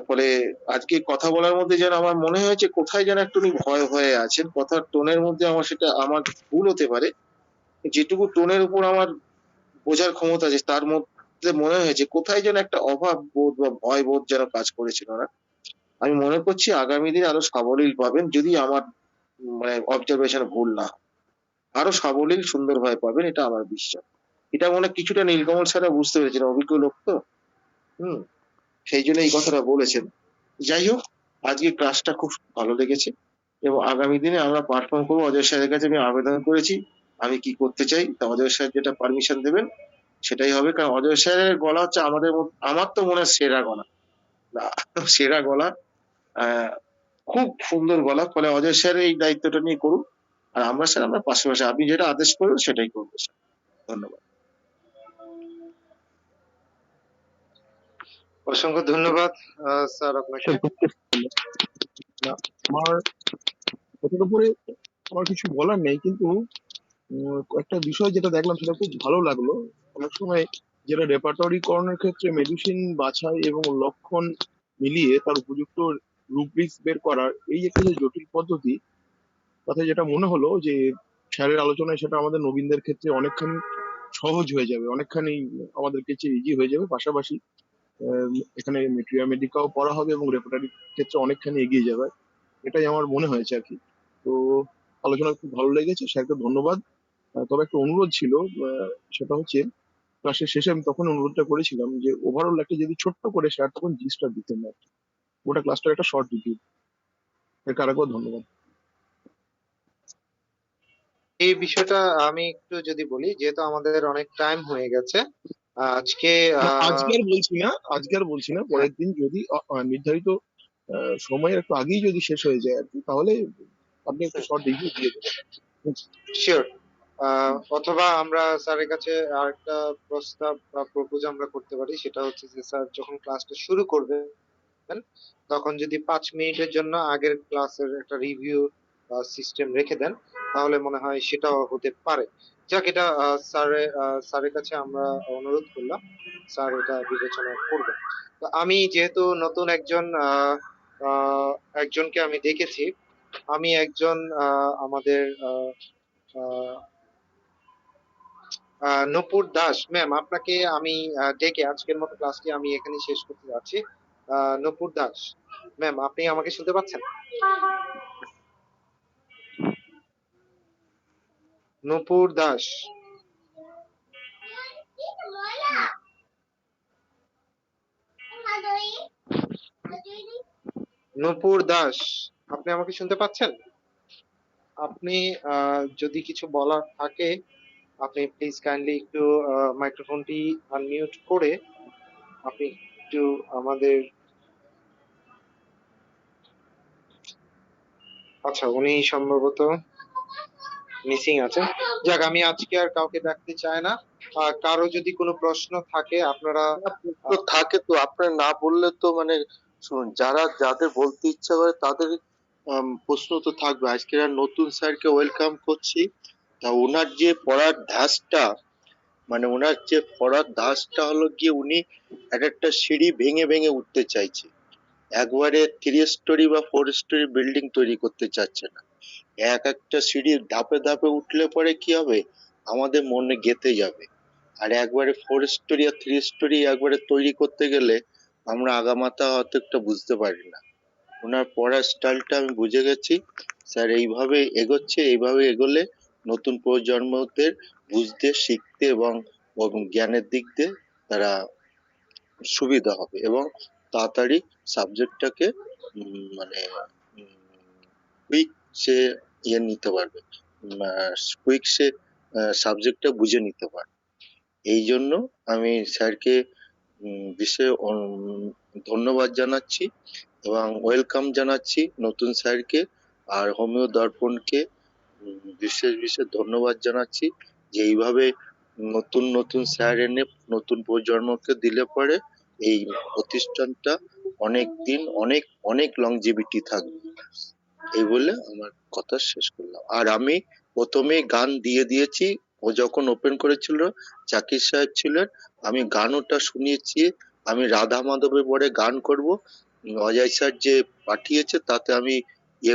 ফলে আজকে কথা বলার মধ্যে যেন আমার মনে হয়েছে কোথায় যেন একটু ভয় হয়ে আছেন, কথার টোনের মধ্যে সেটা আমার ভুল হতে পারে। যেটুকু টোনের উপর আমার বোঝার ক্ষমতা আছে তার মধ্যে মনে হয়েছে কোথায় যেন একটা অভাব বোধ বা ভয় বোধ যেন কাজ করেছিল ওরা। আমি মনে করছি আগামী দিনে আরো সাবলীল পাবেন, যদি আমার মানে অবজারভেশন ভুল না হয়। আরো সাবলীল সুন্দরভাবে পাবেন, এটা আমার বিশ্বাস। এটা মনে কিছুটা নীলকমল স্যাররা বুঝতে পেরেছেন, অভিজ্ঞ লোক তো। সেই জন্য এই কথাটা বলেছেন। যাই হোক, আজকে ক্লাসটা খুব ভালো লেগেছে, এবং আগামী দিনে আমরা পারফর্ম করবো। অজয় স্যারের কাছে আমি আবেদন করেছি আমি কি করতে চাই, তা অজয় স্যার যেটা পারমিশন দেবেন সেটাই হবে। কারণ অজয় স্যারের গলা হচ্ছে আমার তো মনে হয় সেরা গলা, সেরা গলা, খুব সুন্দর গলা। ফলে অজয় স্যার এই দায়িত্বটা নিয়ে করুন, আর আমরা পাশাপাশি আপনি যেটা আদেশ করবেন সেটাই করবো স্যার। ধন্যবাদ। অসংখ্য ধন্যবাদ স্যার আপনাকে। আমার কথার উপরে আমার কিছু বলার নেই, কিন্তু একটা বিষয় যেটা দেখলাম সেটা খুব ভালো লাগলো। অনেক সময় যেটা রেপার্টরি করণের ক্ষেত্রে মেডিসিন বাছাই এবং লক্ষণ মিলিয়ে তার উপযুক্ত রুব্রিক্স বের করার এই একটা যে জটিল পদ্ধতি, তাতে যেটা মনে হলো যে স্যারের আলোচনায় সেটা আমাদের নবীনদের ক্ষেত্রে অনেকখানি সহজ হয়ে যাবে, অনেকখানি আমাদের কাছে ইজি হয়ে যাবে। পাশাপাশি এখানে মেট্রিয়া মেডিকাও পড়া হবে এবং রেপার্টরির ক্ষেত্রে অনেকখানি এগিয়ে যাবে, এটাই আমার মনে হয়েছে আর কি। তো আলোচনা খুব ভালো লেগেছে, স্যারকে ধন্যবাদ। তবে একটা অনুরোধ ছিল, সেটা হচ্ছে ক্লাসের শেষে আমি তখন অনুরোধটা করেছিলাম যে ওভারঅল একটা যদি ছোট্ট করে স্যার তখন জিনিসটা দিতেন আর কি। গোটা ক্লাসটার একটা শর্ট রিভিউ। এর আরেকবার ধন্যবাদ। এই বিষয়টা আমি একটু যদি বলি, যেহেতু আমাদের অনেক টাইম হয়ে গেছে আজকে, আজকে আর বলছি না, পরের দিন যদি নির্ধারিত সময়ের একটু আগেই যদি শেষ হয়ে যায় আর কি, তাহলে আপনি একটা শর্ট রিভিউ দিয়ে দেবেন। শিওর। অথবা আমরা স্যারের কাছে আরেকটা প্রস্তাব বা প্রপোজ আমরা করতে পারি, সেটা হচ্ছে যে স্যার যখন ক্লাসটা শুরু করবেন তখন যদি 5 মিনিটের জন্য আগের ক্লাসের একটা রিভিউ সিস্টেম রেখে দেন, তাহলে মনে হয় সেটাও হতে পারে। যাক, এটা স্যারের কাছে আমরা অনুরোধ করলাম, স্যার এটা বিবেচনা করবেন। তো আমি যেহেতু নতুন একজনকে আমি দেখেছি, আমি একজন আমাদের আহ, নূপুর দাস ম্যাম, আপনাকে আমি ডেকে আজকের মতো ক্লাসটি আমি এখানে শেষ করতে যাচ্ছি। নূপুর দাস ম্যাম, আপনি আমাকে শুনতে পাচ্ছেন? নূপুর দাস, নূপুর দাস, আপনি আমাকে শুনতে পাচ্ছেন? আপনি যদি কিছু বলার থাকে, আপনি প্লিজ কাইন্ডলি একটু মাইক্রোফোনটি আনমিউট করে আপনি একটু আমাদের, আচ্ছা উনি সম্ভবত মিসিং আছে। যাক, আমি আজকে আর কাউকে ডাকতে চাই না। কারো যদি কোনো প্রশ্ন থাকে আপনারা, তো থাকে তো আপনার না বললে তো মানে শুনুন, যাদের বলতে ইচ্ছা করে তাদের প্রশ্ন তো থাকবে। আজকে আর নতুন স্যারকে ওয়েলকাম করছি, তা ওনার যে পড়ার ধাঁচটা, মানে ওনার যে পড়ার ধাঁচটা হলো গিয়ে উনি এক একটা সিঁড়ি ভেঙে ভেঙে উঠতে চাইছে, একবারে 3 স্টোরি বা 4 স্টোরি বিল্ডিং তৈরি করতে চাচ্ছে না। এক একটা সিঁড়ি ধাপে ধাপে উঠলে পরে কি হবে, আমাদের মনে গেঁথে যাবে। আর একবারে 4 স্টোরি আর 3 স্টোরি একবারে তৈরি করতে গেলে আমরা আগামাথা হয়তো একটা বুঝতে পারি না। ওনার পড়ার স্টাইলটা আমি বুঝে গেছি, স্যার এইভাবে এগোচ্ছে, এইভাবে এগোলে নতুন প্রজন্মদের বুঝতে, শিখতে এবং জ্ঞানের দিক দিয়ে তারা সুবিধা হবে এবং তাড়াতাড়ি সাবজেক্টটাকে মানে কুইক সে নিতে পারবে, কুইক সে সাবজেক্টটা বুঝে নিতে পারবে। এই জন্য আমি স্যারকে বিশেষ ধন্যবাদ জানাচ্ছি এবং ওয়েলকাম জানাচ্ছি নতুন স্যারকে, আর হোমিও দর্পণকে বিশেষ বিশেষ ধন্যবাদ জানাচ্ছি যে এইভাবে নতুন নতুন স্যার এনে নতুন প্রজন্মকে দিলে পরে এই প্রতিষ্ঠানটা অনেক দিন অনেক অনেক লংজিভিটি থাকবে। এই বলে আমার কথা শেষ করলাম। আর আমি প্রথমে গান দিয়ে দিয়েছি, ও যখন ওপেন করেছিল জাকির সাহেব ছিলেন, আমি গান ওটা শুনিয়েছি। আমি রাধা মাধবের পরে গান করব, অজয় স্যার যে পাঠিয়েছে তাতে আমি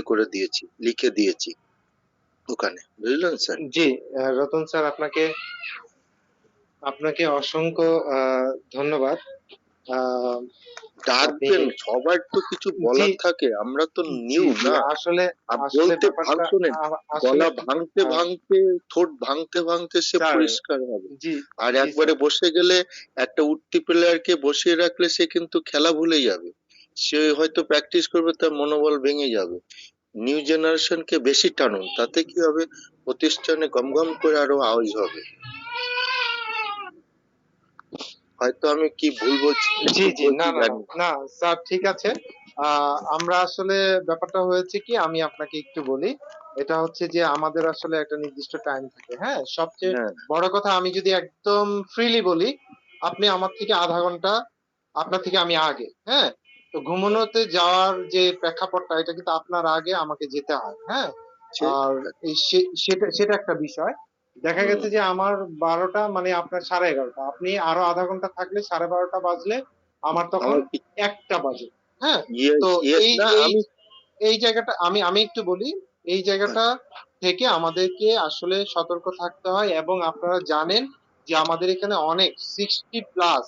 করে দিয়েছি, লিখে দিয়েছি ওখানে, বুঝলেন স্যার? জি, রতন স্যার, আপনাকে অসংখ্য ধন্যবাদ। ডাকবেন, সবার তো কিছু বলার থাকে, আমরা তো নিউ না, বলতে শোনেন, গলা ভাঙতে ভাঙতে ঠোঁট ভাঙতে ভাঙতে সে পরিষ্কার হবে। আর একবারে বসে গেলে একটা উঠতি প্লেয়ারকে বসিয়ে রাখলে সে কিন্তু খেলা ভুলে যাবে, সে হয়তো প্র্যাকটিস করবে, তার মনোবল ভেঙে যাবে। নিউ জেনারেশনকে বেশি টানুন, তাতে কি হবে, প্রতিষ্ঠানে গম গম করে আরো আওয়াজ হবে। হয়তো আমি কি ভুল বলছি? জি জি, না না না স্যার, ঠিক আছে। আমরা আসলে ব্যাপারটা হয়েছে কি, আমি আপনাকে একটু বলি, এটা হচ্ছে যে আমাদের আসলে একটা নির্দিষ্ট টাইম থাকে। হ্যাঁ, সবচেয়ে বড় কথা, আমি যদি একদম ফ্রিলি বলি, আপনি আমার থেকে আধা ঘন্টা, আপনার থেকে আমি আগে। হ্যাঁ, তো ঘুমানোতে যাওয়ার যে প্রেক্ষাপটটা, এটা কিন্তু আপনার আগে আমাকে যেতে হয়। হ্যাঁ, আর সেটা একটা বিষয়। দেখা গেছে যে আমার 12টা মানে আপনার 11:30, আপনি আরো আধা ঘন্টা থাকলে 12:30 বাজলে আমার তখন 1টা বাজে। হ্যাঁ, তো এই জায়গাটা আমি একটু বলি, এই জায়গাটা থেকে আমাদেরকে আসলে সতর্ক থাকতে হয়। এবং আপনারা জানেন যে আমাদের এখানে অনেক 60+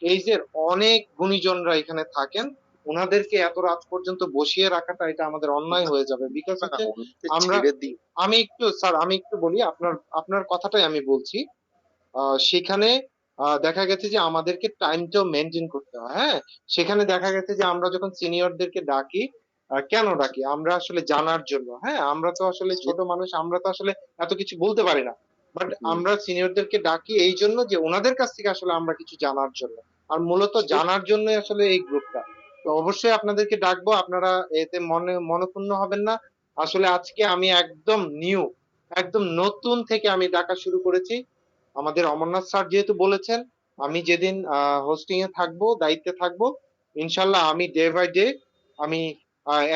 এইজের অনেক গুণীজনরা এখানে থাকেন, ওনাদেরকে এত রাত পর্যন্ত বসিয়ে রাখাটা এটা আমাদের অন্যায় হয়ে যাবে। বিকজ হচ্ছে আমি একটু বলি, আপনার কথাটাই আমি বলছি। সেখানে দেখা গেছে যে আমাদেরকে টাইমটাও মেনটেন করতে হয়। হ্যাঁ, সেখানে দেখা গেছে যে আমরা যখন সিনিয়রদেরকে ডাকি, কেন ডাকি, আমরা আসলে জানার জন্য। হ্যাঁ, আমরা তো আসলে ছোট মানুষ, আমরা তো আসলে এত কিছু বলতে পারি না, বাট আমরা সিনিয়রদেরকে ডাকি এই জন্য যে ওনাদের কাছ থেকে আসলে আমরা কিছু জানার জন্য, আর মূলত জানার জন্য আসলে এই গ্রুপটা। তো অবশ্যই আপনাদেরকে ডাকবো, আপনারা এতে মনক্ষুণ্ণ হবেন না। আসলে আজকে আমি একদম নতুন থেকে আমি ডাকা শুরু করেছি। আমাদের অমরনাথ স্যার যেহেতু বলেছেন, আমি যেদিন হোস্টিং এ থাকবো, দায়িত্বে থাকবো, ইনশাল্লাহ আমি ডে বাই ডে আমি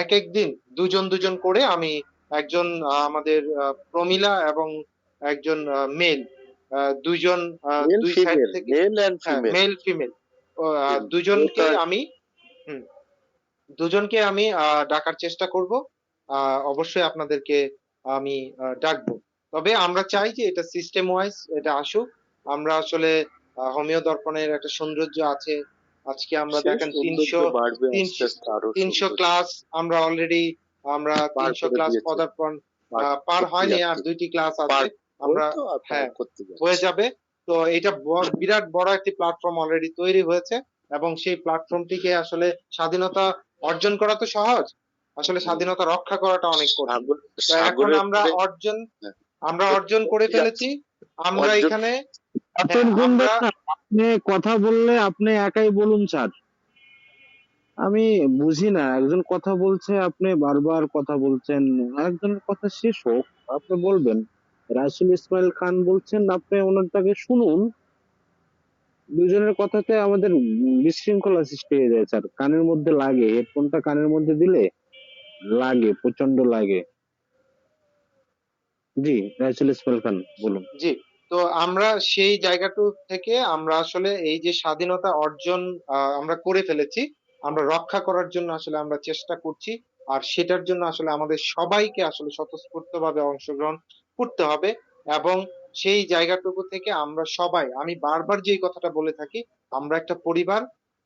এক এক দিন দুজন দুজন করে আমি একজন আমাদের প্রমিলা এবং একজন মেল, দুইজন মেল দুই সাইড ফিমেল, থেকে, মেল এন্ড হ্যাঁ ফিমেল। মেল ফিমেল দুজনকে আমি দুজনকে আমি ডাকার চেষ্টা করব। অবশ্যই আপনাদেরকে আমি ডাকবো। তবে আমরা চাই যে এটা সিস্টেম ওয়াইজ এটা আসুক। আমরা আসলে হোমিও দর্পণের একটা সৌন্দর্য আছে। আজকে আমরা সে দেখেন সৌন্দর্য বাড়বে আস্তে আস্তে, আরো 300 সৌন্দর্য ক্লাস আমরা অলরেডি পার 300 করে ক্লাস দিয়েছে, পদার্পণ পার করতে হয়নি, আর যাচ্ছে, 2টি ক্লাস পার আছে আমরা, হয়তো আপনারা হ্যাঁ করতে হয়ে যাচ্ছে। যাবে। তো এটা বিরাট বড় একটি প্ল্যাটফর্ম অলরেডি তৈরি হয়েছে, এবং সেই প্ল্যাটফর্মটিকে আসলে স্বাধীনতা অর্জন করা তো সহজ, আসলে স্বাধীনতা রক্ষা করাটা অনেক কঠিন। তো এখন সাগরের আমরা পরে অর্জন করে ফেলেছি। আমরা অর্জন এখানে আপনি আমরা আপনি কথা বললে আপনি একাই বলুন স্যার। আমি বুঝি না, একজন কথা বলছে আপনি বারবার কথা বলছেন, একজনের কথা শেষ হোক আপনি বলবেন। রাসেল ইসমাইল খান বলছেন, আপনি ওনারটাকে শুনুন। দুজনের কথাতে আমাদের বিশৃঙ্খলা সৃষ্টি হয়ে যায় স্যার, কানের মধ্যে লাগে, হেডফোনটা কানের মধ্যে দিলে লাগে, প্রচন্ড লাগে। জি, রাসেল ইসমাইল খান বলুন। জি, তো আমরা সেই জায়গাটু থেকে আমরা আসলে এই যে স্বাধীনতা অর্জন আমরা করে ফেলেছি, আমরা রক্ষা করার জন্য আসলে আমরা চেষ্টা করছি। আর সেটার জন্য আসলে আমাদের সবাইকে আসলে স্বতঃস্ফূর্তভাবে অংশগ্রহণ করতে হবে, এবং সেই জায়গাটুকু থেকে আমরা সবাই, আমি বারবার যেই কথাটা বলে থাকি, আমরা একটা পরিবার,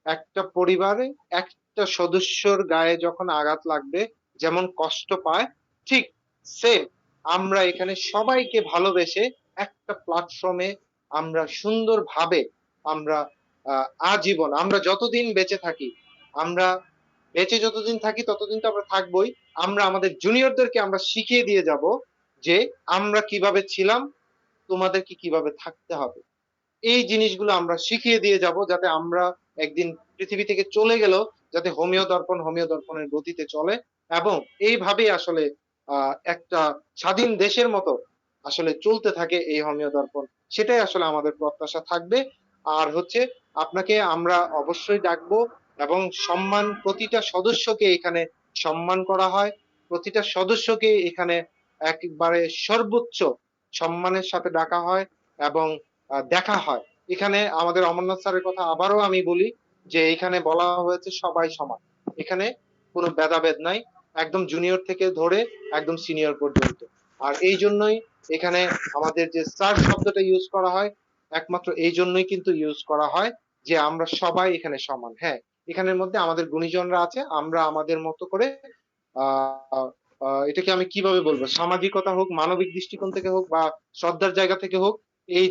একটা পরিবারে একটা সদস্যর গায়ে যখন আঘাত লাগবে যেমন কষ্ট পায়, ঠিক সেম আমরা এখানে সবাইকে ভালোবেসে একটা প্ল্যাটফর্মে আমরা সুন্দরভাবে আমরা আজীবন, আমরা যতদিন বেঁচে থাকি, আমরা বেঁচে যতদিন থাকি ততদিন তো আমরা থাকবোই, আমরা আমাদের জুনিয়রদেরকে আমরা শিখিয়ে দিয়ে যাব যে আমরা কিভাবে ছিলাম, তোমাদেরকে কিভাবে থাকতে হবে। এই জিনিসগুলো আমরা শিখিয়ে দিয়ে যাব, যাতে আমরা একদিন পৃথিবী থেকে চলে গেলেও যাতে হোমিও দর্পণের গতিতে চলে, এবং এইভাবেই আসলে একটা স্বাধীন দেশের মতো আসলে চলতে থাকে এই হোমিও দর্পণ। সেটাই আসলে আমাদের প্রত্যাশা থাকবে। আর হচ্ছে আপনাকে আমরা অবশ্যই ডাকবো, এবং সম্মান, প্রতিটা সদস্যকে এখানে সম্মান করা হয়, প্রতিটা সদস্যকে এখানে একেবারে সর্বোচ্চ সম্মানের সাথে ডাকা হয় এবং দেখা হয়। এখানে আমাদের অমরনাথ স্যারের কথা আবারও আমি বলি যে এখানে বলা হয়েছে সবাই সমান, এখানে কোনো ভেদাভেদ নাই, একদম জুনিয়র থেকে ধরে একদম সিনিয়র পর্যন্ত। আর এই জন্যই এখানে আমাদের যে স্যার শব্দটা ইউজ করা হয়, একমাত্র এই জন্যই কিন্তু ইউজ করা হয় যে আমরা সবাই এখানে সমান। হ্যাঁ, এখানের মধ্যে আমাদের গুণীজনরা আছে, আমরা আমাদের মতো করে আহ এটাকে আমি কিভাবে বলবো, সামাজিকতা হোক, মানবিক দৃষ্টিকোণ থেকে হোক, বা শ্রদ্ধার জায়গা থেকে হোক, এই